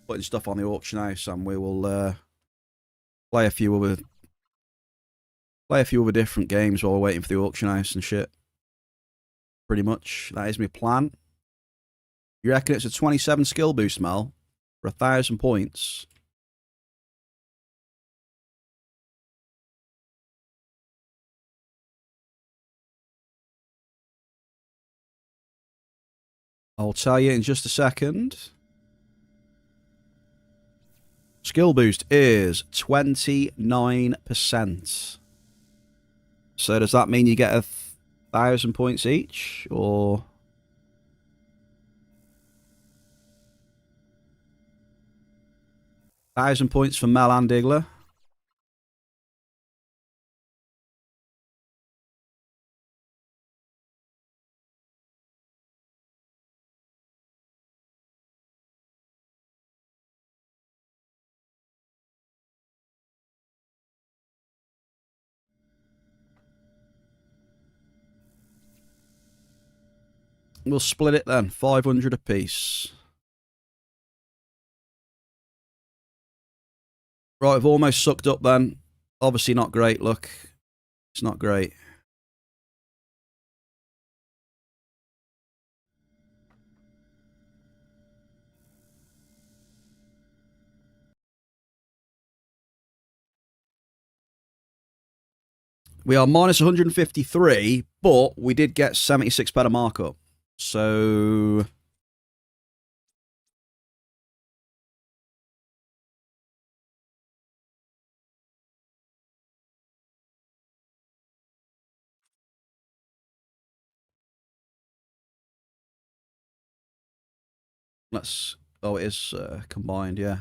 putting stuff on the auction house and we will play a few other different games while we're waiting for the auction house and shit. Pretty much. That is my plan. You reckon it's a 27 skill boost, Mel? For 1,000 points? I'll tell you in just a second. Skill boost is 29%. So does that mean you get 1,000 points each? Or... 1,000 points for Mel and Diggler. We'll split it then. 500 apiece. Right, I've almost sucked up then. Obviously not great, look. It's not great. We are minus 153, but we did get 76 better markup. So... let's... oh, it is combined, yeah.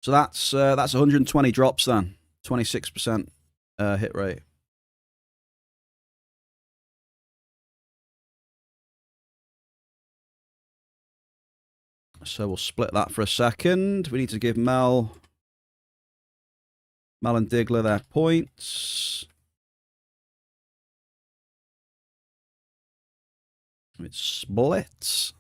So that's 120 drops then. 26% hit rate. So we'll split that for a second. We need to give Mel Mal and Diggler, their points. It splits.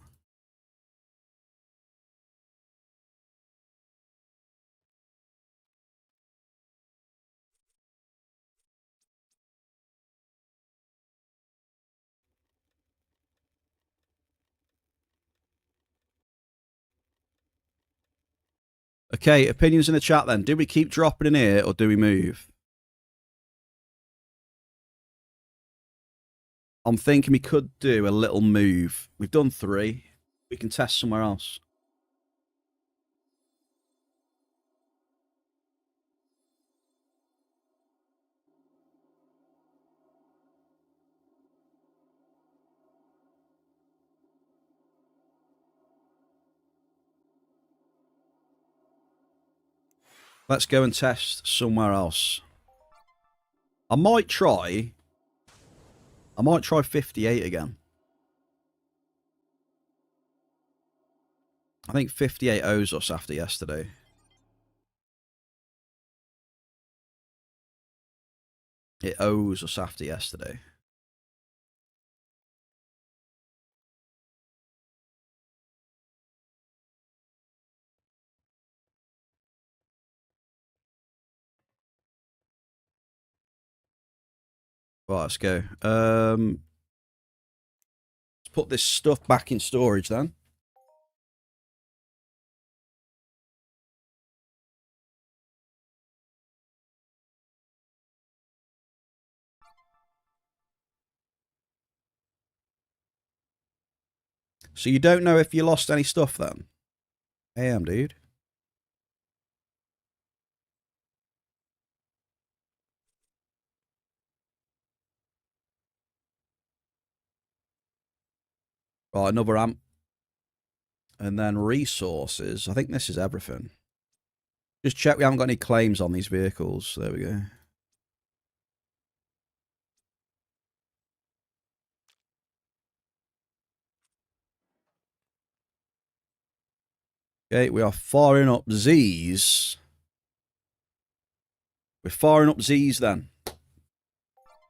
Okay, opinions in the chat then. Do we keep dropping in here or do we move? I'm thinking we could do a little move. We've done 3. We can test somewhere else. Let's go and test somewhere else. I might try 58 again. I think 58 owes us after yesterday. It owes us after yesterday. Right, let's go. Let's put this stuff back in storage then. So you don't know if you lost any stuff then? Damn, dude. Right, another amp. And then resources. I think this is everything. Just check we haven't got any claims on these vehicles. There we go. Okay, we are firing up Z's. We're firing up Z's then.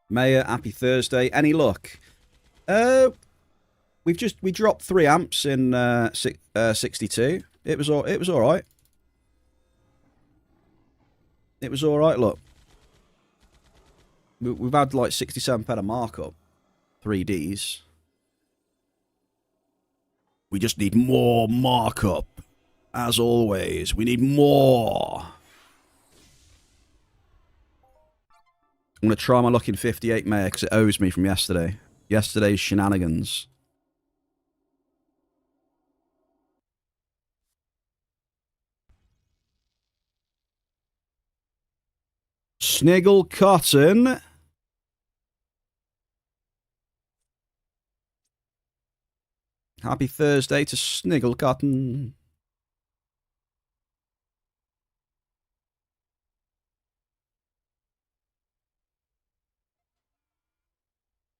Mayor, happy Thursday. Any luck? We dropped 3 amps in 62. It was all right. It was all right. Look, we've had like 67 peta markup, 3Ds. We just need more markup. As always, we need more. I'm going to try my luck in 58 Mayor because it owes me from yesterday. Yesterday's shenanigans. Sniggle Cotton. Happy Thursday to Sniggle Cotton.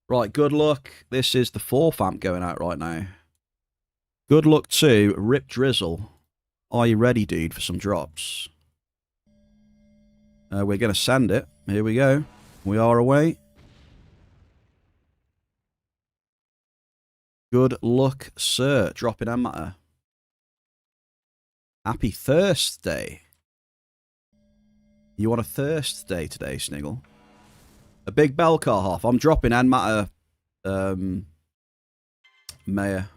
Right, good luck. This is the 4th amp going out right now. Good luck to Rip Drizzle. Are you ready, dude, for some drops? We're going to send it. Here we go. We are away. Good luck, sir. Dropping a matter. Happy Thursday. You want a Thursday today, Sniggle? A big bell car half. I'm dropping and matter. Mayor.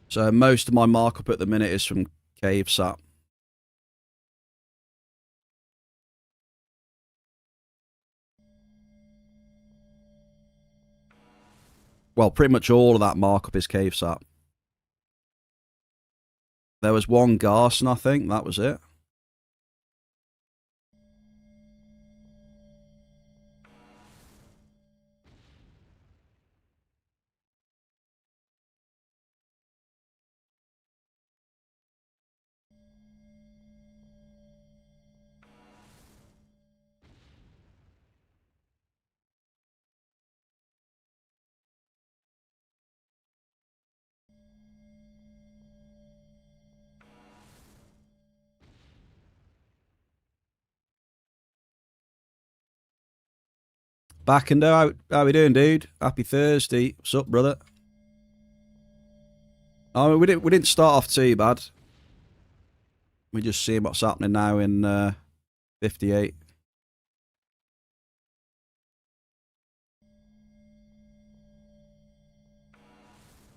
So most of my markup at the minute is from Cave Sap. Well, pretty much all of that markup is Cave Sap. There was one Garson, I think. That was it. Back and how we doing, dude? Happy Thursday. What's up, brother? I mean, we didn't start off too bad. We just see what's happening now in 58.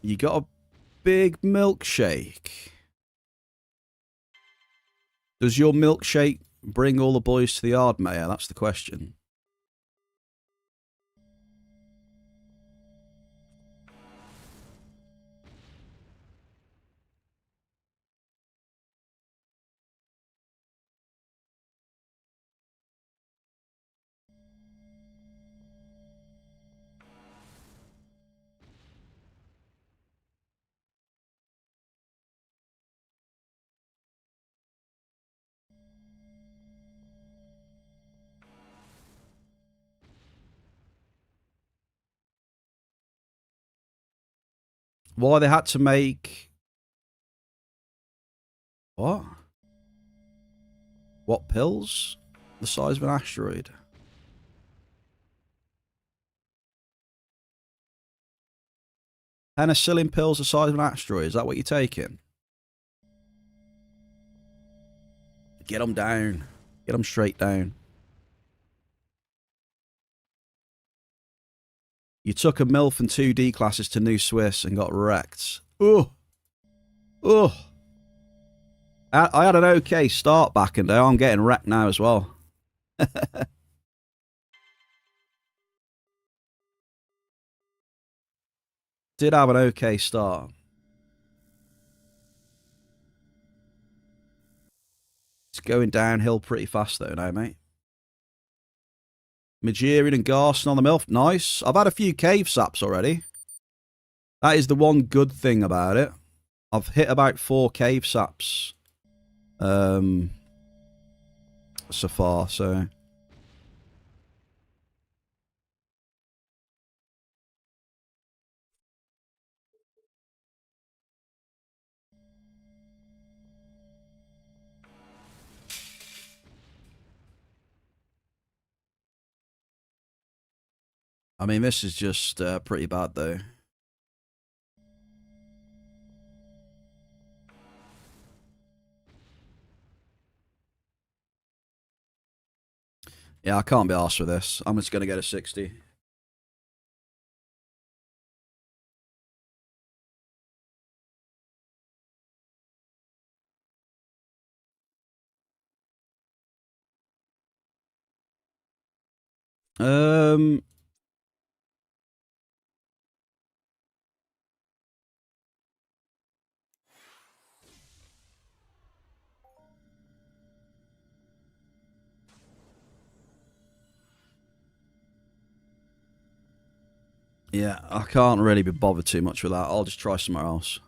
You got a big milkshake. Does your milkshake bring all the boys to the yard, Mayor? That's the question. Why they had to make... What? What pills? The size of an asteroid. Penicillin pills the size of an asteroid. Is that what you're taking? Get them down. Get them straight down. You took a MILF and 2D classes to New Swiss and got wrecked. Oh. Oh. I had an okay start back in there. I'm getting wrecked now as well. Did have an okay start. It's going downhill pretty fast though now, mate. Magerian and Garson on the MILF. Nice. I've had a few cave saps already. That is the one good thing about it. I've hit about 4 cave saps so far, so... I mean, this is just pretty bad, though. Yeah, I can't be arsed with this. I'm just going to get a 60. Yeah, I can't really be bothered too much with that. I'll just try somewhere else.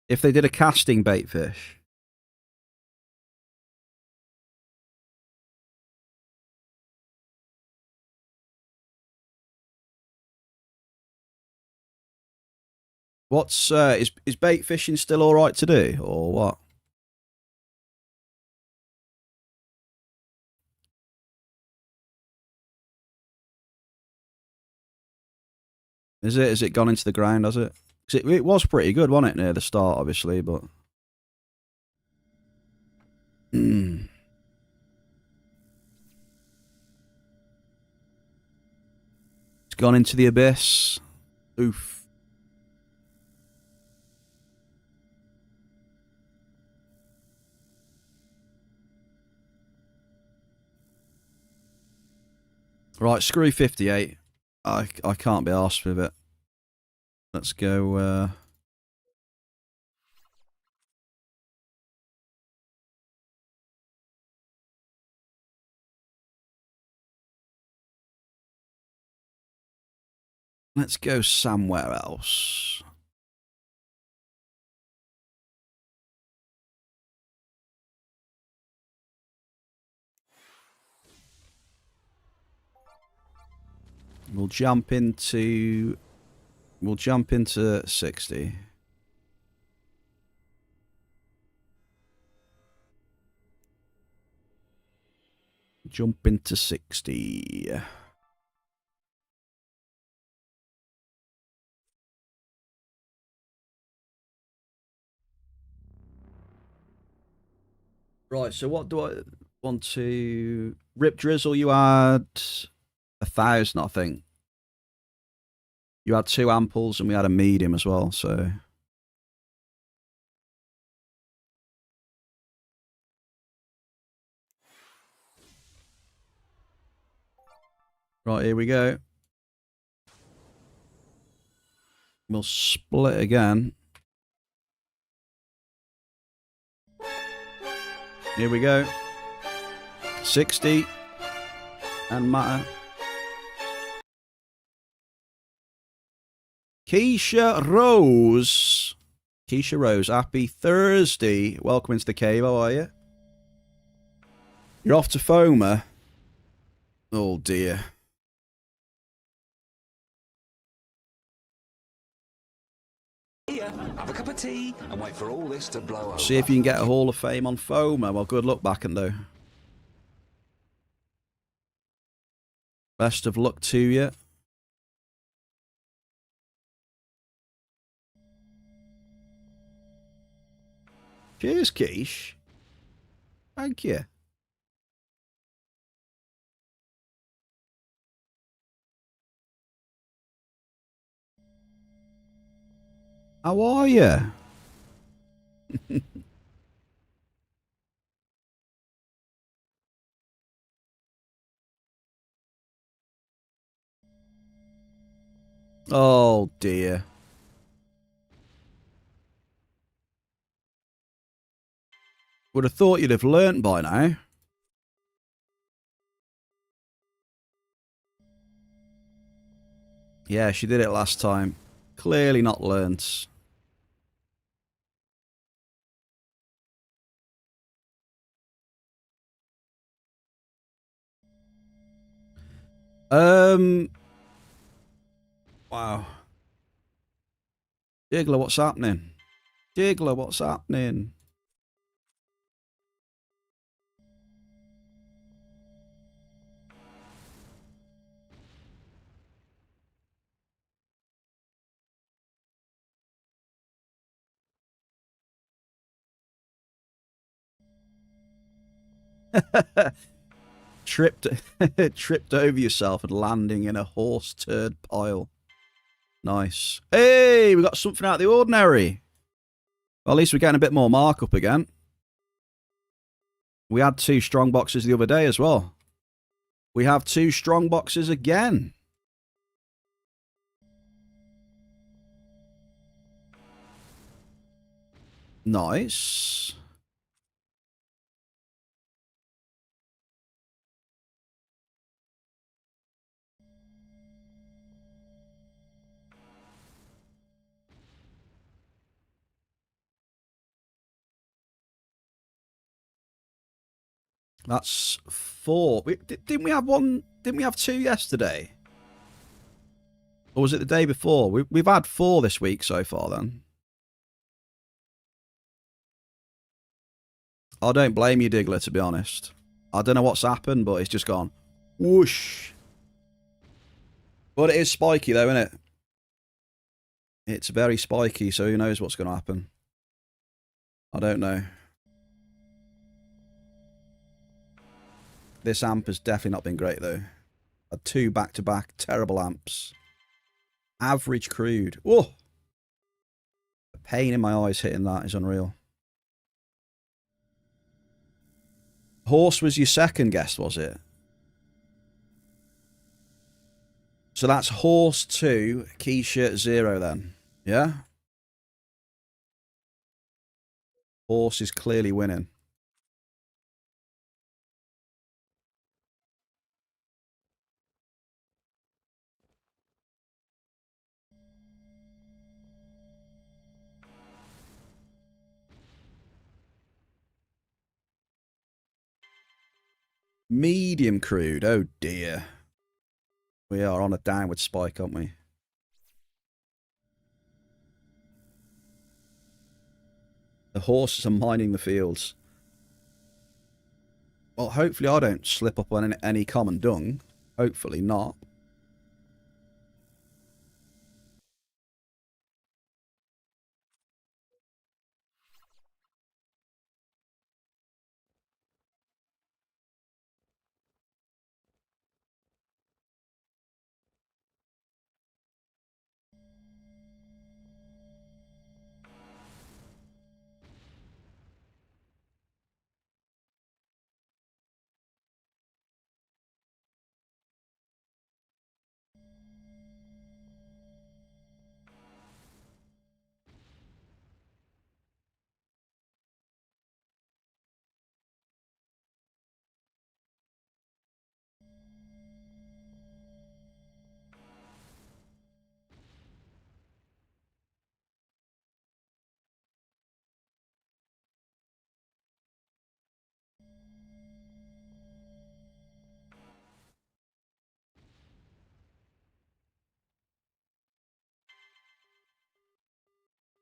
If they did a casting bait fish... What's is bait fishing still all right to do, or what? Is it? Has it gone into the ground? Has it? 'Cause it was pretty good, wasn't it, near the start, obviously, but it's gone into the abyss. Oof. Right, screw 58. I can't be arsed with it. Let's go... Let's go somewhere else. We'll jump into 60. Jump into 60. Right, so what do I want to... Rip Drizzle, you had 1,000, I think. You had 2 amples and we had a medium as well, so... Right, here we go. We'll split again. Here we go. 60. And matter. Keisha Rose. Keisha Rose, happy Thursday. Welcome into the cave, how are you? You're off to Foma. Oh dear. Here, have a cup of tea and wait for all this to blow over. See if you can get a Hall of Fame on Foma. Well, good luck back and though. Best of luck to you. Cheers, Keish. Thank you. How are you? Oh dear. Would have thought you'd have learnt by now. Yeah, she did it last time. Clearly not learnt. Wow. Diggler, what's happening? Diggler, what's happening? Tripped over yourself and landing in a horse turd pile. Nice. Hey, we got something out of the ordinary. Well, at least we're getting a bit more markup again. We had 2 strong boxes the other day as well. We have 2 strong boxes again. Nice. That's 4. Didn't we have 1? Didn't we have 2 yesterday? Or was it the day before? We've had 4 this week so far then. I don't blame you, Diggler, to be honest. I don't know what's happened, but it's just gone whoosh. But it is spiky though, isn't it? It's very spiky, so who knows what's going to happen. I don't know. This amp has definitely not been great though. Had 2 back-to-back terrible amps. Average crude. Oh! The pain in my eyes hitting that is unreal. Horse was your second guest, was it? So that's Horse 2, Keisha 0 then. Yeah? Horse is clearly winning. Medium crude. Oh dear. We are on a downward spike, aren't we? The horses are mining the fields. Well, hopefully I don't slip up on any common dung. Hopefully not.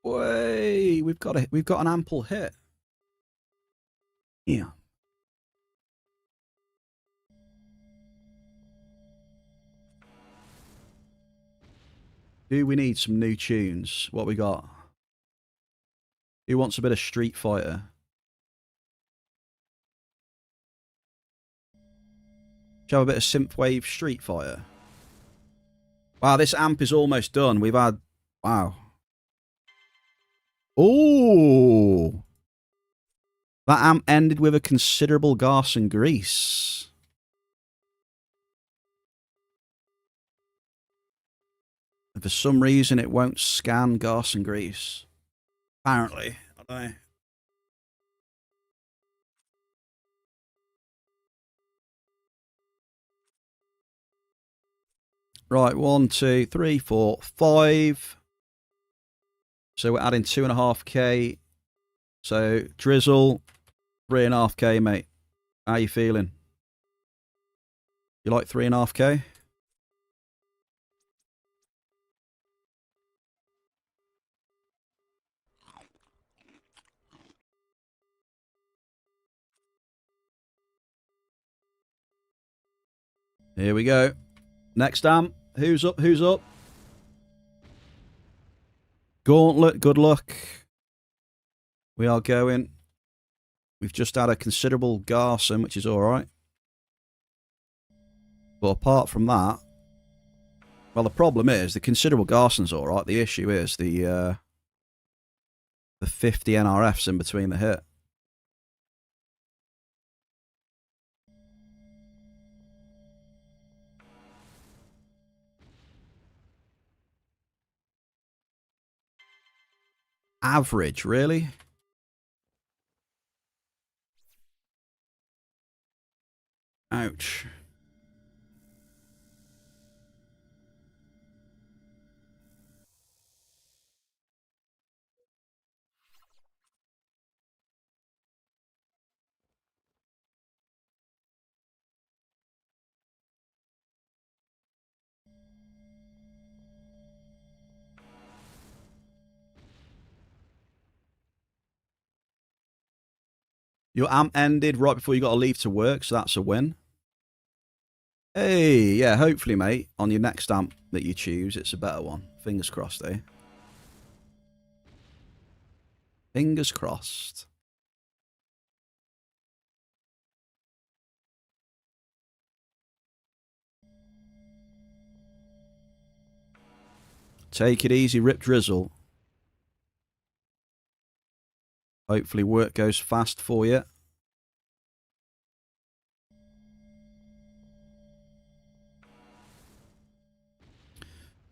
Way, we've got an ample hit. Yeah. Do we need some new tunes? What we got? Who wants a bit of Street Fighter? Shall we have a bit of synthwave Street Fighter? Wow, this amp is almost done. We've had... Wow. Oh! That amp ended with a considerable gas and grease. And for some reason, it won't scan gas and grease. Apparently. I don't know. Right, 1, 2, 3, 4, 5. So we're adding 2.5k. So drizzle, 3.5k, mate. How you feeling? You like 3.5k? Here we go. Next amp. Who's up? Who's up? Gauntlet, good luck. We are going. We've just had a considerable garson, which is alright. But apart from that, well, the problem is the considerable garson's alright. The issue is the 50 NRFs in between the hit. Average, really? Ouch. Your amp ended right before you got to leave to work, so that's a win. Hey, yeah, hopefully, mate, on your next amp that you choose, it's a better one. Fingers crossed, eh? Fingers crossed. Take it easy, Rip Drizzle. Hopefully work goes fast for you.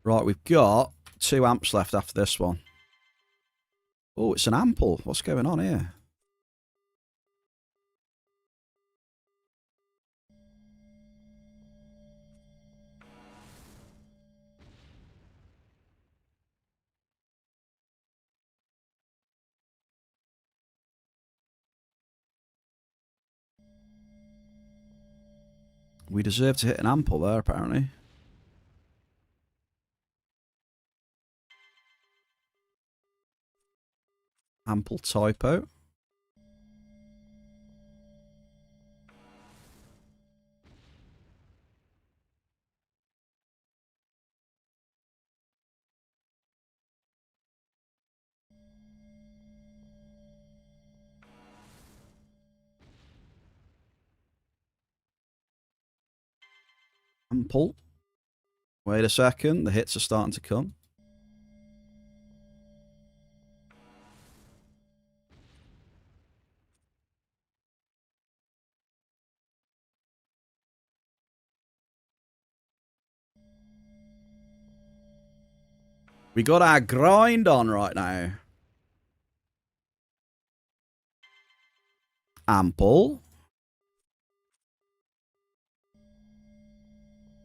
Right, we've got 2 amps left after this one. Oh, it's an ample. What's going on here? We deserve to hit an ample there, apparently. Ample typo. Ample. Wait a second. The hits are starting to come. We got our grind on right now. Ample.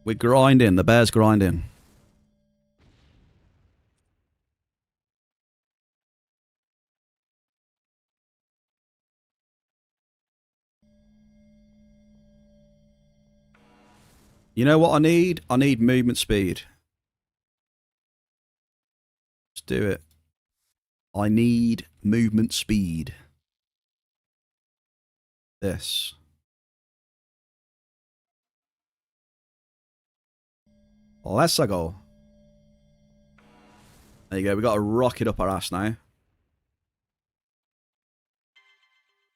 We're grinding. The bear's grinding. You know what I need? I need movement speed. Let's do it. I need movement speed. This. Let's go. There you go. We got to rock it up our ass now.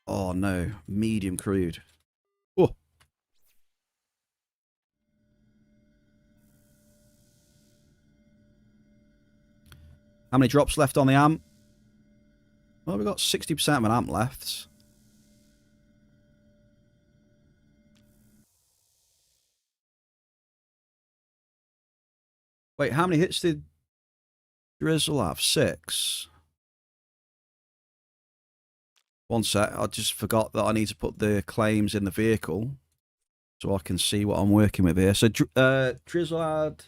Oh no. Medium crude. Oh. How many drops left on the amp? Well, we've got 60% of an amp left. Wait, how many hits did Drizzle have? 6. One sec. I just forgot that I need to put the claims in the vehicle so I can see what I'm working with here. So Drizzle had...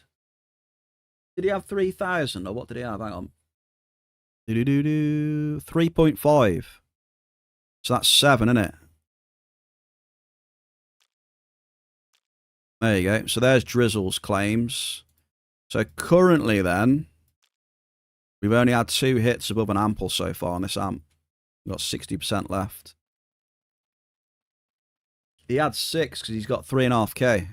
Did he have 3,000 or what did he have? Hang on. 3.5. So that's 7, isn't it? There you go. So there's Drizzle's claims. So currently then, we've only had 2 hits above an ample so far on this amp. We've got 60% left. He had 6 because he's got 3.5k.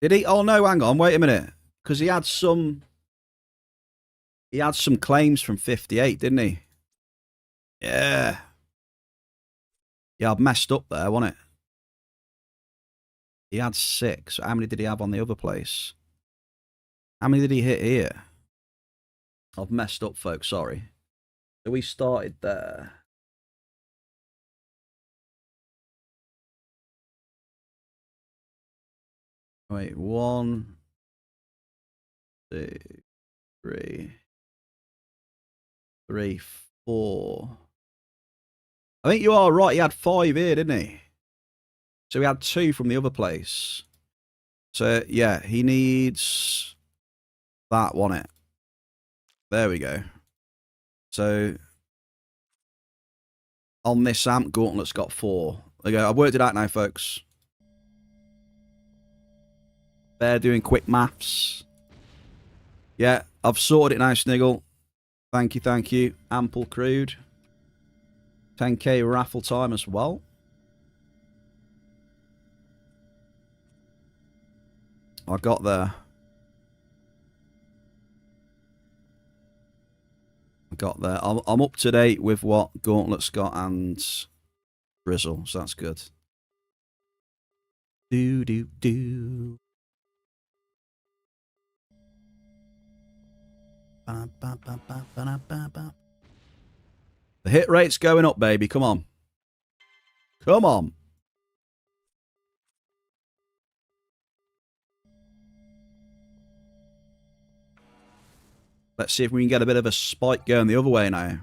Did he? Oh no, hang on, wait a minute. Because he had some claims from 58, didn't he? Yeah. Yeah, I've messed up there, wasn't it? He had 6. How many did he have on the other place? How many did he hit here? I've messed up, folks, sorry. So we started there. Wait, 1, 2, 3, 3, 4. I think you are right. He had 5 here, didn't he? So he had 2 from the other place. So yeah, he needs that, wasn't it? There we go. So on this amp, Gauntlet's got 4. There you go. I've worked it out now, folks. They're doing quick maths. Yeah, I've sorted it now, Sniggle. Thank you, thank you. Ample crude. 10k raffle time as well. I got there. I got there. I'm up to date with what Gauntlet's got and Drizzle, so that's good. Do. The hit rate's going up, baby. Come on. Come on. Let's see if we can get a bit of a spike going the other way now.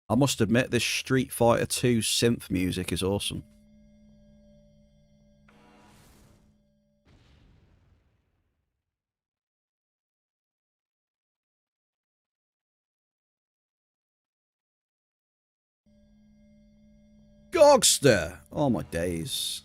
I must admit, this Street Fighter 2 synth music is awesome. Gogster! Oh my days.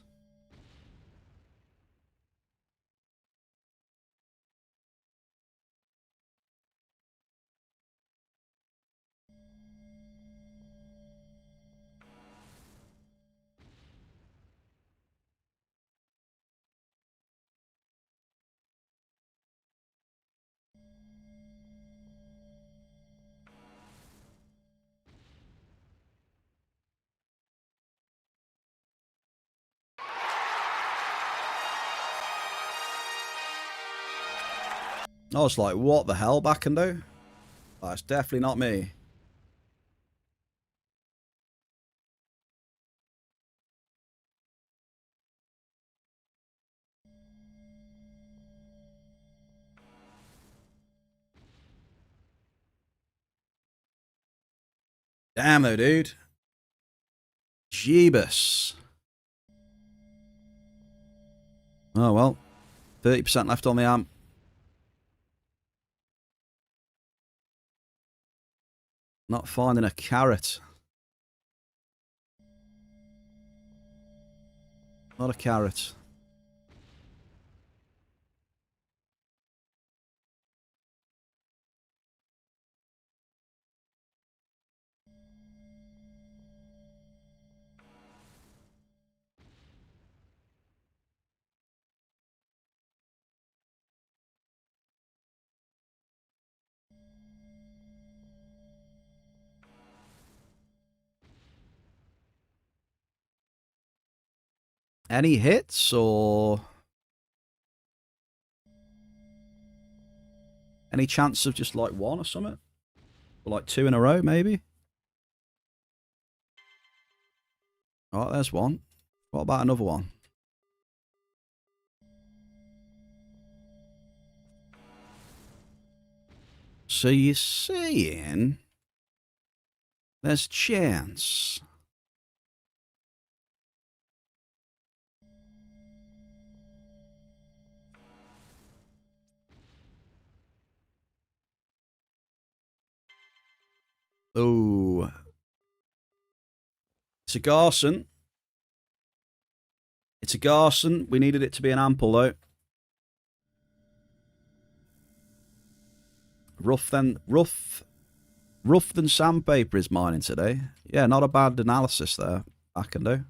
I was like, what the hell, back and do? That's definitely not me. Damn though, dude. Jeebus. Oh well. 30% left on the amp. Not finding a carrot. Not a carrot. Any hits or any chance of just like one or something? Or like 2 in a row, maybe? Alright, there's one. What about another one? So you're saying there's chance? Oh. It's a Garson. It's a Garson. We needed it to be an ample, though. Rough than sandpaper is mining today. Yeah, not a bad analysis there, I can do.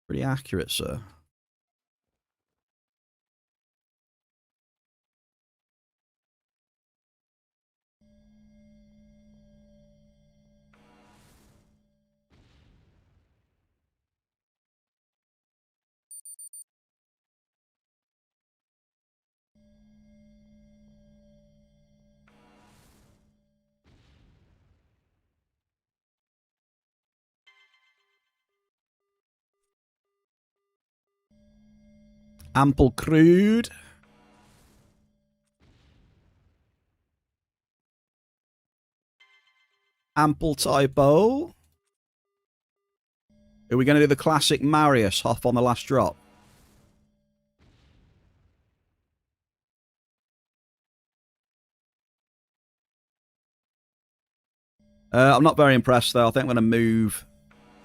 Pretty accurate, sir. Ample crude. Ample typo. Are we going to do the classic Marius off on the last drop? I'm not very impressed though. I think I'm going to move.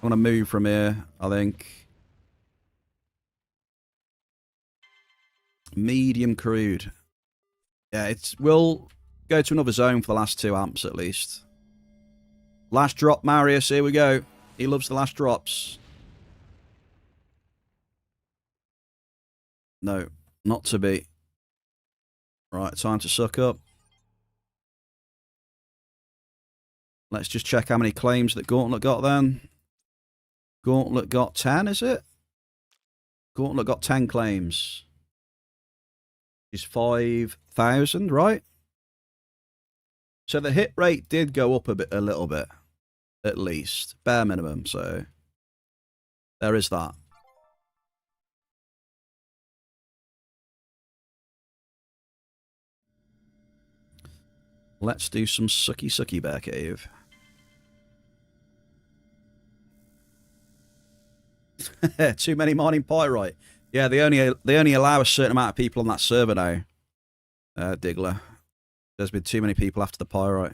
I'm going to move from here, I think. Medium crude. Yeah, we'll go to another zone for the last 2 amps at least. Last drop, Marius. Here we go. He loves the last drops. No, not to be. Right, time to suck up. Let's just check how many claims that Gauntlet got then. Gauntlet got 10, is it? Gauntlet got 10 claims. Is 5,000, right? So the hit rate did go up a little bit, at least. Bare minimum, so there is that. Let's do some sucky bear cave. Too many mining pyrite. Yeah, they only allow a certain amount of people on that server now. Diggler. There's been too many people after the pyrite.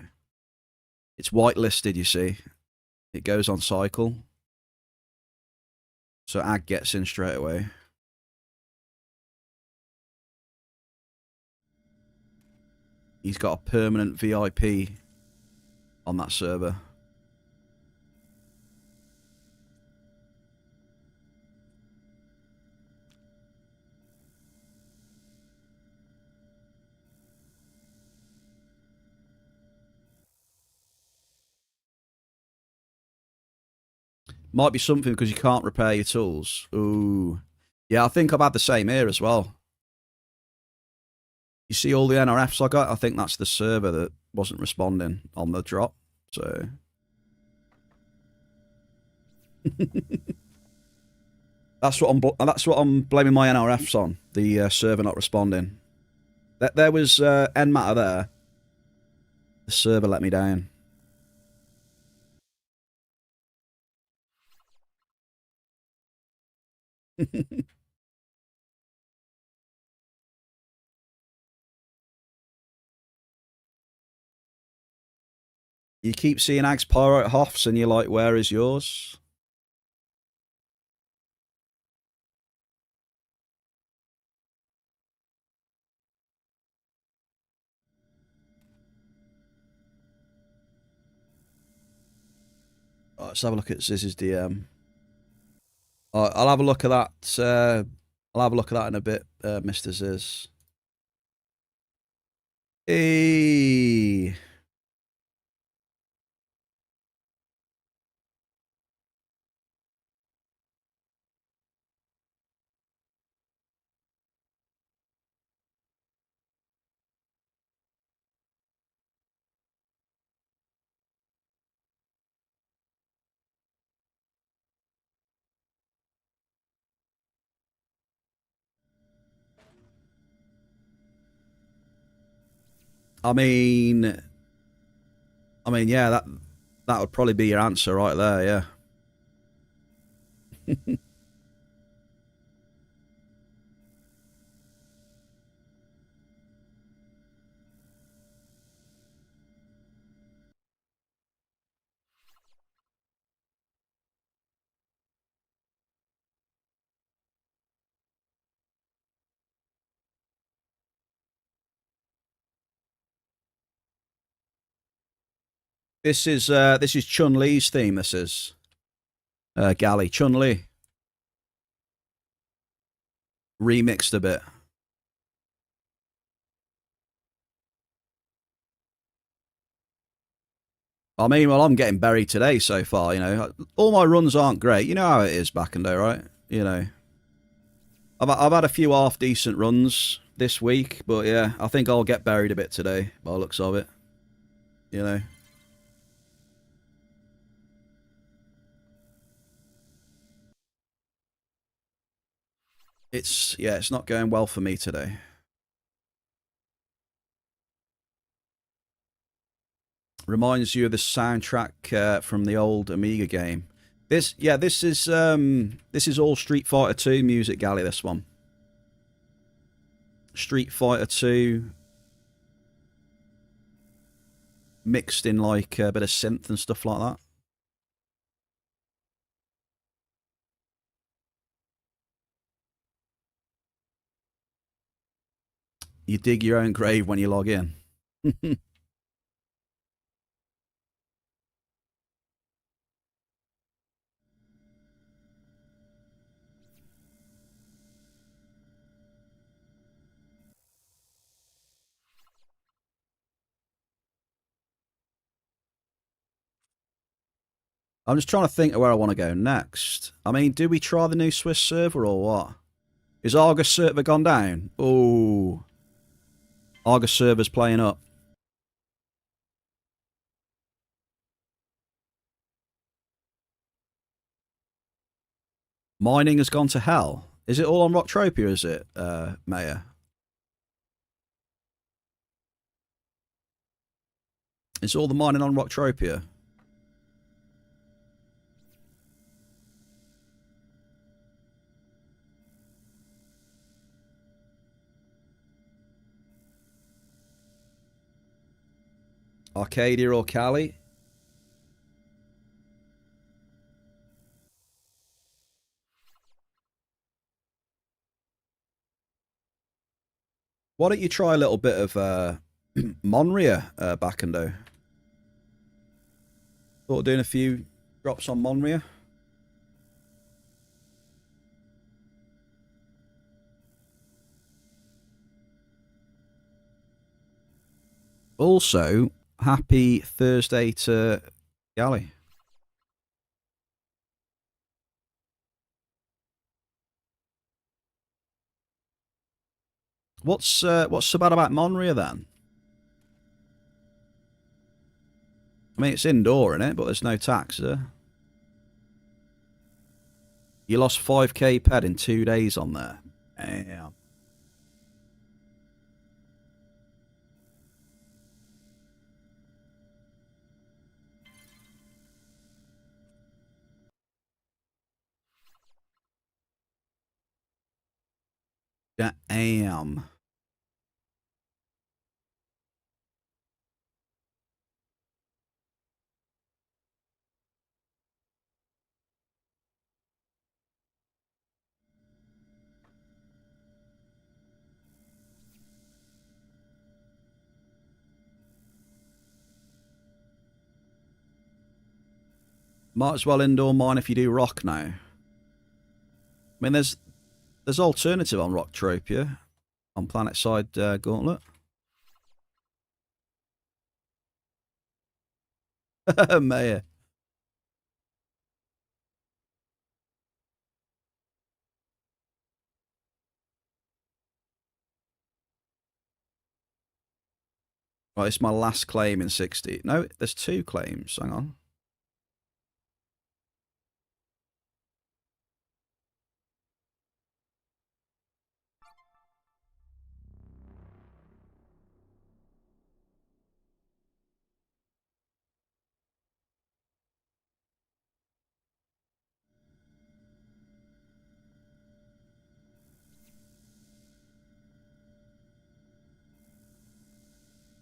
It's whitelisted, you see. It goes on cycle. So Ag gets in straight away. He's got a permanent VIP on that server. Might be something because you can't repair your tools. Ooh. Yeah, I think I've had the same here as well. You see all the NRFs I got? I think that's the server that wasn't responding on the drop. So... that's what I'm blaming my NRFs on. The server not responding. There was end matter there. The server let me down. You keep seeing Ag's Pyrite Hoffs and you're like, where is yours? Right, let's have a look at Ziz's DM. I'll have a look at that. I'll have a look at that in a bit, Mr. Ziz. Hey. I mean, yeah, that would probably be your answer right there, yeah. This is Chun-Li's theme, this is. Galley. Chun-Li. Remixed a bit. I mean, well, I'm getting buried today so far, you know. All my runs aren't great. You know how it is back in day, right? You know. I've had a few half-decent runs this week, but yeah, I think I'll get buried a bit today, by the looks of it. You know. It's not going well for me today. Reminds you of the soundtrack from the old Amiga game. This is all Street Fighter 2 music, Galley, this one. Street Fighter 2 mixed in like a bit of synth and stuff like that. You dig your own grave when you log in. I'm just trying to think of where I want to go next. I mean, do we try the new Swiss server or what? Is Argus server gone down? Oh, Argus server's playing up. Mining has gone to hell. Is it all on Rocktropia, is it, Mayor? Is all the mining on Rocktropia? Arcadia or Cali? Why don't you try a little bit of Monria, Backendo? Thought of doing a few drops on Monria. Also, happy Thursday to Gally. What's so bad about Monria then? I mean, it's indoor, innit? But there's no tax there. You lost 5k ped in 2 days on there. Damn. Damn. Might as well indoor mine if you do rock now. I mean, there's alternative on Rocktropia on Planet Side Gauntlet. Mayor. Right, it's my last claim in 60. No, there's 2 claims. Hang on.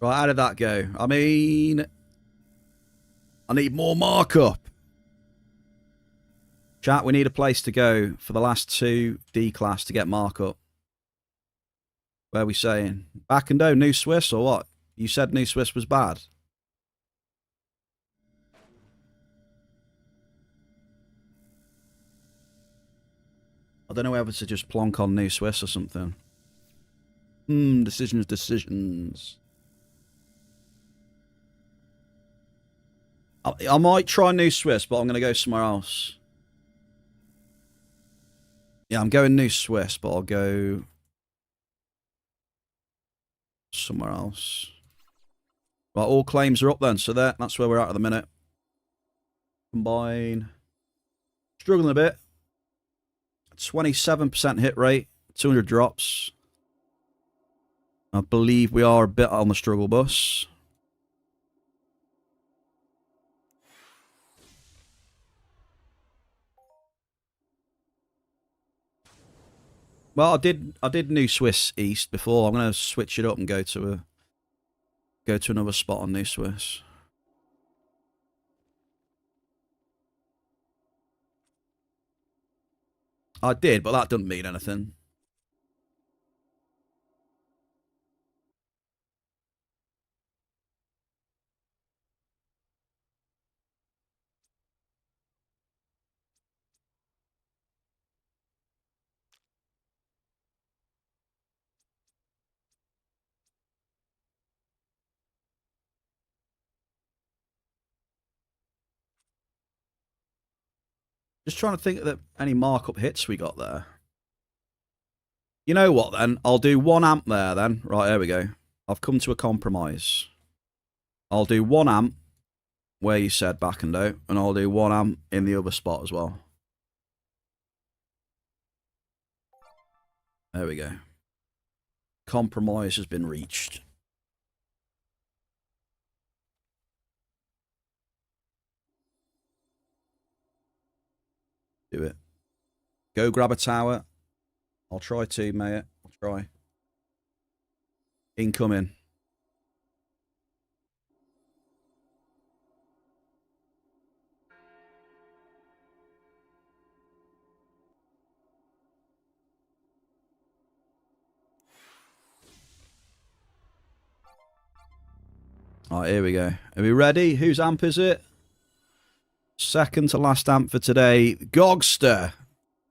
Right, how did that go? I mean, I need more markup. Chat, we need a place to go for the last 2 D-class to get markup. Where are we saying? Back and down, New Swiss or what? You said New Swiss was bad. I don't know whether to just plonk on New Swiss or something. Decisions. I might try New Swiss, but I'm going to go somewhere else. Yeah, I'm going New Swiss, but I'll go somewhere else. Right, all claims are up then, so that's where we're at the minute. Combine. Struggling a bit. 27% hit rate, 200 drops. I believe we are a bit on the struggle bus. Well, I did New Swiss East before. I'm going to switch it up and go to another spot on New Swiss. I did, but that doesn't mean anything. Just trying to think of any markup hits we got there. You know what then? I'll do 1 amp there then. Right, there we go. I've come to a compromise. I'll do 1 amp where you said back and out, and I'll do 1 amp in the other spot as well. There we go. Compromise has been reached. Do it. Go grab a tower. I'll try to, mate. I'll try. Incoming. All right, here we go. Are we ready? Whose amp is it? Second to last amp for today. Gogster.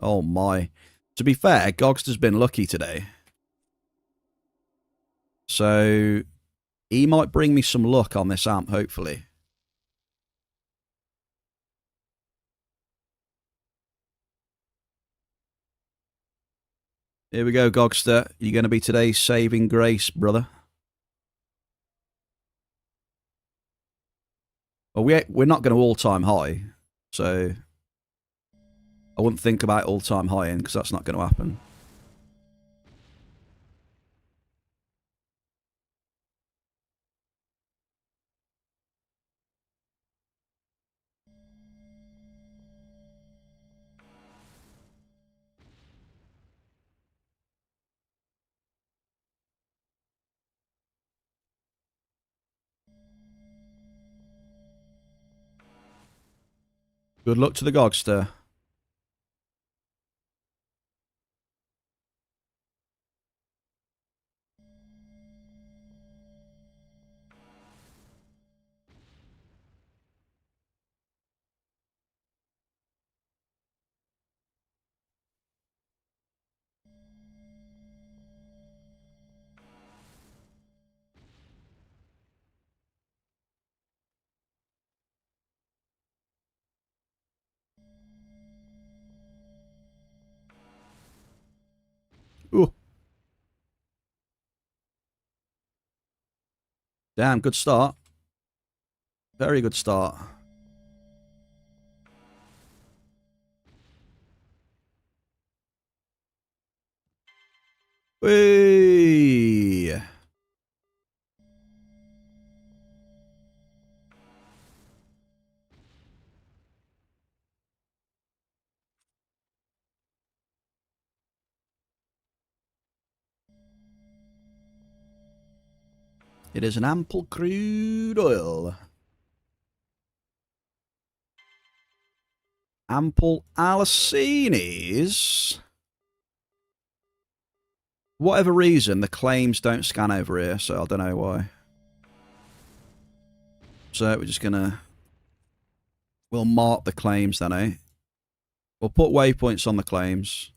Oh, my. To be fair, Gogster's been lucky today. So, he might bring me some luck on this amp, hopefully. Here we go, Gogster. You're going to be today's saving grace, brother. Well, we're not going to all-time high, so I wouldn't think about all-time high in because that's not going to happen. Good luck to the Gogster. Ooh. Damn, good start. Very good start. Whee! It is an ample crude oil. Ample Alicinis. Whatever reason, the claims don't scan over here, so I don't know why. So we're just gonna... We'll mark the claims then, eh? We'll put waypoints on the claims.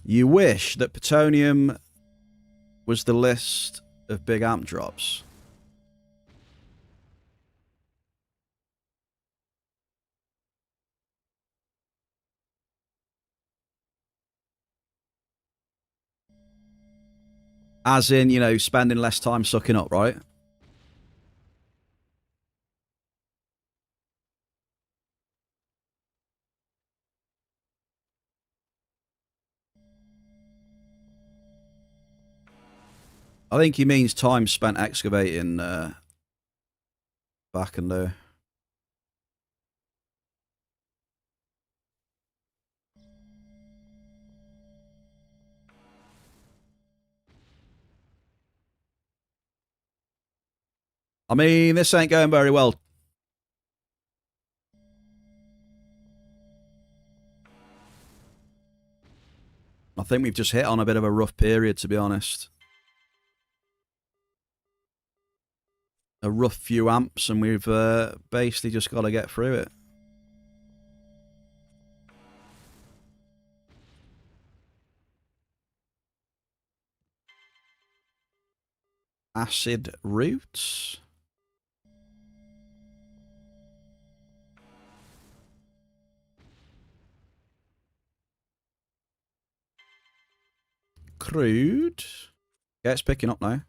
You wish that plutonium was the list of big amp drops. As in, you know, spending less time sucking up, right? I think he means time spent excavating back and there. I mean, this ain't going very well. I think we've just hit on a bit of a rough period, to be honest. A rough few amps, and we've basically just got to get through it. Acid roots. Crude. Yeah, it's picking up now.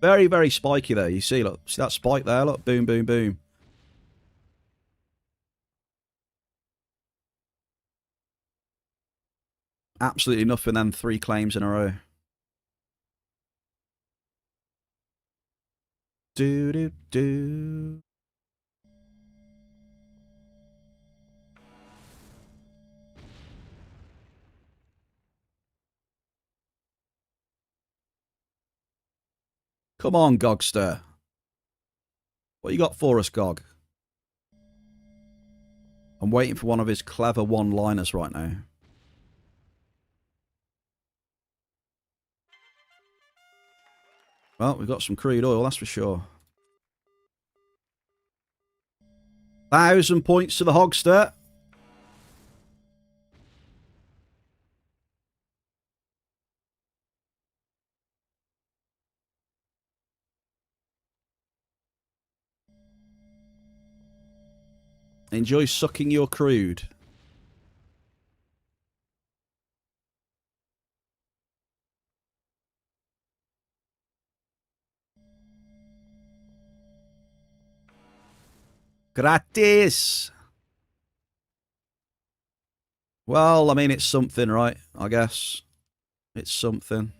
Very, very spiky there. You see, look, see that spike there? Look, boom, boom, boom. Absolutely nothing then 3 claims in a row. Do do do. Come on, Gogster. What you got for us, Gog? I'm waiting for one of his clever one-liners right now. Well, we've got some crude oil, that's for sure. 1,000 points to the Hogster. Enjoy sucking your crude. Gratis. Well, I mean, it's something, right? I guess. It's something.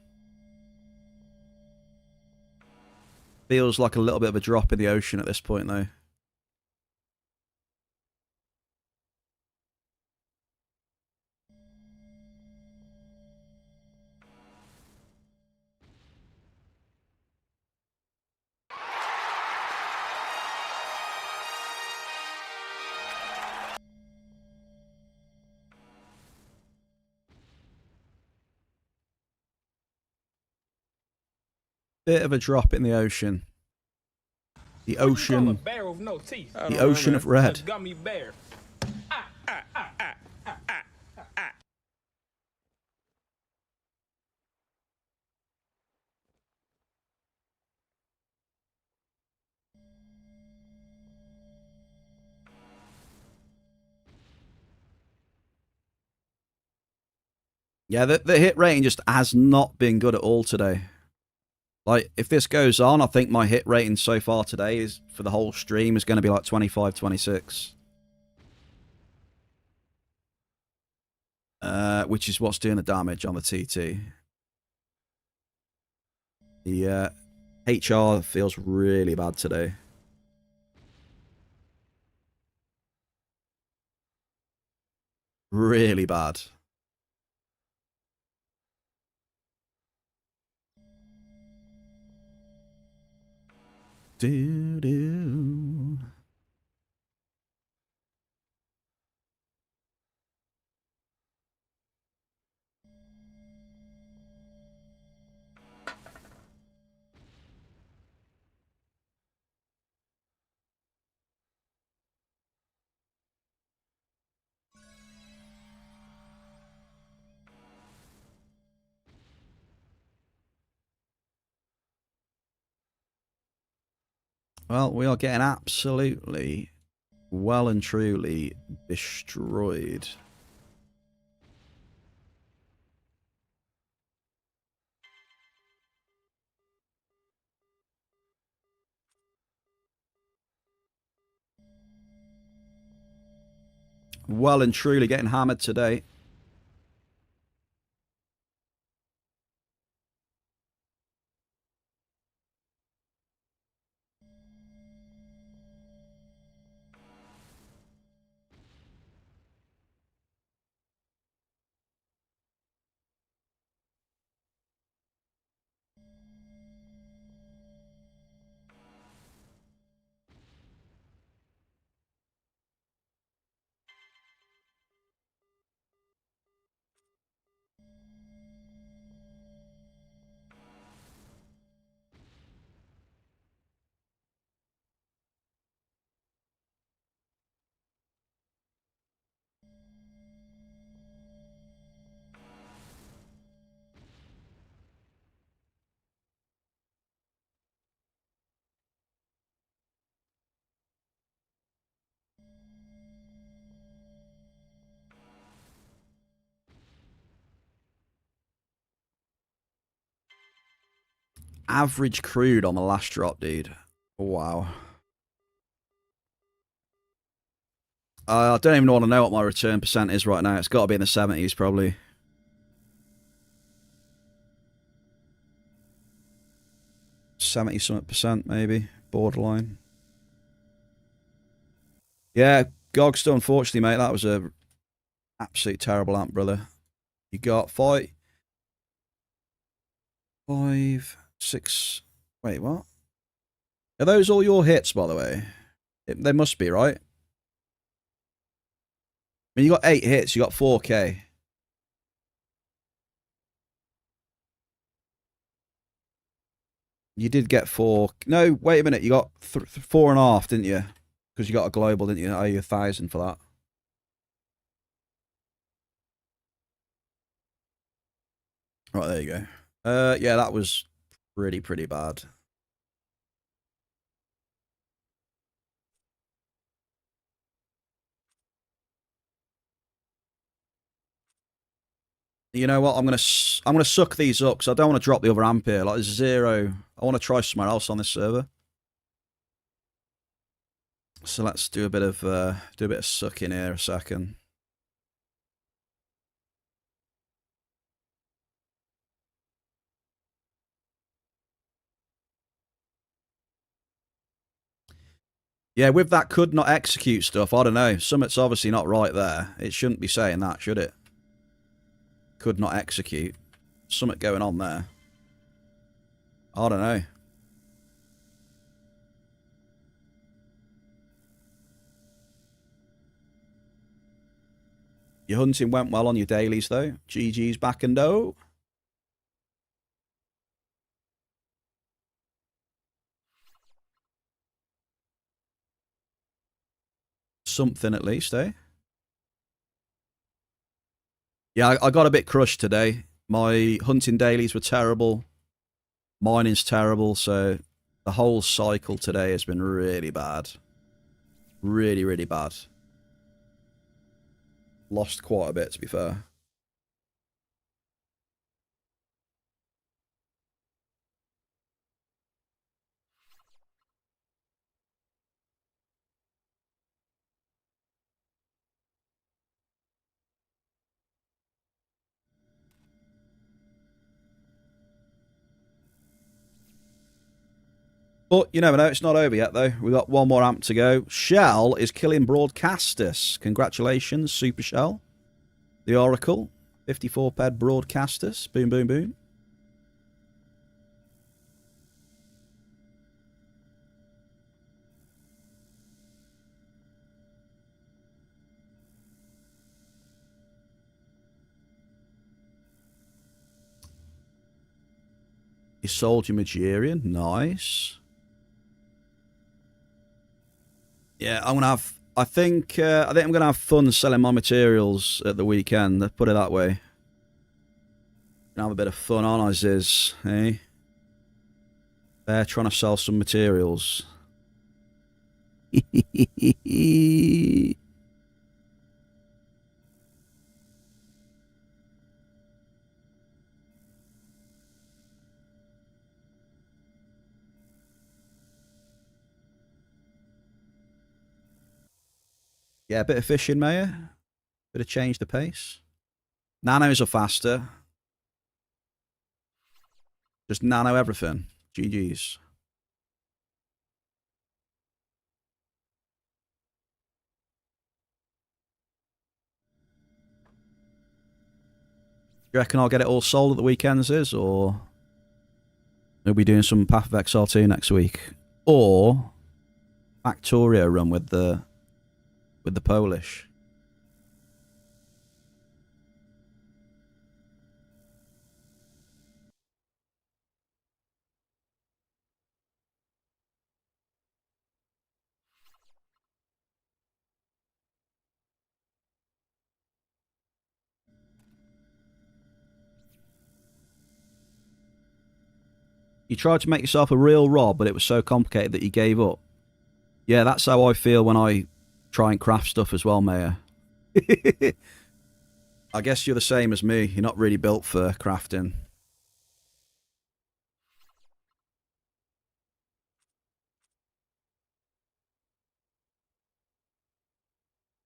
Feels like a little bit of a drop in the ocean at this point, though. Bit of a drop in the ocean. The ocean. The ocean of red. Yeah, the hit rating just has not been good at all today. Like, if this goes on, I think my hit rating so far today is for the whole stream is going to be like 25, 26. Which is what's doing the damage on the TT. The HR feels really bad today. Really bad. Do do. Well, we are getting absolutely, well and truly destroyed. Well and truly getting hammered today. Average crude on the last drop, dude. Wow. I don't even want to know what my return percent is right now. It's got to be in the 70s, probably. 70-something percent, maybe. borderline. Yeah, Gogster, unfortunately, mate, that was a absolute terrible amp, brother. You got 5, 6. Wait, what? Are those all your hits, by the way? They must be, right? I mean, you got 8 hits. You got 4K. You did get 4. No, wait a minute. You got 4.5, didn't you? Because you got a global, didn't you? I owe you 1,000 for that. Right, there you go. Yeah, that was pretty bad. You know what? I'm gonna suck these up because I don't want to drop the other amp here. Like 0. I want to try somewhere else on this server. So let's do a bit of sucking here a second. Yeah, with that could not execute stuff, I don't know. Something's obviously not right there. It shouldn't be saying that, should it? Could not execute. Something going on there. I don't know. Your hunting went well on your dailies, though. GG's back and oh. Something at least, eh? Yeah, I got a bit crushed today. My hunting dailies were terrible. Mining's terrible, so the whole cycle today has been really bad. Really bad. Lost quite a bit, to be fair. But you never know, it's not over yet, though. We've got one more amp to go. Shell is killing broadcasters. Congratulations, Super Shell. The Oracle. 54 ped broadcasters. Boom, boom, boom. You sold your Magirian. Nice. Yeah, I'm gonna have. I think I'm gonna have fun selling my materials at the weekend. Let's put it that way. Gonna have a bit of fun on us, is eh? They're trying to sell some materials. Yeah, a bit of fishing, Mayor. Bit of change the pace. Nanos are faster. Just nano everything. GG's. You reckon I'll get it all sold at the weekends, is, or we'll be doing some Path of XR2 next week, or Factorio run with the Polish. You tried to make yourself a real Rob, but it was so complicated that you gave up. Yeah, that's how I feel when I try and craft stuff as well, Mayor. I guess you're the same as me. You're not really built for crafting.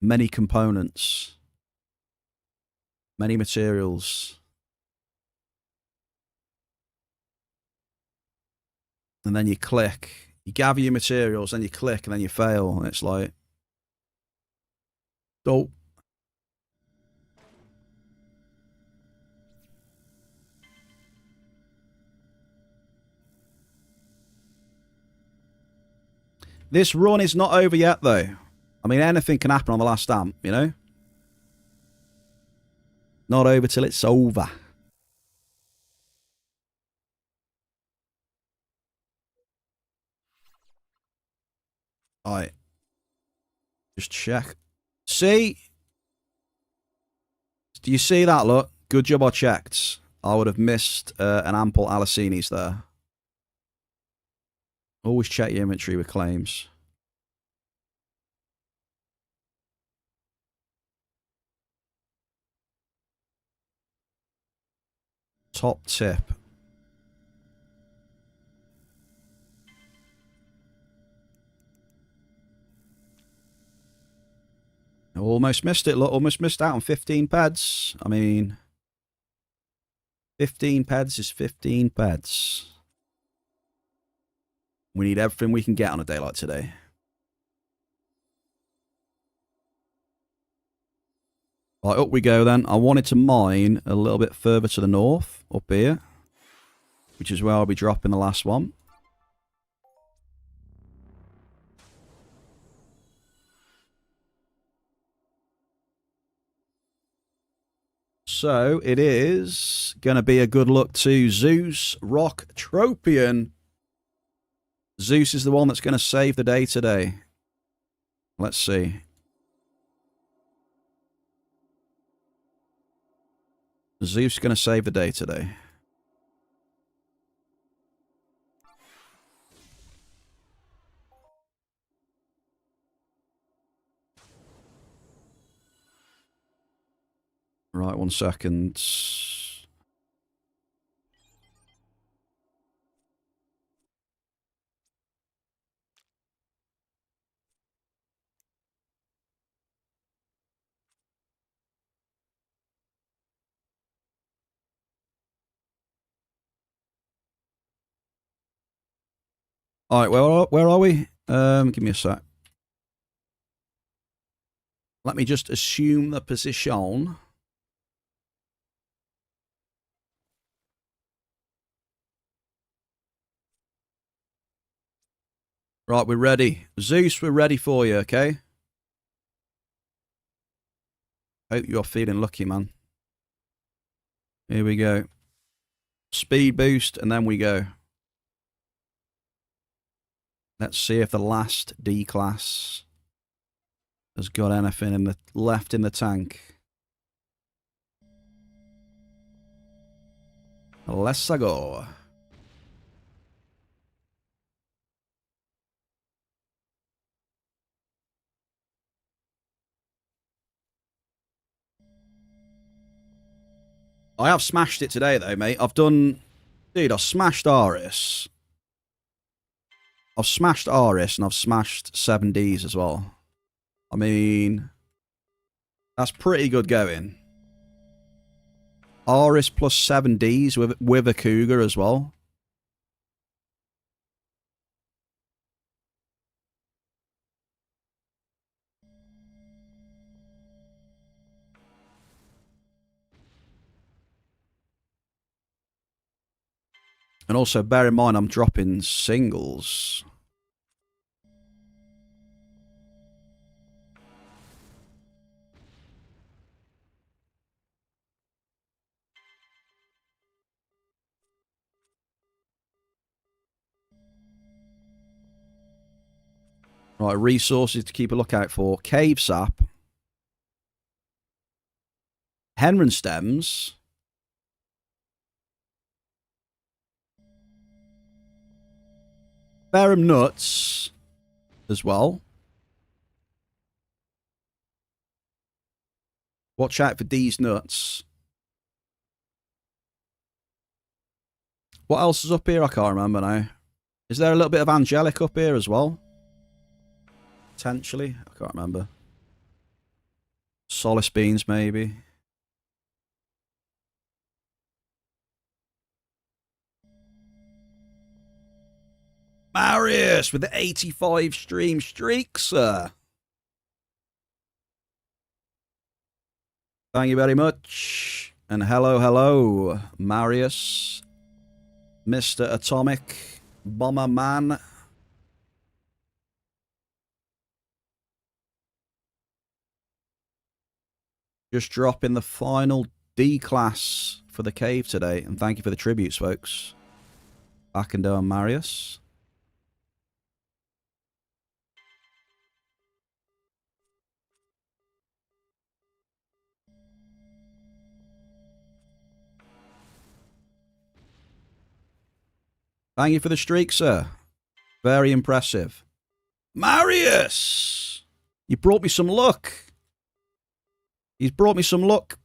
Many components. Many materials. And then you click. You gather your materials, then you click, and then you fail. And it's like, dope. This run is not over yet, though. I mean, anything can happen on the last stamp, you know? Not over till it's over. Alright. Just check. See? Do you see that? Look. Good job I checked. I would have missed an ample Alicini's there. Always check your inventory with claims. Top tip. Almost missed it. Look, almost missed out on 15 peds. I mean, 15 peds is 15 peds. We need everything we can get on a day like today. Right, up we go then. I wanted to mine a little bit further to the north, up here, which is where I'll be dropping the last one. So it is going to be a good look to Zeus Rock Tropian. Zeus is the one that's going to save the day today. Let's see. Zeus is going to save the day today. Right, 1 second. All right, where are we? Give me a sec. Let me just assume the position. Right, we're ready. Zeus, we're ready for you, okay? Hope you're feeling lucky, man. Here we go. Speed boost, and then we go. Let's see if the last D-class has got anything left in the tank. Let's go. I have smashed it today, though, mate. Dude, I've smashed ARIS. I've smashed ARIS, and I've smashed 7Ds as well. I mean, that's pretty good going. ARIS plus 7Ds with a Cougar as well. And also, bear in mind, I'm dropping singles. Right, resources to keep a lookout for. Cave sap. Henron stems. Ferrum nuts as well. Watch out for these nuts. What else is up here? I can't remember now. Is there a little bit of angelic up here as well? Potentially. I can't remember. Solace beans, maybe. Marius with the 85 stream streak, sir. Thank you very much. And hello, hello, Marius. Mr. Atomic Bomber Man. Just dropping the final D class for the cave today. And thank you for the tributes, folks. Back and down, Marius. Thank you for the streak, sir. Very impressive. Marius! You brought me some luck. He's brought me some luck.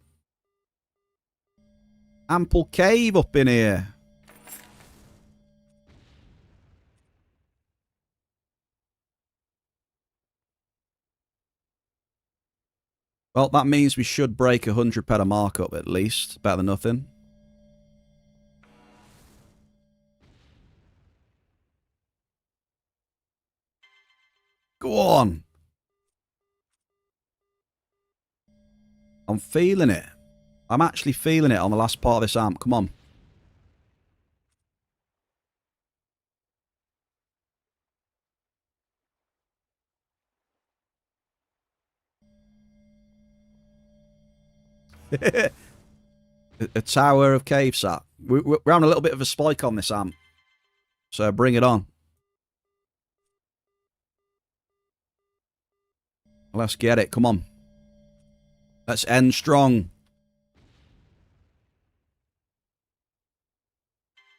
Ample cave up in here. Well, that means we should break 100 peta markup at least. Better than nothing. Go on. I'm feeling it. I'm actually feeling it on the last part of this amp. Come on. A tower of cave sat. We're having a little bit of a spike on this amp. So bring it on. Let's get it. Come on. Let's end strong.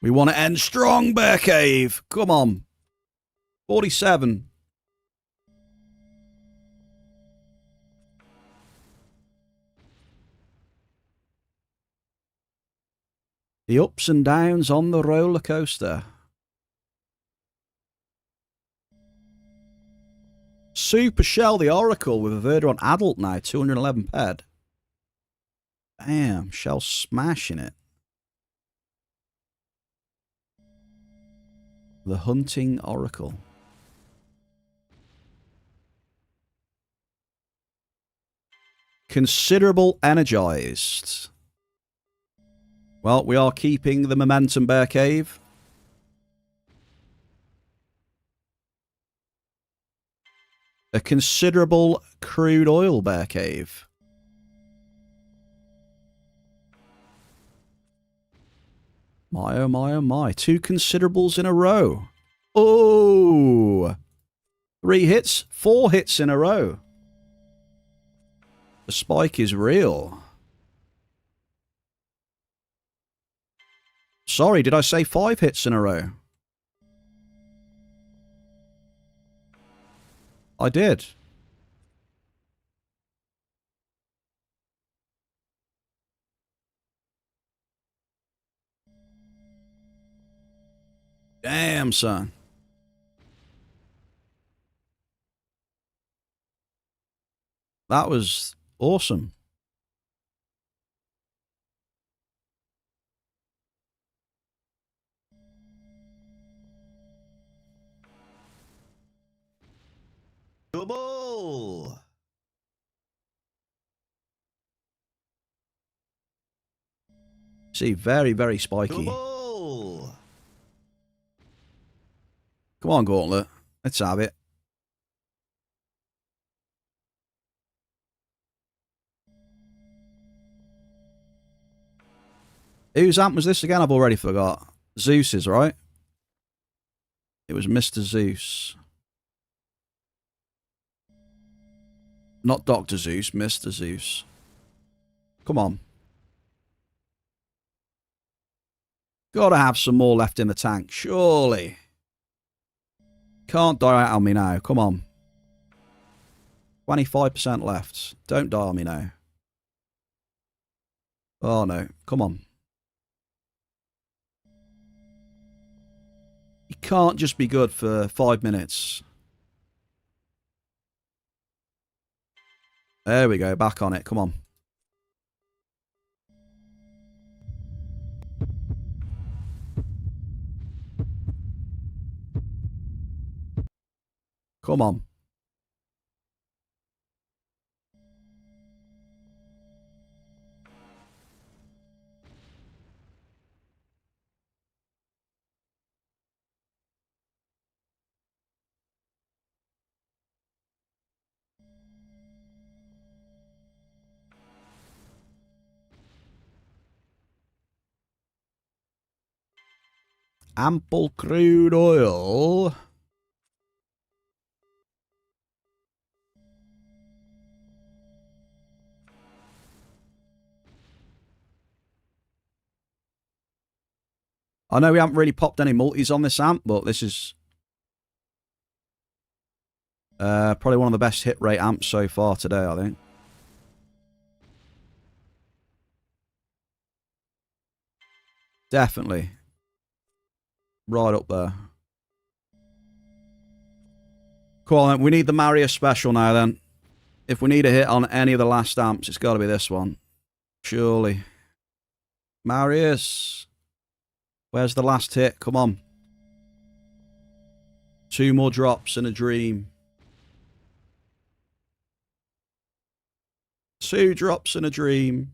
We want to end strong, Bear Cave. Come on. 47. The ups and downs on the roller coaster. Super Shell, the Oracle, with a Verder on adult now, 211 ped. Damn, Shell smashing it. The Hunting Oracle. Considerable energized. Well, we are keeping the momentum, Bear Cave. A considerable crude oil, Bear Cave. My, oh my, oh my. 2 considerables in a row. Oh! 3 hits, 4 hits in a row. The spike is real. Sorry, did I say 5 hits in a row? I did. Damn, son. That was awesome. Double. See, very, very spiky. Double. Come on, Gauntlet. Let's have it. Whose amp was this again? I've already forgot. Zeus's, right? It was Mr. Zeus. Not Dr. Zeus, Mr. Zeus. Come on. Gotta have some more left in the tank, surely. Can't die out on me now. Come on. 25% left. Don't die on me now. Oh no. Come on. You can't just be good for 5 minutes. There we go. Back on it. Come on. Come on. Ample crude oil. I know we haven't really popped any multis on this amp, but this is probably one of the best hit rate amps so far today, I think. Definitely. Right up there. Cool, on, then. We need the Marius special now, then. If we need a hit on any of the last amps, it's got to be this one. Surely. Marius. Where's the last hit? Come on. 2 more drops and a dream. 2 drops and a dream.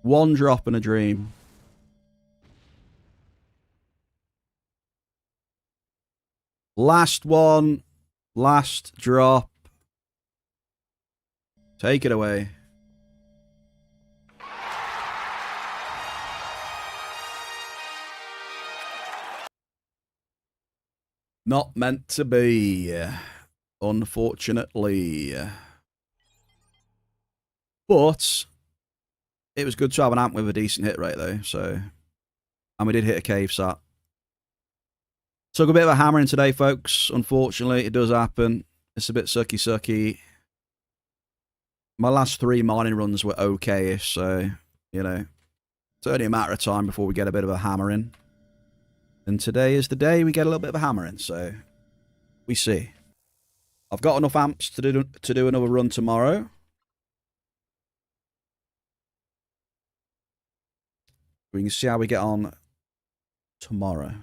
One drop and a dream. Last one. Last drop. Take it away. Not meant to be. Unfortunately. But it was good to have an amp with a decent hit rate, though. So, and we did hit a cave sat. Took a bit of a hammering today, folks. Unfortunately, it does happen. It's a bit sucky. My last 3 mining runs were okay-ish, so, you know, it's only a matter of time before we get a bit of a hammering. And today is the day we get a little bit of a hammering, so we see. I've got enough amps to do another run tomorrow. We can see how we get on tomorrow.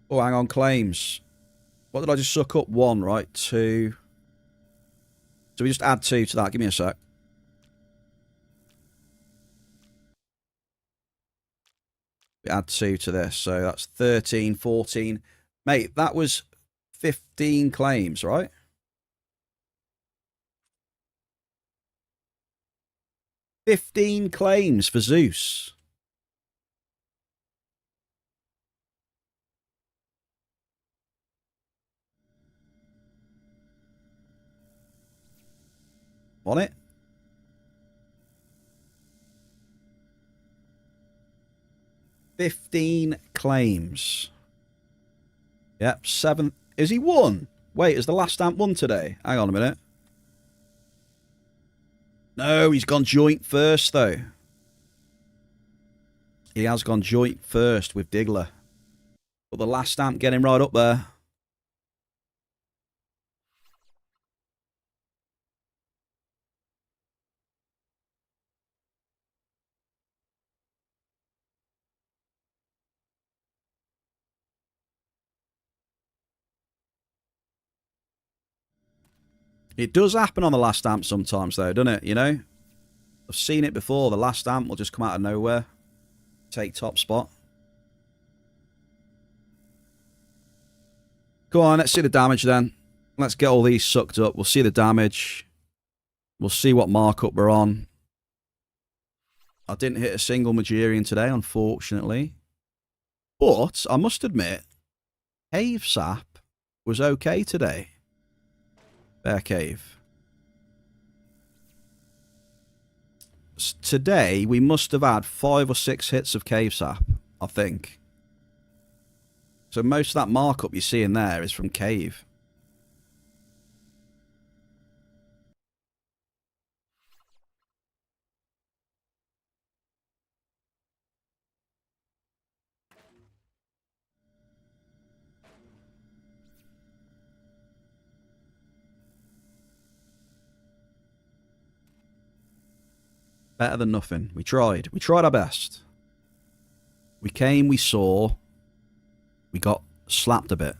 Oh, hang on, claims. What did I just suck up? 1, right? 2. So we just add 2 to that. Give me a sec. We add 2 to this. So that's 13, 14. Mate, that was 15 claims, right? $15 claims for Zeus. On it? $15 claims. Yep, 7. Is he won? Wait, is the last amp won today? Hang on a minute. No, he's gone joint first, though. He has gone joint first with Diggler. But the last amp getting right up there. It does happen on the last amp sometimes, though, doesn't it? You know? I've seen it before. The last amp will just come out of nowhere. Take top spot. Go on, let's see the damage then. Let's get all these sucked up. We'll see the damage. We'll see what markup we're on. I didn't hit a single Magirian today, unfortunately. But I must admit, Cave Sap was okay today. Bear Cave. Today, we must have had 5 or 6 hits of Cave Sap, I think. So most of that markup you're seeing there is from Cave. Better than nothing. We tried. We tried our best. We came, we saw. We got slapped a bit.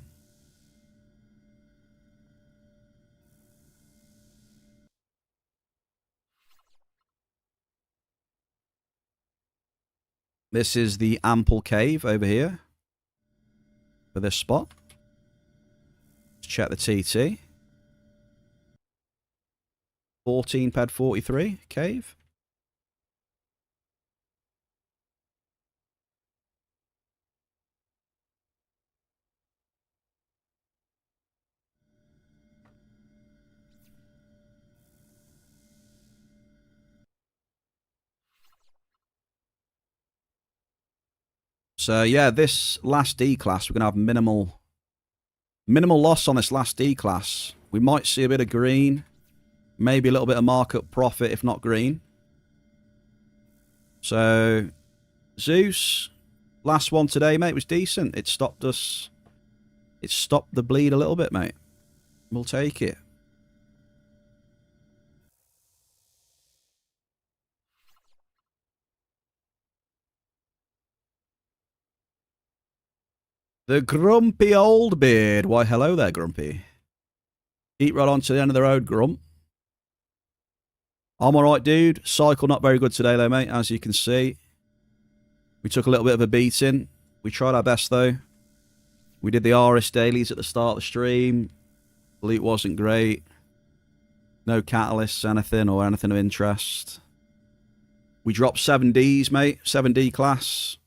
This is the ample cave over here. For this spot. Let's check the TT. 14 ped 43 cave. So yeah, this last D class, we're going to have minimal loss on this last D class. We might see a bit of green, maybe a little bit of markup profit, if not green. So, Zeus, last one today, mate, was decent. It stopped us. It stopped the bleed a little bit, mate. We'll take it. The grumpy old beard. Why, hello there, Grumpy. Eat right on to the end of the road, Grump. I'm alright, dude. Cycle not very good today, though, mate, as you can see. We took a little bit of a beating. We tried our best, though. We did the ARIS dailies at the start of the stream. Loot wasn't great. No catalysts, anything, or anything of interest. We dropped 7Ds, mate. 7D class.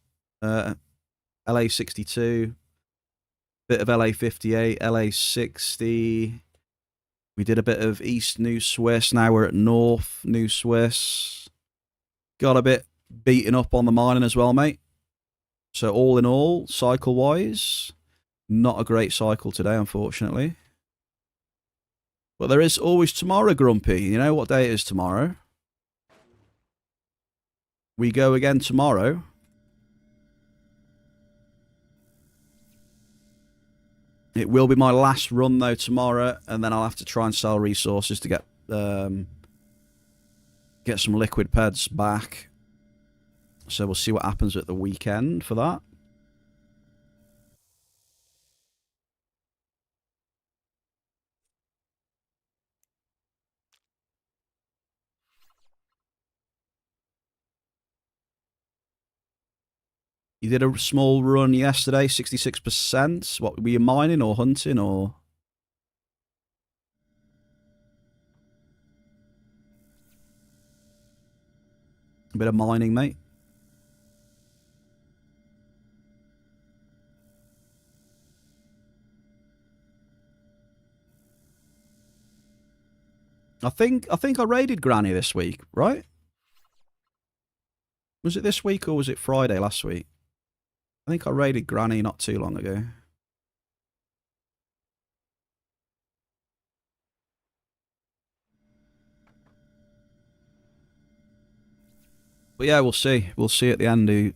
LA62. Bit of LA58. LA60. We did a bit of East New Swiss. Now we're at North New Swiss. Got a bit beaten up on the mining as well, mate. So all in all, cycle-wise, not a great cycle today, unfortunately. But there is always tomorrow, Grumpy. You know what day it is tomorrow? We go again tomorrow. It will be my last run, though, tomorrow, and then I'll have to try and sell resources to get some liquid peds back. So we'll see what happens at the weekend for that. You did a small run yesterday, 66%. What, were you mining or hunting or? A bit of mining, mate. I think I raided Granny this week, right? Was it this week or was it Friday last week? I think I raided Granny not too long ago. But yeah, we'll see. We'll see at the end who...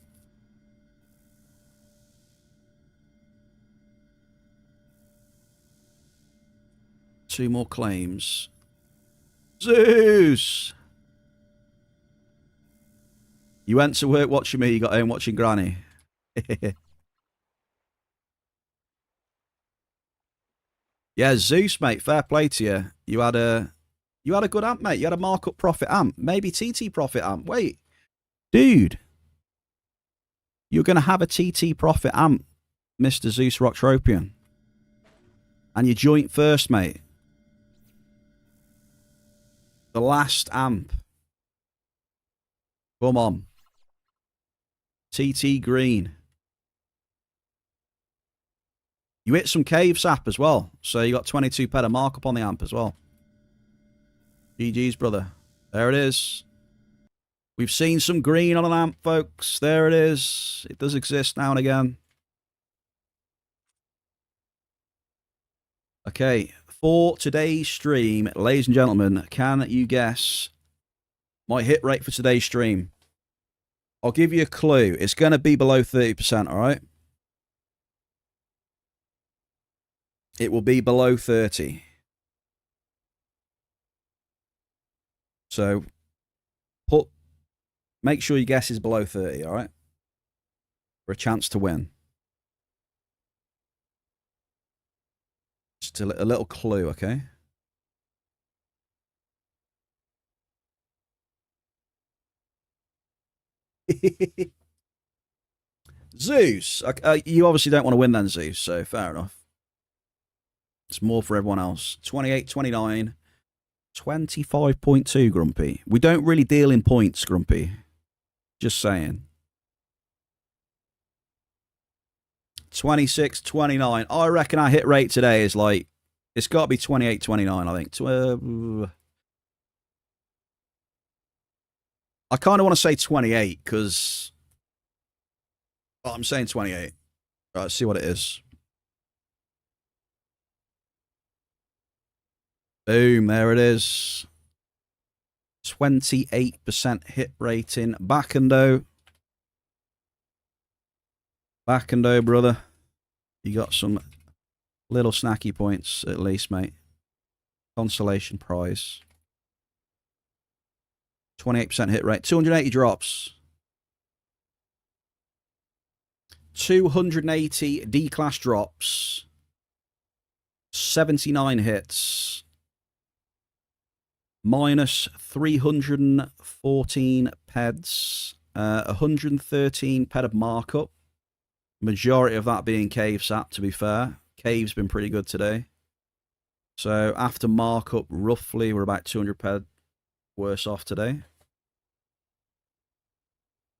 Two more claims. Zeus! You went to work watching me, you got home watching Granny. Yeah, Zeus, mate, fair play to you. You had a good amp, mate. You had a markup profit amp. Maybe TT profit amp. Wait. Dude. You're going to have a TT profit amp, Mr. Zeus Rocktropian. And you're joint first, mate. The last amp. Come on. TT green. You hit some cave sap as well. So you got 22 ped of markup on the amp as well. GG's, brother. There it is. We've seen some green on an amp, folks. There it is. It does exist now and again. Okay. For today's stream, ladies and gentlemen, can you guess my hit rate for today's stream? I'll give you a clue. It's going to be below 30%, all right? It will be below 30. So, put Make sure your guess is below 30, all right? For a chance to win. Just a little clue, okay? Zeus. You obviously don't want to win then, Zeus, so fair enough. It's more for everyone else. 28, 29, 25.2, Grumpy. We don't really deal in points, Grumpy. Just saying. 26, 29. I reckon our hit rate today is like, it's got to be 28, 29, I think. I kind of want to say 28 because I'm saying 28. Right, let's see what it is. Boom, there it is. 28% hit rating. Backendo. Backendo, brother. You got some little snacky points at least, mate. Consolation prize. 28% hit rate. 280 drops. 280 D-class drops. 79 hits. Minus 314 peds. 113 ped of markup. Majority of that being cave sap, to be fair. Cave's been pretty good today. So after markup, roughly, we're about 200 ped worse off today.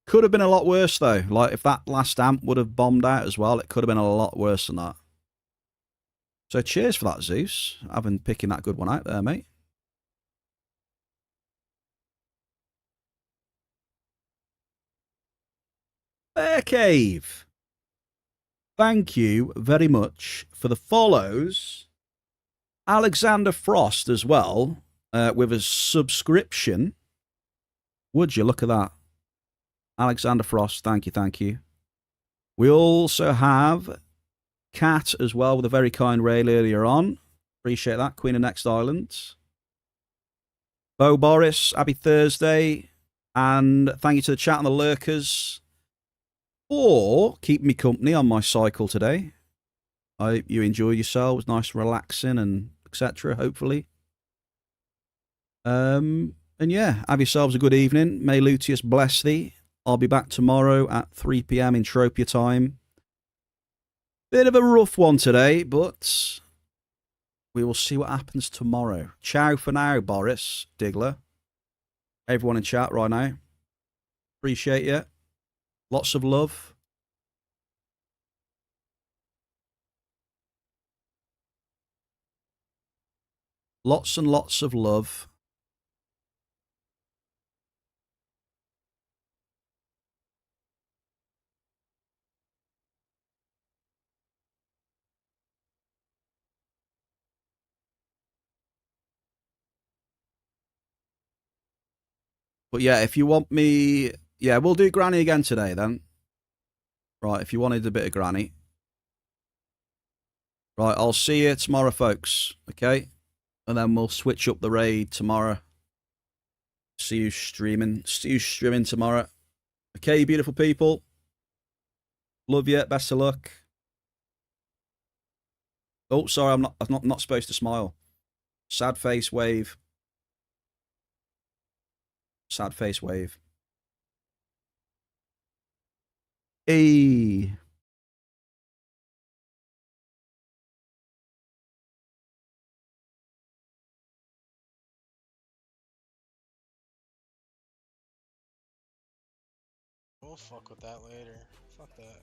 Could have been a lot worse, though. Like, if that last amp would have bombed out as well, it could have been a lot worse than that. So cheers for that, Zeus. Having picking that good one out there, mate. Bear Cave. Thank you very much for the follows. Alexander Frost as well, with a subscription. Would you look at that? Alexander Frost, thank you, thank you. We also have Kat as well with a very kind rail earlier on. Appreciate that. Queen of Next Island. Bo Boris, happy Thursday. And thank you to the chat and the lurkers for keeping me company on my cycle today. I hope you enjoyed yourselves. Nice, relaxing, and etc. Hopefully. And yeah, have yourselves a good evening. May Luteus bless thee. I'll be back tomorrow at 3 PM Entropia time. Bit of a rough one today, but we will see what happens tomorrow. Ciao for now, Boris, Diggler. Everyone in chat right now. Appreciate you. Lots of love. Lots and lots of love. But yeah, if you want me... Yeah, we'll do Granny again today then. Right, if you wanted a bit of Granny. Right, I'll see you tomorrow, folks. Okay? And then we'll switch up the raid tomorrow. See you streaming. See you streaming tomorrow. Okay, you beautiful people. Love you. Best of luck. Oh, sorry, I'm not supposed to smile. Sad face wave. Sad face wave. Hey. We'll fuck with that later. Fuck that.